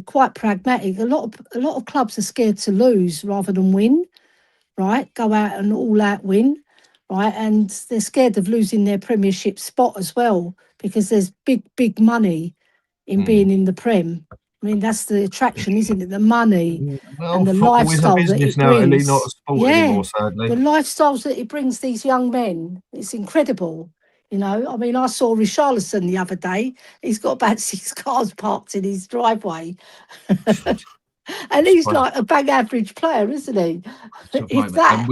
quite pragmatic. A lot of clubs are scared to lose rather than win, right? Go out and all out win, right? And they're scared of losing their Premiership spot as well, because there's big money in being in the Prem. I mean, that's the attraction, isn't it? The money and the lifestyle that it now, Ellie, brings. not a sport anymore, sadly. The lifestyles that it brings these young men, it's incredible. You know, I mean, I saw Richarlison the other day. He's got about 6 cars parked in his driveway. And he's like a bang average player, isn't he? If that.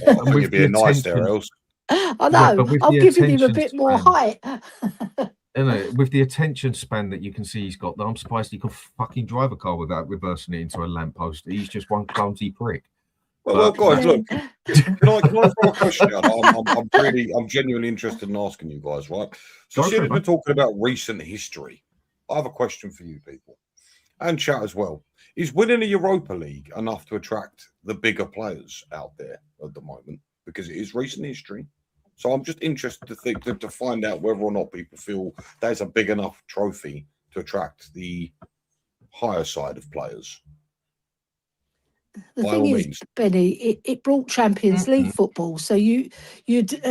And with being nice there, else. I know. I'm giving him a bit more height. You know, with the attention span that you can see he's got, I'm surprised he can fucking drive a car without reversing it into a lamppost. He's just one clumsy prick. Well, guys, look. Can I throw a question out? I'm genuinely interested in asking you guys, right? So, since we're talking about recent history, I have a question for you people, and chat as well. Is winning a Europa League enough to attract the bigger players out there at the moment? Because it is recent history. So I'm just interested to find out whether or not people feel there's a big enough trophy to attract the higher side of players. The thing is, Benny, it brought Champions League football. So you'd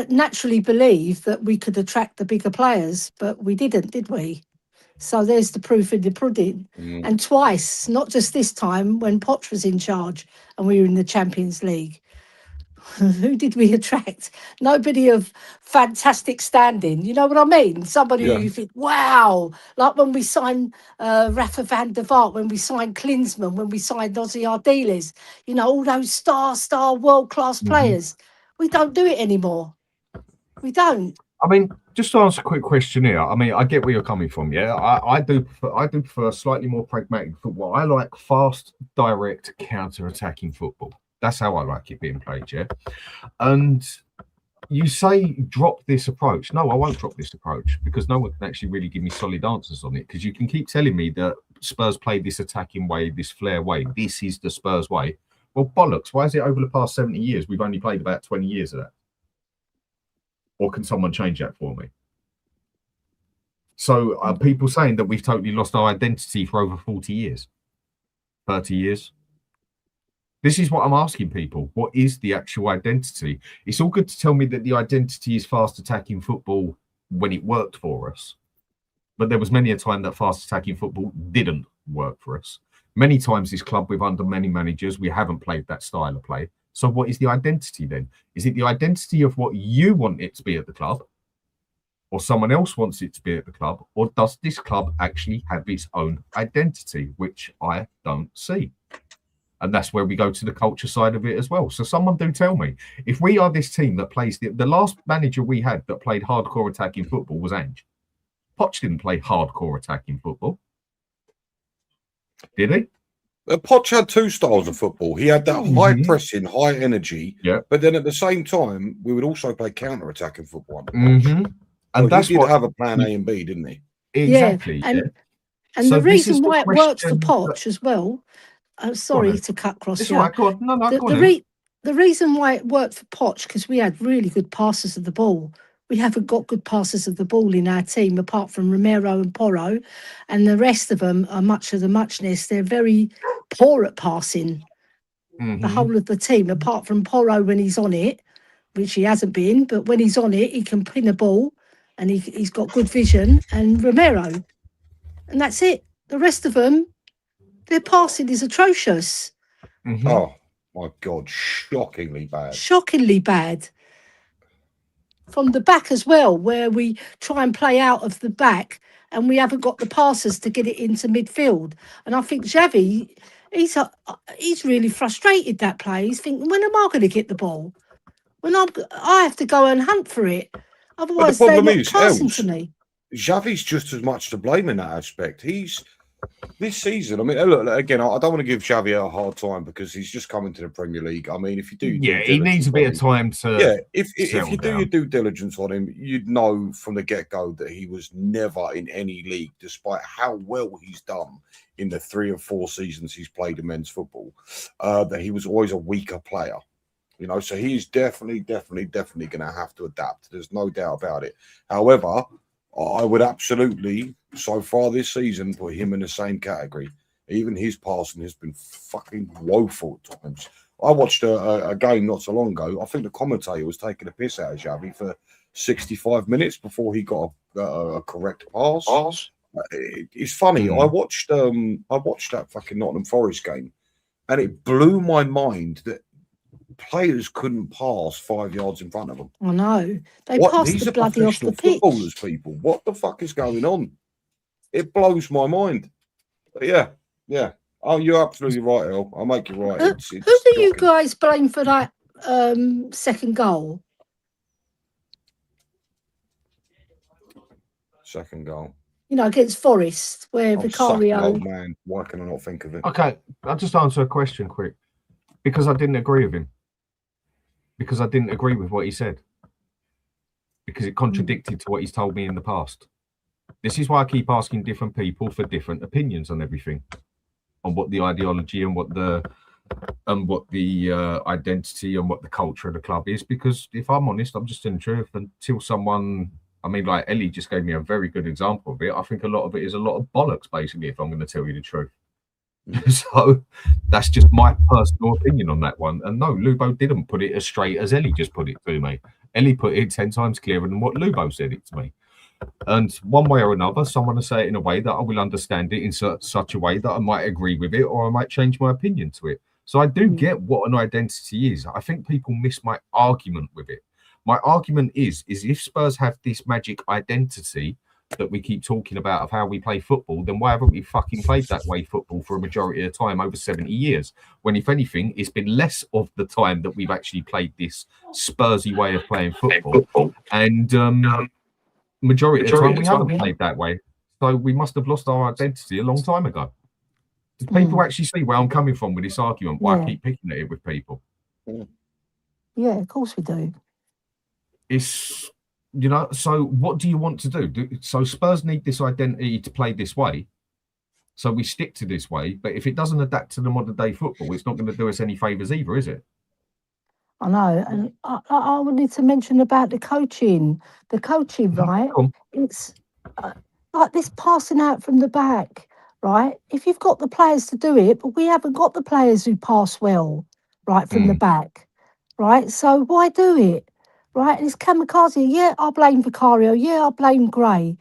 naturally believe that we could attract the bigger players, but we didn't, did we? So there's the proof in the pudding. And twice, not just this time, when Poch was in charge and we were in the Champions League. Who did we attract? Nobody of fantastic standing. You know what I mean? Somebody who you think, wow. Like when we signed Rafa van der Vaart, when we signed Klinsmann, when we signed Ozzy Ardiles. You know, all those star world-class players. We don't do it anymore. We don't. I mean, just to answer a quick question here. I mean, I get where you're coming from. Yeah, I do prefer slightly more pragmatic football. I like fast, direct, counter-attacking football. That's how I like it being played, yeah. And you say drop this approach. No, I won't drop this approach, because no one can actually really give me solid answers on it. Because you can keep telling me that Spurs play this attacking way, this flair way. This is the Spurs way. Well, bollocks. Why is it over the past 70 years we've only played about 20 years of that? Or can someone change that for me? So are people saying that we've totally lost our identity for over 40 years? 30 years? This is what I'm asking people. What is the actual identity? It's all good to tell me that the identity is fast attacking football when it worked for us. But there was many a time that fast attacking football didn't work for us. Many times this club, with under many managers, we haven't played that style of play. So what is the identity then? Is it the identity of what you want it to be at the club? Or someone else wants it to be at the club? Or does this club actually have its own identity, which I don't see? And that's where we go to the culture side of it as well. So someone do tell me, if we are this team that plays, the last manager we had that played hardcore attacking football was Ange. Poch didn't play hardcore attacking football. Did he? Poch had 2 styles of football. He had that high pressing, high energy, but then at the same time, we would also play counter attacking football. And that's he did have a plan A and B, didn't he? Exactly. Yeah. And so the reason why it works for Poch as well. Sorry to cut across you. Right. Go on. No, go on. the reason why it worked for Poch, because we had really good passers of the ball. We haven't got good passers of the ball in our team, apart from Romero and Porro, and the rest of them are much of the muchness. They're very poor at passing. The whole of the team, apart from Porro when he's on it, which he hasn't been, but when he's on it, he can pin a ball and he's got good vision, and Romero. And that's it. The rest of them, their passing is atrocious. Oh, my God. Shockingly bad. Shockingly bad. From the back as well, where we try and play out of the back and we haven't got the passes to get it into midfield. And I think Xavi, he's really frustrated that play. He's thinking, when am I going to get the ball? When I have to go and hunt for it. Otherwise, they're not passing to me. Xavi's just as much to blame in that aspect. This season, I mean, look, again, I don't want to give Xavi a hard time because he's just coming to the Premier League. I mean, if you do, he needs a bit of time to. Yeah, if you do your due diligence on him, you'd know from the get-go that he was never in any league, despite how well he's done in the 3 or 4 seasons he's played in men's football, that he was always a weaker player. You know, so he's definitely going to have to adapt. There's no doubt about it. However, I would absolutely, so far this season, put him in the same category. Even his passing has been fucking woeful at times. I watched a game not so long ago. I think the commentator was taking a piss out of Xavi for 65 minutes before he got a correct pass. It's funny. I watched that fucking Nottingham Forest game, and it blew my mind that players couldn't pass 5 yards in front of them. I know. They passed the bloody off the pitch. Footballers, people. What the fuck is going on? It blows my mind. But yeah. Oh, you're absolutely right, El. I'll make you right. Who do you guys blame for that second goal? Second goal. You know, against Forest, where Vicario. Oh man, why can I not think of it? Okay, I'll just answer a question quick. Because I didn't agree with him. Because I didn't agree with what he said. Because it contradicted to what he's told me in the past. This is why I keep asking different people for different opinions on everything, on what the ideology and what the identity and what the culture of the club is. Because if I'm honest, I'm just in the truth until someone. I mean, like Ellie just gave me a very good example of it. I think a lot of it is a lot of bollocks, basically, if I'm going to tell you the truth. So that's just my personal opinion on that one. And no, Lubo didn't put it as straight as Ellie just put it to me. Ellie put it 10 times clearer than what Lubo said it to me. And one way or another, someone will say it in a way that I will understand it in such a way that I might agree with it or I might change my opinion to it. So I do get what an identity is. I think people miss my argument with it. My argument is if Spurs have this magic identity that we keep talking about of how we play football, then why haven't we fucking played that way football for a majority of the time over 70 years? When, if anything, it's been less of the time that we've actually played this Spursy way of playing football. And majority of the time we haven't played that way. So we must have lost our identity a long time ago. Do people actually see where I'm coming from with this argument? Why I keep picking at it with people? Yeah, of course we do. It's... You know, so what do you want to do? So Spurs need this identity to play this way. So we stick to this way. But if it doesn't adapt to the modern day football, it's not going to do us any favours either, is it? I know. And I wanted to mention about the coaching. The coaching, right? It's like this passing out from the back, right? If you've got the players to do it, but we haven't got the players who pass well, right, from the back, right? So why do it? Right, and it's kamikaze. Yeah, I blame Vicario. Yeah, I blame Gray.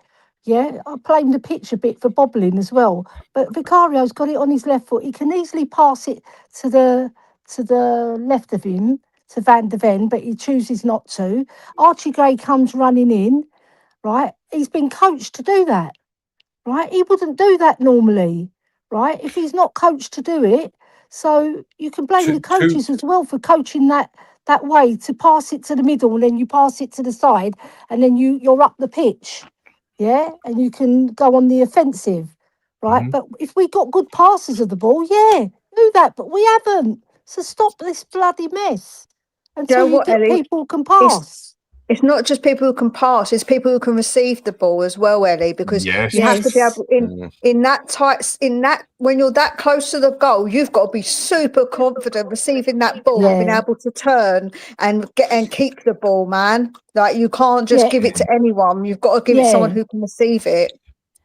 Yeah, I blame the pitch a bit for bobbling as well. But Vicario's got it on his left foot. He can easily pass it to the left of him, to Van de Ven, but he chooses not to. Archie Gray comes running in, right? He's been coached to do that, right? He wouldn't do that normally, right? If he's not coached to do it. So you can blame the coaches as well for coaching that way, to pass it to the middle and then you pass it to the side and then you're up the pitch, yeah, and you can go on the offensive, right? But if we got good passes of the ball, yeah, do that, but we haven't. So stop this bloody mess until people can pass. It's not just people who can pass; it's people who can receive the ball as well, Ellie. Because Yes. you have to be Yes. able in that when you're that close to the goal, you've got to be super confident receiving that ball, being Yeah. able to turn and keep the ball, man. Like you can't just Yeah. give it to anyone. You've got to give it to someone Yeah. who can receive it.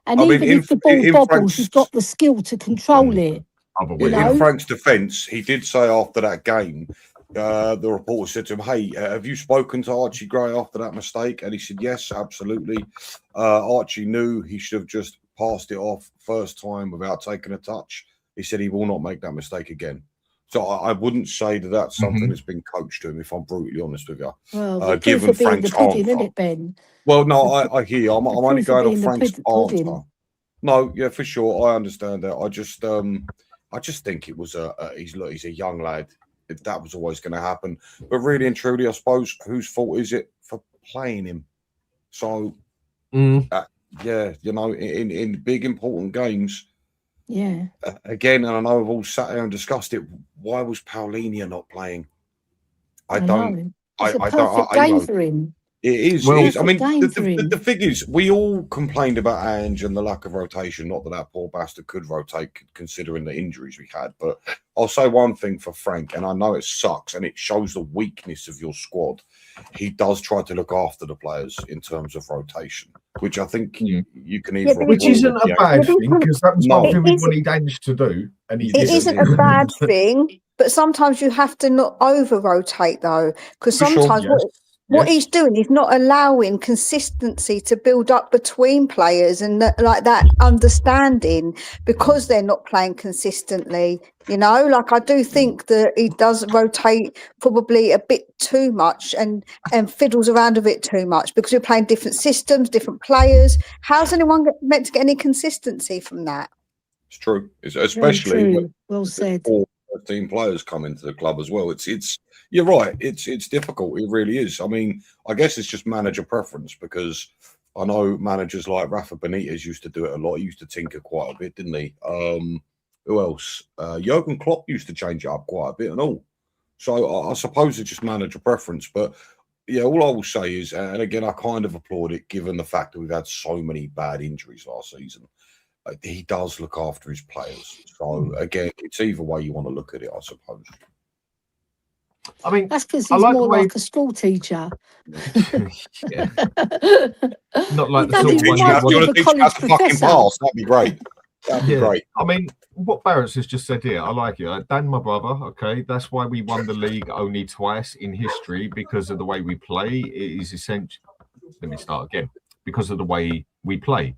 And I mean, even if the ball in bobbles, Frank's, you've got the skill to control it. Otherwise, You in know? Frank's defence, he did say after that game, the reporter said to him, "Hey, have you spoken to Archie Gray after that mistake?" And he said, "Yes, absolutely." Archie knew he should have just passed it off first time without taking a touch. He said he will not make that mistake again. So I wouldn't say that that's something that's been coached to him, if I'm brutally honest with you. Well, the proof Given of being Frank's the pudding, answer. isn't it, Ben? Well, no, I hear you. I'm only proof of going on being the Frank's pudding. answer. No, yeah, for sure. I understand that. I just think it was he's a young lad. If that was always going to happen. But really and truly, I suppose, whose fault is it for playing him? So, yeah, you know, in big important games, Yeah. again, and I know we've all sat there and discussed it. Why was Paulinho not playing? I know. don't. It's a I perfect don't. game for him. It is. Well, it is. I mean, Perfect game for him. the thing is, we all complained about Ange and the lack of rotation. Not that that poor bastard could rotate, considering the injuries we had. But I'll say one thing for Frank, and I know it sucks, and it shows the weakness of your squad. He does try to look after the players in terms of rotation, which I think you can either. but which it- isn't a bad thing, because that was No. one thing we It is- wanted Ange to do, and he It didn't. isn't a bad thing, but sometimes you have to not over rotate though, because For sure, sometimes what yes. he's doing is not allowing consistency to build up between players and that understanding, because they're not playing consistently. You know, like I do think that he does rotate probably a bit too much and fiddles around a bit too much, because we're playing different systems, different players. How's anyone meant to get any consistency from that? It's true. It's, Very especially when true. Well said. 13 players come into the club as well. It's you're right. It's difficult. It really is. I mean, I guess it's just manager preference, because I know managers like Rafa Benitez used to do it a lot. He used to tinker quite a bit, didn't he? Who else? Jurgen Klopp used to change it up quite a bit and all. So I suppose it's just manager preference. But yeah, all I will say is, and again, I kind of applaud it given the fact that we've had so many bad injuries last season. He does look after his players. So again, it's either way you want to look at it, I suppose. I mean, That's because I he's like more the way- like a school teacher. Yeah. Not like He the does sort it of one reminds you me You of want a to teach him how college to fucking professor. pass? That'd be great. That'd be Yeah. great. I mean, what Barrett's has just said here, I like it. Dan, my brother, okay, that's why we won the league only twice in history, because of the way we play. It is essential. Let me start again. Because of the way we play.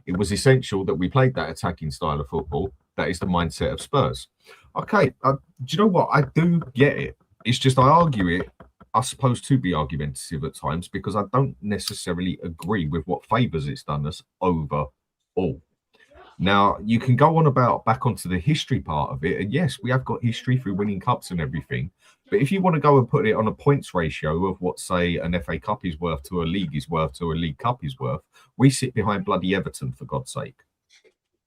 It was essential that we played that attacking style of football. That is the mindset of Spurs. Okay, do you know what? I do get it. It's just I argue it, I suppose, to be argumentative at times, because I don't necessarily agree with what favours it's done us overall. Now, you can go on about back onto the history part of it, and yes, we have got history through winning cups and everything. But if you want to go and put it on a points ratio of what, say, an FA Cup is worth to a league is worth to a League Cup is worth, we sit behind bloody Everton, for God's sake.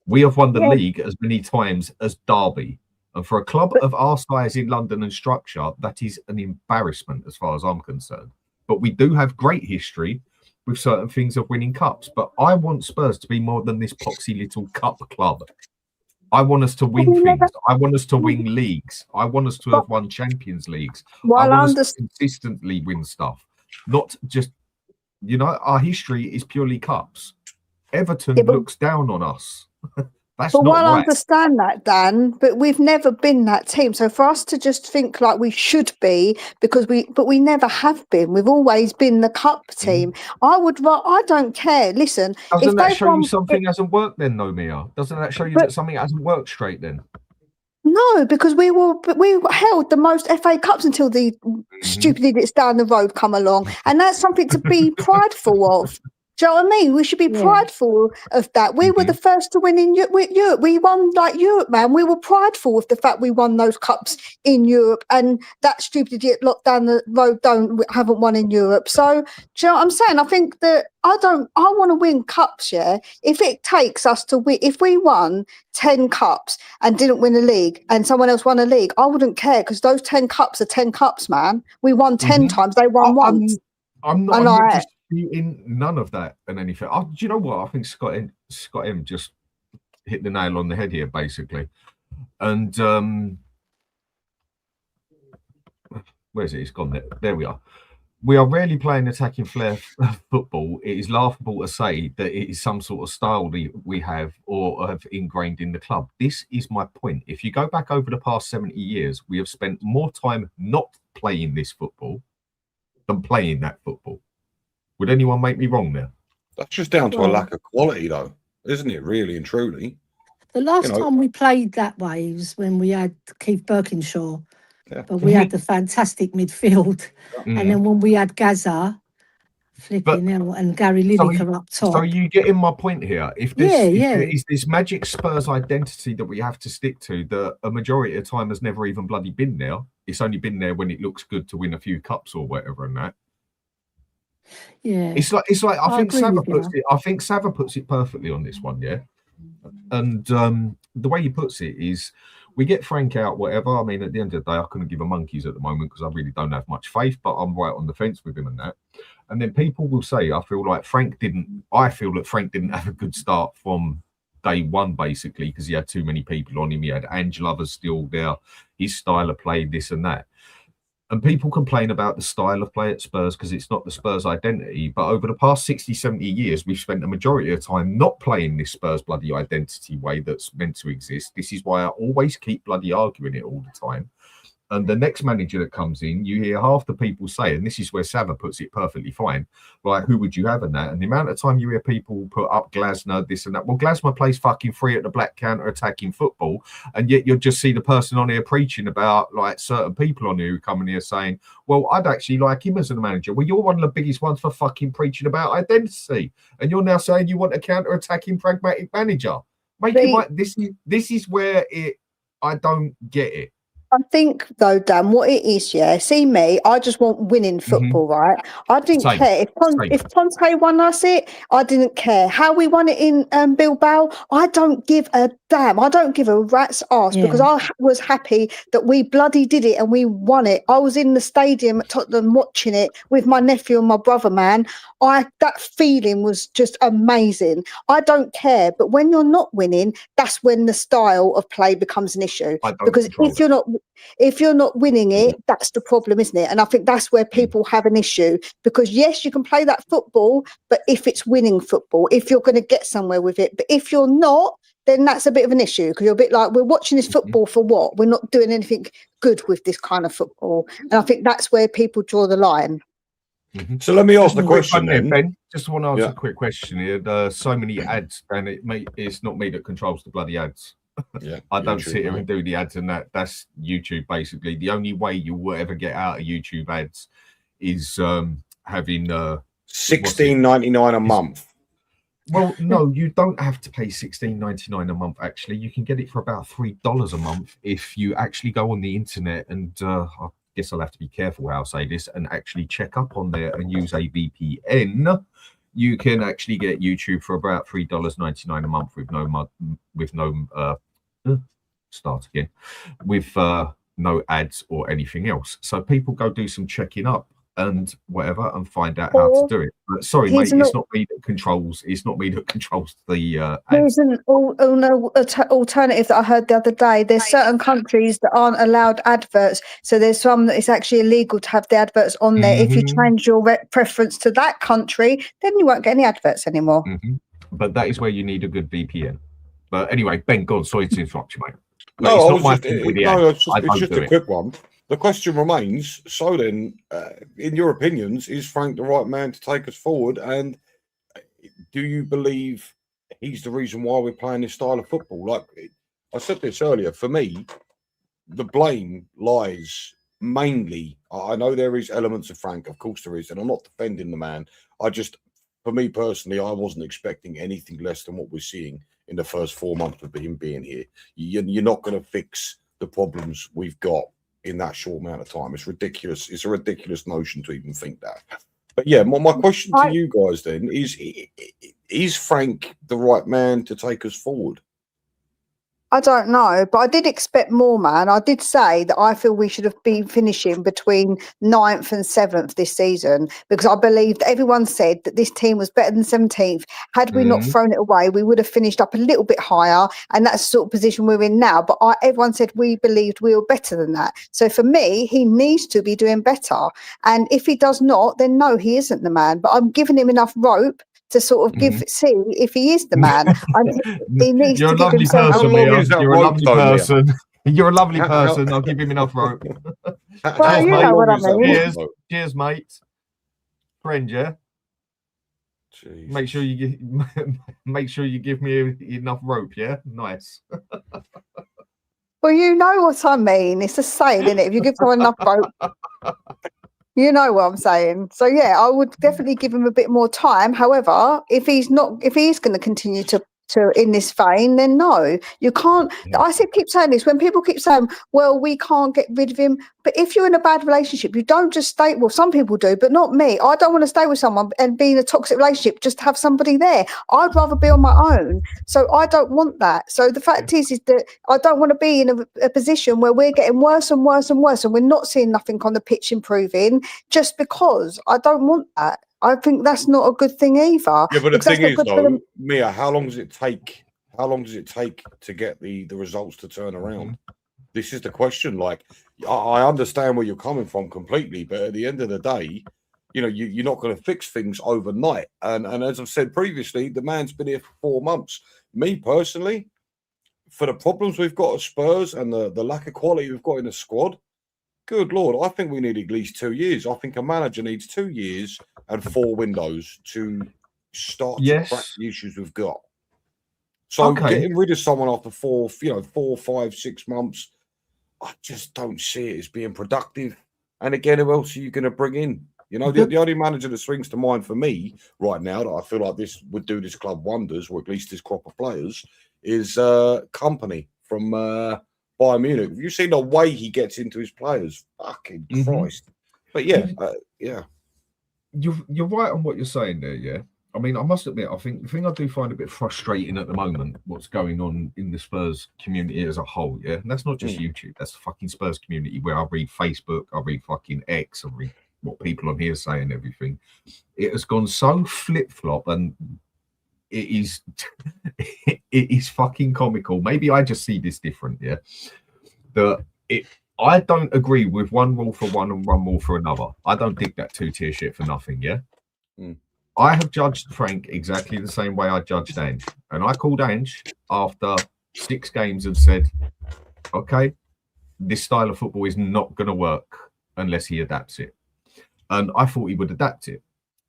We have won the league as many times as Derby. And for a club of our size in London and structure, that is an embarrassment as far as I'm concerned. But we do have great history with certain things of winning cups. But I want Spurs to be more than this poxy little cup club. I want us to win things. I want us to win leagues. I want us to have won Champions Leagues. I want us to consistently win stuff. Not just, you know, our history is purely cups. Everton looks down on us. That's but not while I right. understand that, Dan, but we've never been that team. So for us to just think like we should be, but we never have been. We've always been the cup team. I don't care. Listen, Doesn't that show you something hasn't worked then, though, Mia? Doesn't that show you that something hasn't worked straight then? No, because we held the most FA Cups until the stupid idiots down the road come along, and that's something to be prideful of. Do you know what I mean? We should be prideful of that. We were the first to win in Europe. We won like Europe, man. We were prideful of the fact we won those cups in Europe, and that stupid idiot lot down the road haven't won in Europe. So, do you know what I'm saying? I think that I want to win cups, yeah. If it takes us to win, if we won 10 cups and didn't win a league and someone else won a league, I wouldn't care, because those 10 cups are 10 cups, man. We won 10 times, they won once. I'm And not like, disputing none of that and anything. Do you know what? I think Scott M just hit the nail on the head here, basically. And where is it? It's gone there. There we are. We are rarely playing attacking flair football. It is laughable to say that it is some sort of style we have or have ingrained in the club. This is my point. If you go back over the past 70 years, we have spent more time not playing this football than playing that football. Would anyone make me wrong there? That's just down to a Well- lack of quality, though, isn't it? Really and truly. The last You know- time we played that way was when we had Keith Birkinshaw, Yeah. but we had the fantastic midfield. And then when we had Gaza, flipping hell, and Gary Lineker up top. So you getting my point here? If there is this magic Spurs identity that we have to stick to, that a majority of the time has never even bloody been there. It's only been there when it looks good to win a few cups or whatever and that. Yeah. It's like I think agree Sava with you. puts it. I think Sava puts it perfectly on this one, yeah. And the way he puts it is, we get Frank out, whatever. I mean, at the end of the day, I couldn't give a monkeys at the moment because I really don't have much faith, but I'm right on the fence with him and that. And then people will say, I feel that Frank didn't have a good start from day one, basically, because he had too many people on him. He had Ange lovers still there, his style of play, this and that. And people complain about the style of play at Spurs because it's not the Spurs identity. But over the past 60, 70 years, we've spent the majority of the time not playing this Spurs bloody identity way that's meant to exist. This is why I always keep bloody arguing it all the time. And the next manager that comes in, you hear half the people say, and this is where Sava puts it perfectly fine, like, who would you have in that? And the amount of time you hear people put up Glasner, this and that. Well, Glasner plays fucking free at the black counter-attacking football, and yet you'll just see the person on here preaching about, like, certain people on here who come in here saying, well, I'd actually like him as a manager. Well, you're one of the biggest ones for fucking preaching about identity. And you're now saying you want a counter-attacking pragmatic manager. This is where I don't get it. I think, though, Dan, what it is, see me, I just want winning football, right? I didn't care. If Conte won us it, I didn't care. How we won it in Bilbao, I don't give a damn. I don't give a rat's ass because I was happy that we bloody did it and we won it. I was in the stadium at Tottenham watching it with my nephew and my brother, man. That feeling was just amazing. I don't care. But when you're not winning, that's when the style of play becomes an issue. Because if you're not winning it, that's the problem, isn't it? And I think that's where people have an issue, because yes, you can play that football, but if it's winning football, if you're going to get somewhere with it, but if you're not, then that's a bit of an issue, because you're a bit like, we're watching this football for what? We're not doing anything good with this kind of football. And I think that's where people draw the line. So let me ask the question then. Ben, just want to answer a quick question here. There's so many ads, and it's not me that controls the bloody ads. Yeah, I don't sit here and do the ads and that. That's YouTube, basically. The only way you will ever get out of YouTube ads is having $16.99 a month. Well, no, you don't have to pay $16.99 a month. Actually, you can get it for about $3 a month if you actually go on the internet. And I guess I'll have to be careful how I say this, and actually check up on there and use a VPN. You can actually get YouTube for about $3.99 a month with no ads or anything else. So people go do some checking up and whatever and find out how to do it. But sorry, mate, it's not me that controls. It's not me that controls the ads. There's an alternative that I heard the other day. There's certain countries that aren't allowed adverts. So there's some that it's actually illegal to have the adverts on there. If you change your preference to that country, then you won't get any adverts anymore. But that is where you need a good VPN. But anyway, Ben, go on. Sorry to interrupt you, mate. It's just a quick one. The question remains, so then, in your opinions, is Frank the right man to take us forward? And do you believe he's the reason why we're playing this style of football? Like I said this earlier, for me, the blame lies mainly, I know there is elements of Frank, of course there is, and I'm not defending the man. For me personally, I wasn't expecting anything less than what we're seeing in the first 4 months of him being here. You're not going to fix the problems we've got in that short amount of time. It's ridiculous. It's a ridiculous notion to even think that. But yeah, my question to you guys then is Frank the right man to take us forward? I don't know, but I did expect more, man. I did say that I feel we should have been finishing between 9th and 7th this season because I believe that everyone said that this team was better than 17th. Had we not thrown it away, we would have finished up a little bit higher, and that's the sort of position we're in now. But everyone said we believed we were better than that. So for me, he needs to be doing better. And if he does not, then no, he isn't the man. But I'm giving him enough rope to sort of see if he is the man. He needs You're to a give lovely himself. How person, long Leah. is that You're a rope, lovely though, Leah? person. You're a lovely How- person. I'll give him enough rope. Well, you know what I mean. Cheers. Cheers, mate. Friend, yeah. Make sure you give me enough rope, yeah? Nice. Well, you know what I mean. It's a saying, isn't it? If you give someone enough rope, you know what I'm saying. So yeah, I would definitely give him a bit more time. However, if he's going to continue to in this vein, then no, you can't. Keep saying this when people keep saying, well, we can't get rid of him. But if you're in a bad relationship, you don't just stay. Well, some people do, but not me. I don't want to stay with someone and be in a toxic relationship just to have somebody there. I'd rather be on my own. So I don't want that. So the fact is that I don't want to be in a position where we're getting worse and worse and worse and we're not seeing nothing on the pitch improving just because. I don't want that. I think that's not a good thing either. Yeah, but the thing is, for though, them. Mia, how long does it take? How long does it take to get the results to turn around? This is the question. Like, I understand where you're coming from completely, but at the end of the day, you know, you're not going to fix things overnight. And as I've said previously, the man's been here for 4 months. Me personally, for the problems we've got at Spurs and the lack of quality we've got in the squad, good Lord, I think we need at least 2 years. I think a manager needs 2 years and 4 windows to start to crack the issues we've got. So getting rid of someone after 4, 5, 6 months, I just don't see it as being productive. And again, who else are you going to bring in? You know, the only manager that swings to mind for me right now that I feel like this would do this club wonders, or at least this crop of players, is Company from Bayern Munich. Have you seen the way he gets into his players? Fucking Christ. But yeah. You're right on what you're saying there, yeah. I mean, I must admit, I think the thing I do find a bit frustrating at the moment, what's going on in the Spurs community as a whole, yeah. And that's not just YouTube, that's the fucking Spurs community where I read Facebook, I read fucking X, I read what people on here say and everything. It has gone so flip-flop and it is fucking comical. Maybe I just see this different, yeah. I don't agree with one rule for one and one rule for another. I don't dig that 2-tier shit for nothing, yeah? I have judged Frank exactly the same way I judged Ange. And I called Ange after 6 games and said, okay, this style of football is not going to work unless he adapts it. And I thought he would adapt it,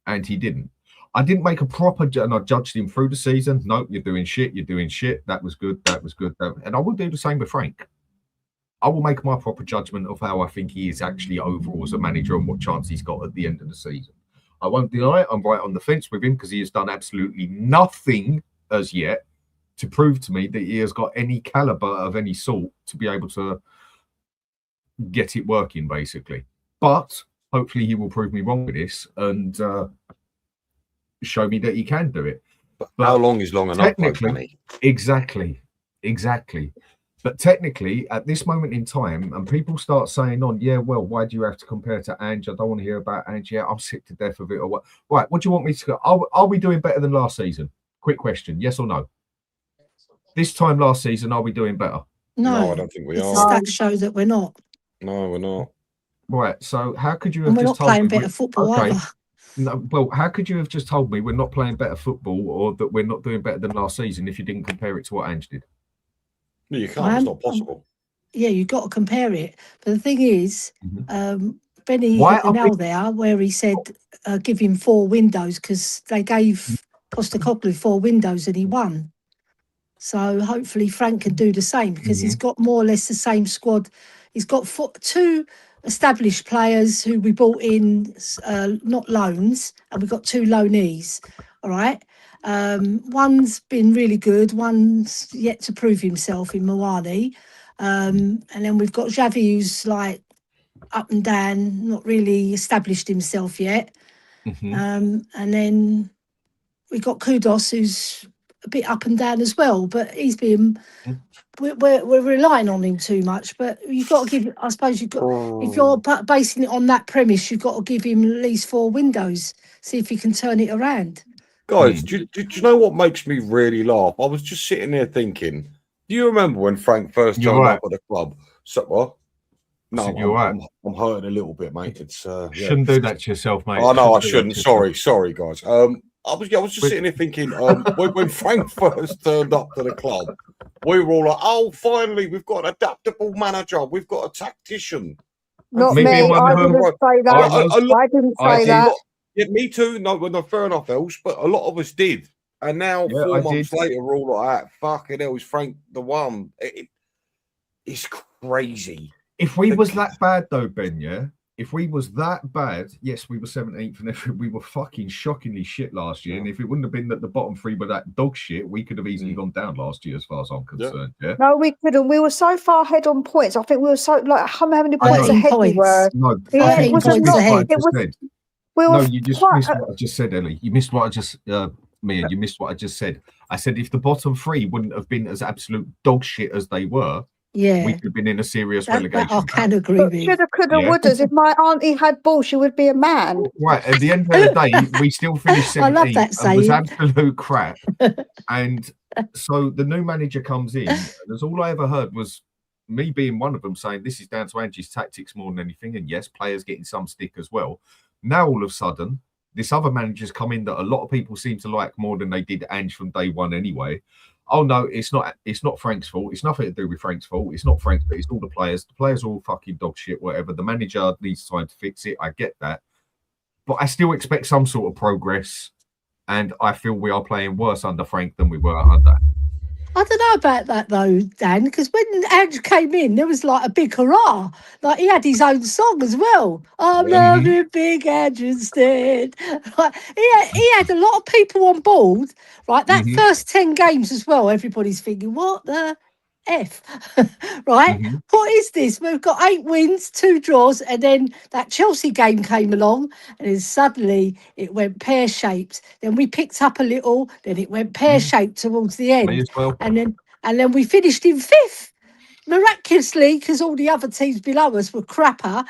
and he didn't. I didn't make a proper and I judged him through the season. No, you're doing shit. That was good. And I will do the same with Frank. I will make my proper judgment of how I think he is actually overall as a manager and what chance he's got at the end of the season. I won't deny it. I'm right on the fence with him because he has done absolutely nothing as yet to prove to me that he has got any caliber of any sort to be able to get it working, basically. But hopefully he will prove me wrong with this and show me that he can do it. But how long is long enough? Technically, exactly. But technically, at this moment in time, and people start saying well, why do you have to compare to Ange? I don't want to hear about Ange. Yeah, I'm sick to death of it. Or what? Right, what do you want me to go? Are we doing better than last season? Quick question, yes or no? This time last season, are we doing better? No, I don't think we are. The stats show that we're not. No, we're not. Right, so how could you have we're just not playing better football either. No, well, how could you have just told me we're not playing better football or that we're not doing better than last season if you didn't compare it to what Ange did? No, you can't. It's not possible. Yeah, you've got to compare it. But the thing is, Benny hit the nail there where he said give him 4 windows because they gave Postecoglou 4 windows and he won. So hopefully Frank can do the same because he's got more or less the same squad. He's got 2 established players who we bought in, not loans, and we've got 2 loanees. All right. One's been really good. One's yet to prove himself in Mawani. And then we've got Xavi, who's like up and down, not really established himself yet. And then we've got Kudos, who's a bit up and down as well. But he's been, we're relying on him too much. But you've got to give, I suppose you've got, if you're basing it on that premise, you've got to give him at least 4 windows, see if he can turn it around. Guys, do you know what makes me really laugh? I was just sitting there thinking, do you remember when Frank first turned up at the club? So what? No, I'm hurting a little bit, mate. It's shouldn't do that to yourself, mate. Oh no, I shouldn't. Sorry, guys. I was just sitting there thinking, when Frank first turned up to the club, we were all like, "Oh, finally, we've got an adaptable manager. We've got a tactician." Not me. I didn't say that. I didn't say that. Yeah, me too. No, fair enough, else. But a lot of us did, and now 4 months later, we're all like, "Fucking hell, is Frank the one?" It's crazy. If we was that bad though, Ben, if we was that bad, yes, we were 17th and we were fucking shockingly shit last year. And if it wouldn't have been that the bottom 3 were that dog shit, we could have easily gone down last year as far as I'm concerned. Yeah. No, we couldn't. We were so far ahead on points. I think we were so like how many points ahead we were. No, it was ahead. No, you just missed what I just said, Ellie. You missed what I just Mia, you missed what I just said. I said if the bottom 3 wouldn't have been as absolute dog shit as they were, we could have been in a serious relegation. I can agree with you. Shoulda, coulda, wouldas. If my auntie had ball, she would be a man. Right. At the end of the day, we still finished 17th. I love that saying. It was absolute crap. And so the new manager comes in, and all I ever heard was me being one of them saying this is down to Ange's tactics more than anything. And yes, players getting some stick as well. Now all of a sudden, this other manager's come in that a lot of people seem to like more than they did Ange from day one anyway. Oh no, it's not Frank's fault. It's nothing to do with Frank's fault. It's not Frank's, but it's all the players. The players are all fucking dog shit, whatever. The manager needs time to fix it. I get that. But I still expect some sort of progress. And I feel we are playing worse under Frank than we were under. I don't know about that though, Dan, because when Ange came in, there was like a big hurrah. Like he had his own song as well. I'm loving Big Ange instead. Like, he had a lot of people on board. Right, that first 10 games as well. Everybody's thinking, what the F, right? What is this? We've got 8 wins, 2 draws, and then that Chelsea game came along, and then suddenly it went pear-shaped. Then we picked up a little, then it went pear-shaped towards the end, and then we finished in 5th. Miraculously, because all the other teams below us were crapper,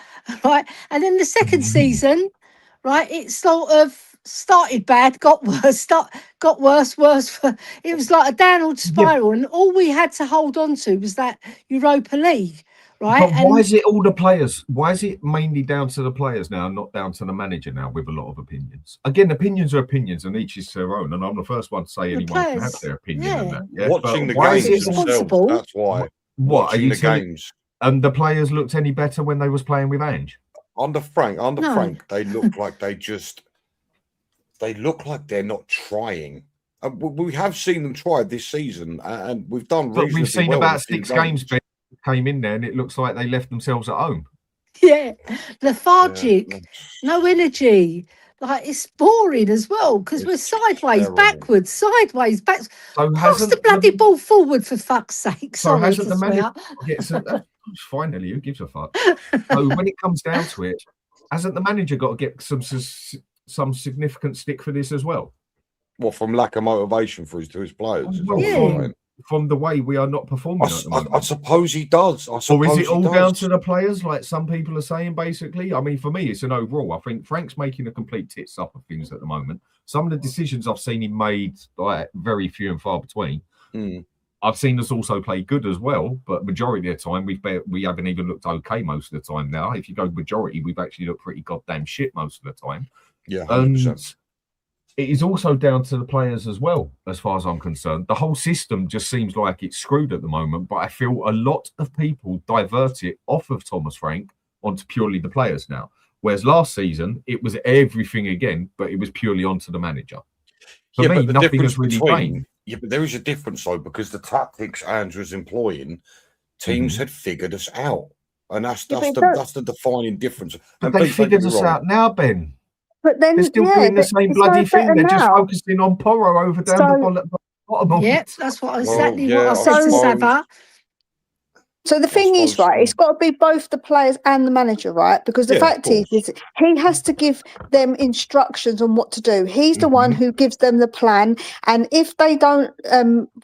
right? And then the second season, right, it sort of started bad, got worse. It was like a downward spiral, and all we had to hold on to was that Europa League, right? But why is it all the players? Why is it mainly down to the players now, not down to the manager now? With a lot of opinions, again, opinions are opinions, and each is their own. And I'm the first one to say anyone can have their opinion. And that, watching the games themselves, that's why. What are you saying? Games? And the players looked any better when they was playing with Ange? Under Frank, they look like they look like they're not trying. We have seen them try this season, and we've done. But we've seen about 6 games. Ben came in there, and it looks like they left themselves at home. Yeah, lethargic, no energy. Like it's boring as well because we're sideways, backwards, sideways, back. So pass the bloody ball forward for fuck's sake. So hasn't the manager? Yeah, so finally, who gives a fuck? So when it comes down to it, hasn't the manager got to get some significant stick for this as well? Well, from lack of motivation for his players. From the way we are not performing. I suppose he does. Or is it all down to the players, like some people are saying, basically? I mean, for me, it's an overall. I think Frank's making a complete tits up of things at the moment. Some of the decisions I've seen him made, like, very few and far between. I've seen us also play good as well, but majority of the time, we haven't even looked okay most of the time now. If you go majority, we've actually looked pretty goddamn shit most of the time. Yeah, 100%. It is also down to the players as well, as far as I'm concerned. The whole system just seems like it's screwed at the moment, but I feel a lot of people divert it off of Thomas Frank onto purely the players now. Whereas last season, it was everything again, but it was purely onto the manager. For me, nothing has really changed. Yeah, but there is a difference, though, because the tactics Ange was employing, teams had figured us out. And that's the defining difference. But they figured us out now, Ben. But then they're still doing the same bloody thing. They're just focusing on Porro over down the bottom. Yep, that's what exactly what I said to Sava. So the thing is, suppose, right, it's got to be both the players and the manager, right? Because the Yeah, of fact is course. he has to give them instructions on what to do. He's the one who gives them the plan. And if they don't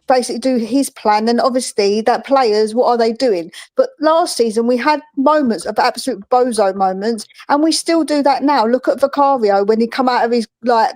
basically do his plan, then obviously that players, what are they doing? But last season we had moments of absolute bozo moments, and we still do that now. Look at Vicario when he come out of his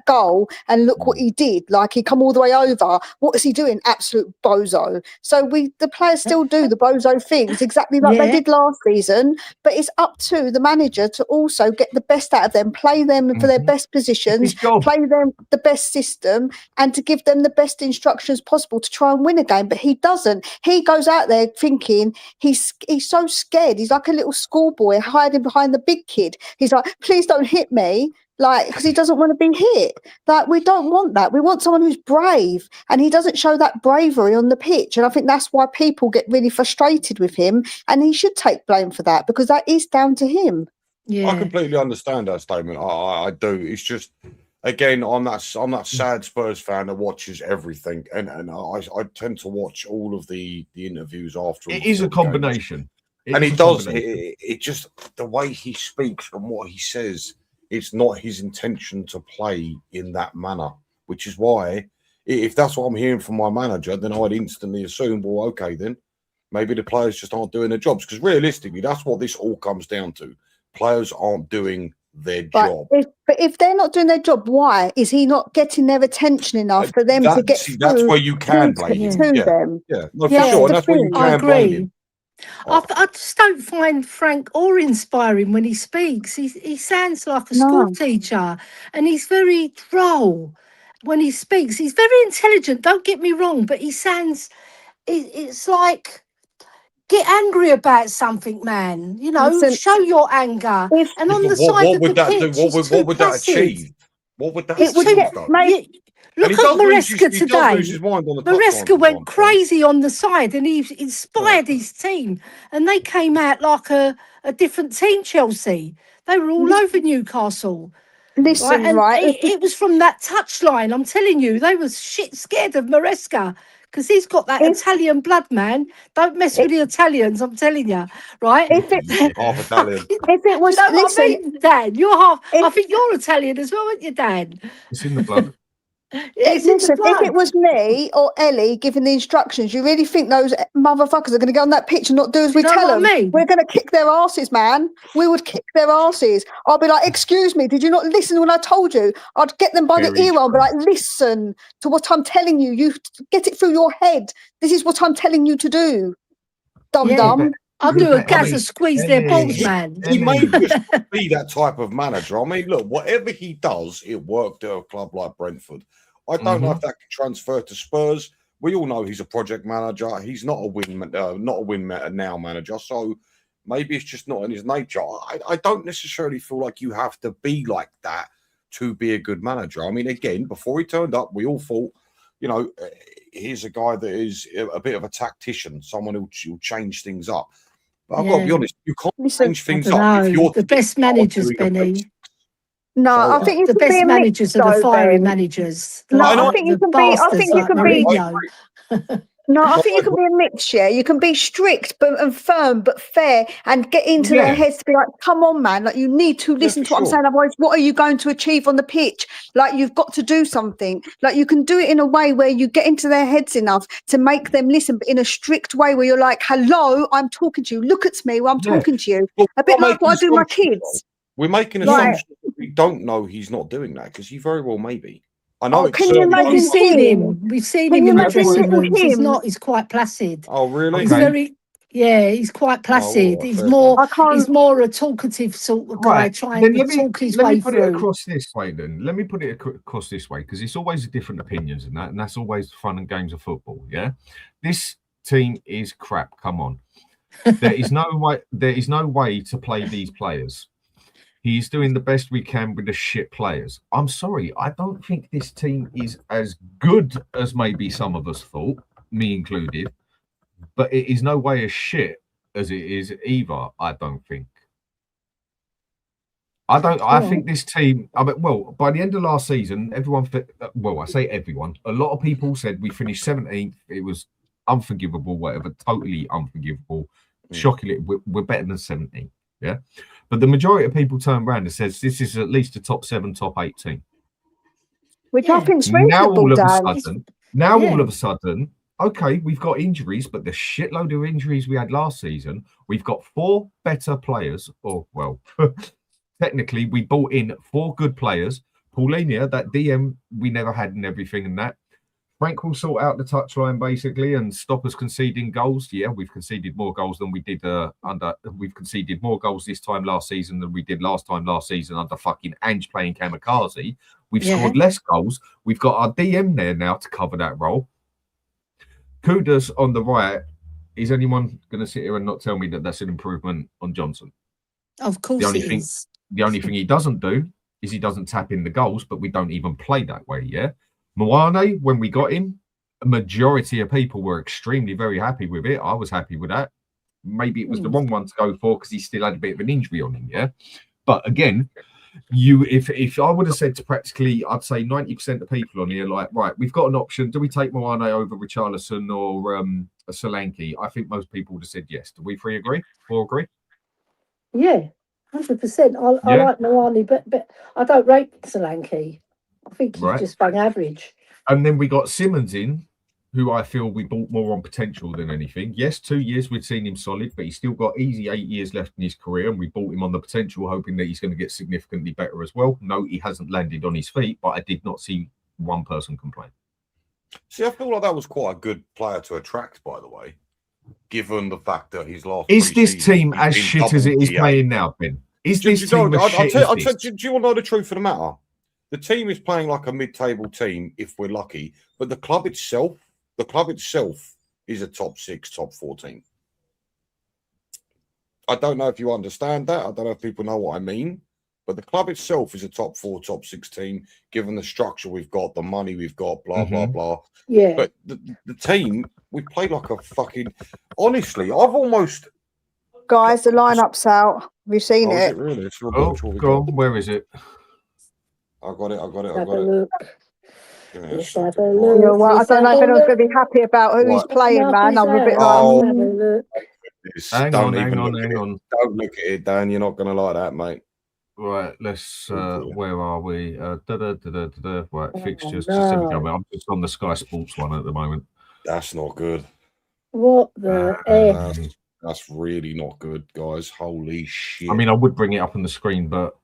goal, and look what he did. Like, he come all the way over. What is he doing? Absolute bozo. So the players still do the bozo things exactly like they Yeah. did last season, but it's up to the manager to also get the best out of them, play them for their best positions, His job. play them the best system, and to give them the best instructions possible to try and win a game. But he doesn't. He goes out there thinking he's so scared. He's like a little schoolboy hiding behind the big kid. He's like, please don't hit me. Like, because he doesn't want to be hit. Like, we don't want that. We want someone who's brave, and he doesn't show that bravery on the pitch. And I think that's why people get really frustrated with him, and he should take blame for that, because that is down to him. Yeah. I completely understand that statement. I do. It's just, again, I'm that sad Spurs fan that watches everything, and I tend to watch all of the interviews after. It is a combination. And he does. It just, the way he speaks and what he says, it's not his intention to play in that manner, which is why, if that's what I'm hearing from my manager, then I'd instantly assume, well, okay, then maybe the players just aren't doing their jobs. Because realistically, that's what this all comes down to. Players aren't doing their job. But if they're not doing their job, why is he not getting their attention enough for them to get through? That's where you can blame him. Them. Yeah, no, for sure. And that's where you I can blame agree. him. I just don't find Frank or inspiring when he speaks. He sounds like a school teacher, and he's very droll when he speaks. He's very intelligent, don't get me wrong, but he sounds, it's like, get angry about something, man. You know, Listen, show your anger. And on the What side of would the that pitch, do? What would that placid. achieve? What would that It's achieve, too- though? Look And he at does lose Maresca his- he does today. lose his mind on the touchline Maresca from went time to time. crazy on the side, and he inspired his team, and they came out like a different team. Chelsea, they were all over Newcastle. Listen, And right? it was from that touchline. I'm telling you, they was shit scared of Maresca because he's got that Italian blood, man. Don't mess with the Italians. I'm telling you, right? Half Italian. If it was, You know what I listen, mean, Dan? You're half. I If- think you're Italian as well, aren't you, Dan? It's in the blood. It's in the listen, if blood. it was me or Ellie giving the instructions, you really think those motherfuckers are going to get on that pitch and not do as we You know tell what I them? mean? We're going to kick their asses, man. We would kick their asses. I'll be like, excuse me, did you not listen when I told you? I'd get them by the Very ear and be true. like, listen to what I'm telling you. You get it through your head. This is what I'm telling you to do. Dum Yeah. dum. I'll do a I Gaza mean, squeeze their balls, Ellie- man. He may Ellie- just be that type of manager. I mean, look, whatever he does, it worked at a club like Brentford. I don't know if that can transfer to Spurs. We all know he's a project manager. He's not a win now manager. So maybe it's just not in his nature. I don't necessarily feel like you have to be like that to be a good manager. I mean, again, before he turned up, we all thought, you know, he's a guy that is a bit of a tactician, someone who'll change things up. But I've got to be honest, you can't change things up if you're the best managers, doing the Benny. basics. No, So, I think you The can be best a managers mix, are the though, fiery Ben. managers. No, I I think you the can be. I bastards think you like can be. Mourinho. No, I No, think you can be a mixture. You can be strict and firm but fair, and get into their heads to be like, come on, man, like, you need to listen for to what I'm sure. saying. Otherwise, what are you going to achieve on the pitch? Like, you've got to do something. Like, you can do it in a way where you get into their heads enough to make them listen, but in a strict way where you're like, hello, I'm talking to you. Look at me while I'm talking to you. Well, A bit we're like what I making do my assumptions, kids. We're making Right. assumptions. We don't know he's not doing that because he very well may be. I know. Oh, it's can you certainly- imagine We've seen him? him. We've seen Can him you in the imagine dressing little rooms. He's him? not. He's quite placid. Oh, really? He's Okay. very. Yeah, he's quite placid. well, He's fair more. I can't. He's more a talkative sort of guy, Right. trying Then to talk his let way me put through. it across this way. Then let me put it across this way, because it's always different opinions and that's always the fun and games of football. Yeah, this team is crap. Come on, there is no way. There is no way to play these players. He's doing the best we can with the shit players. I'm sorry, I don't think this team is as good as maybe some of us thought, me included. But it is no way as shit as it is either. I don't think. I think this team. I mean, well, by the end of last season, everyone. Well, I say everyone. A lot of people said we finished 17th. It was unforgivable, whatever. Totally unforgivable. Shockingly, we're better than 17. Yeah. But the majority of people turn around and says this is at least a top 7, top 8 team. Which I Yeah. think's Now reasonable, all of a Dan. sudden, Yeah. all of a sudden, okay, we've got injuries, but the shitload of injuries we had last season, we've got 4 better players. Or, well, technically, we bought in 4 good players. Paulinho, that DM we never had and everything and that. Frank will sort out the touchline basically and stop us conceding goals. Yeah, we've conceded more goals than we did we've conceded more goals this time last season than we did last season under fucking Ange playing kamikaze. We've scored less goals. We've got our DM there now to cover that role. Kudus on the right. Is anyone going to sit here and not tell me that that's an improvement on Johnson? Of course it is. The only thing he doesn't do is he doesn't tap in the goals, but we don't even play that way, yeah? Moane, when we got him, a majority of people were extremely very happy with it. I was happy with that. Maybe it was the wrong one to go for because he still had a bit of an injury on him, yeah? But again, if I would have said to practically, I'd say 90% of people on here, like, right, we've got an option. Do we take Moane over Richarlison or Solanke? I think most people would have said yes. Do we 4 agree? Yeah, 100%. I like Moane, but I don't rate Solanke. I think he's just bang average. And then we got Simmons in, who I feel we bought more on potential than anything. Yes, 2 years we've seen him solid, but he's still got easy 8 years left in his career, and we bought him on the potential, hoping that he's going to get significantly better as well. No, he hasn't landed on his feet, but I did not see one person complain. See, I feel like that was quite a good player to attract, by the way, given the fact that his last. Is this team as shit as it is playing now, Ben? Is this team as shit as this? Do you want to know the truth of the matter? The team is playing like a mid-table team, if we're lucky, but the club itself is a top 6, top 4 team. I don't know if you understand that. I don't know if people know what I mean, but the club itself is a top 4, top 6 team, given the structure we've got, the money we've got, blah, blah, blah. Yeah. But the team, we play like a fucking... Honestly, I've almost... Guys, the lineup's out. Have you seen it? Is it really? It's Oh, go on. Where is it? I got it. Have a look. Yes. Have a look. Yeah, well, I don't know if anyone's going to be happy about who he's playing, man. I'm a bit Oh. Have a look. Hang on. Don't look at it, Dan. You're not going to like that, mate. Right, let's. Where are we? Right, fixtures. no. Just let me go. I'm just on the Sky Sports one at the moment. That's not good. What the F? That's really not good, guys. Holy shit. I mean, I would bring it up on the screen, but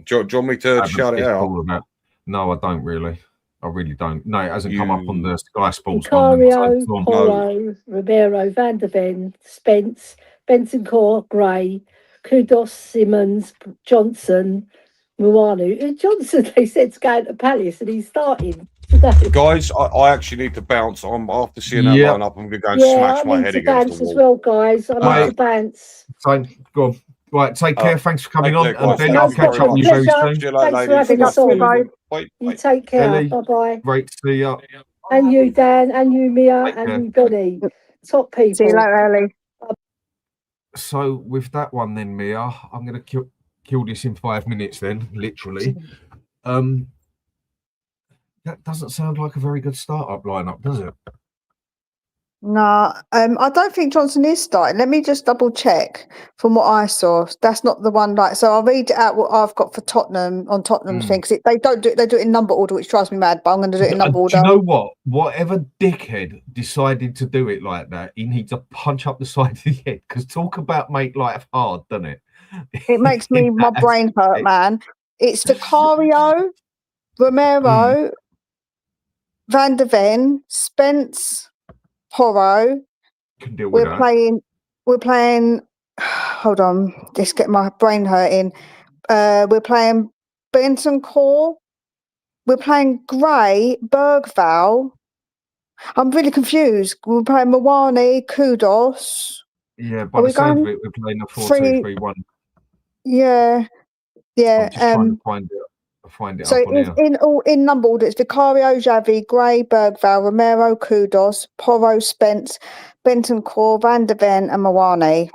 do you want me to shout it out? No, I don't really. I really don't. No, it hasn't come up on the Sky Sports Vicario, one. Porro, Romero, Van der Ven, Spence, Bentancur, Gray, Kudos, Simmons, Johnson, Muanu. Johnson, they said, to go to Palace and he's starting today. Guys, I actually need to bounce. I'm after seeing that line up. I'm going to go and smash my head against the wall. As well, guys. I need to bounce. Go on. Right, take care. Thanks for coming on. And Ben, No I'll catch up with you very soon. Thanks for having us on. You take care. Ellie, Bye-bye. Great to see you. And you, Dan, and you, Mia, and you, Benny. Top people. See you later, Ellie. So with that one then, Mia, I'm going to kill this in 5 minutes then, literally. That doesn't sound like a very good start-up lineup, does it? No, I don't think Johnson is starting. Let me just double check from what I saw. That's not the one. So I'll read out what I've got for Tottenham on Tottenham's thing, because they don't do it. They do it in number order, which drives me mad. But I'm going to do it in number order. Do you know what? Whatever dickhead decided to do it like that, he needs to punch up the side of the head. Because talk about make life hard, doesn't it? It makes my brain hurt, man. It's Vicario, Romero, Van der Ven, Spence, Porro. Can deal with We're that. playing. Hold on, just get my brain hurting. We're playing Bentancur. We're playing Gray, Bergvall. I'm really confused. We're playing Moane, Kudos. Yeah, by the sound of it, we're playing a 4-2-3-1. Yeah. I'm just trying to find it So up on in number order, it's Vicario, Xavi, Gray, Bergvall, Romero, Kudos, Porro, Spence, Bentancur, Van der Ven, and Moane.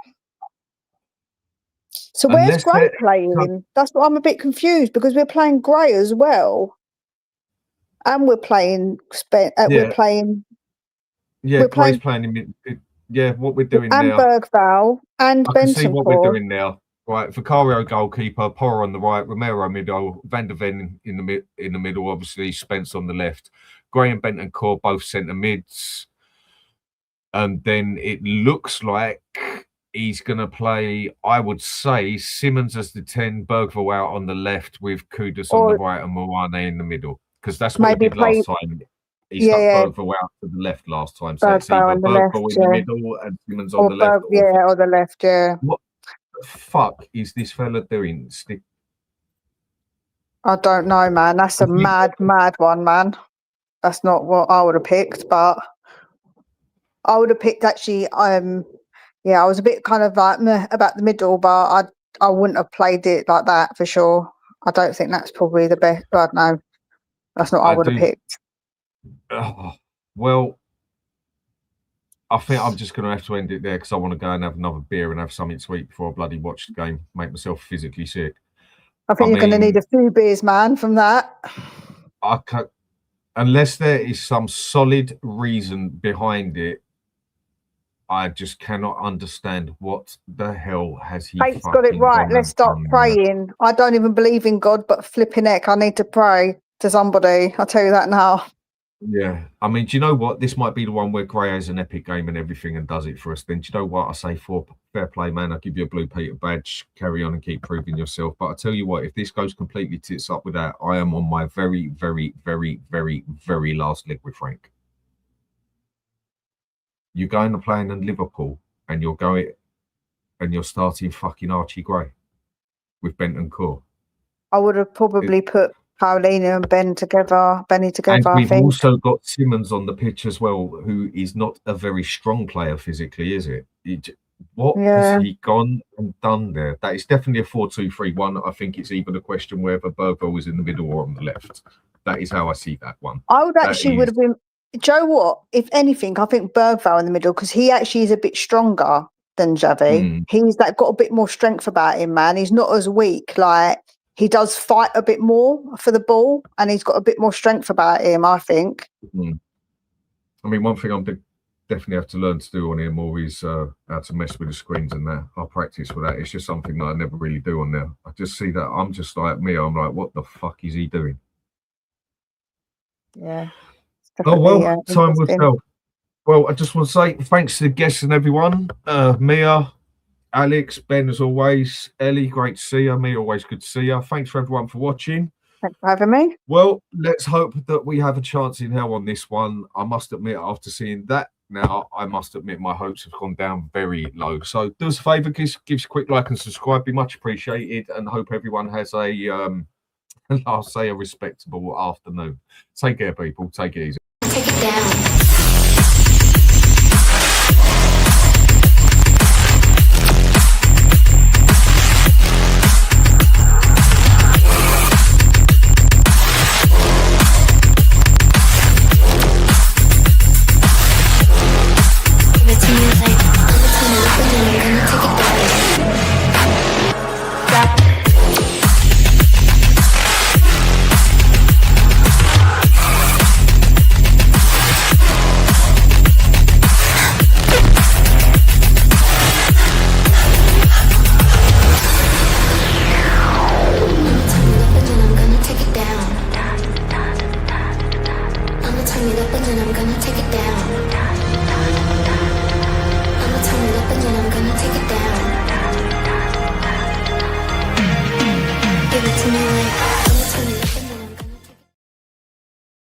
So where's Gray playing? That's what I'm a bit confused, because we're playing Gray as well, and we're playing Gray's playing him. Yeah, what we're doing And now. Bergvall and I can see what we're Bentancur. doing now. Right, Vicario goalkeeper, Porro on the right, Romero middle, Van der Ven in the middle, obviously Spence on the left, Gray and Bentancur both centre mids, and then it looks like he's going to play. I would say Simmons as the 10, Bergvall out on the left with Kudus on the right and Moane in the middle, because that's what he maybe did last time. He Yeah, stuck yeah. Bergvall out to the left last time, so it's Bergvall either on the Bergvall left, in the yeah. middle and Simmons on Or the left. or the left, yeah. What the fuck is this fella doing? I don't know, man. That's a mad one, man. That's not what I would have picked, but I would have picked actually. Yeah, I was a bit kind of like meh about the middle, but I wouldn't have played it like that for sure. I don't think that's probably the best. I don't know. That's not what I would have picked. Well, I think I'm just going to have to end it there because I want to go and have another beer and have something to eat before I bloody watch the game, make myself physically sick. I think you're going to need a few beers, man, from that. I can't, unless there is some solid reason behind it. I just cannot understand what the hell has he. Fate's got it right. Let's start praying. I don't even believe in God, but flipping heck, I need to pray to somebody. I'll tell you that now. Yeah, I mean, do you know what? This might be the one where Gray has an epic game and everything and does it for us. Then do you know what? I say for fair play, man. I'll give you a Blue Peter badge. Carry on and keep proving yourself. But I tell you what, if this goes completely tits up with that, I am on my very, very, very, very, very last leg with Frank. You're going to play in Liverpool and you're starting fucking Archie Gray with Bentancur. I would have probably put Paulina and Benny together. And I we've think. also got Simmons on the pitch as well, who is not a very strong player physically, is it? What has he gone and done there? That is definitely a 4-2-3-1. I think it's even a question whether Bergvall was in the middle or on the left. That is how I see that one. I would actually would have been. Do you know what? If anything, I think Bergvall in the middle because he actually is a bit stronger than Xavi. He's got a bit more strength about him, man. He's not as weak. Like he does fight a bit more for the ball, and he's got a bit more strength about him. I think. I mean, one thing I'm definitely have to learn to do on here more is how to mess with the screens and that. I'll practice with that. It's just something that I never really do on there. I just see that I'm just like me. I'm like, what the fuck is he doing? Yeah. Oh, well, time will tell. Well, I just want to say thanks to the guests and everyone. Mia, Alex, Ben, as always. Ellie, great to see you. Me, always good to see you. Thanks for everyone for watching. Thanks for having me. Well, let's hope that we have a chance in hell on this one. I must admit, after seeing that now, I must admit my hopes have gone down very low. So do us a favour, give us a quick like and subscribe. Be much appreciated, and hope everyone has I'll say a respectable afternoon. Take care, people. Take it easy. Take it down.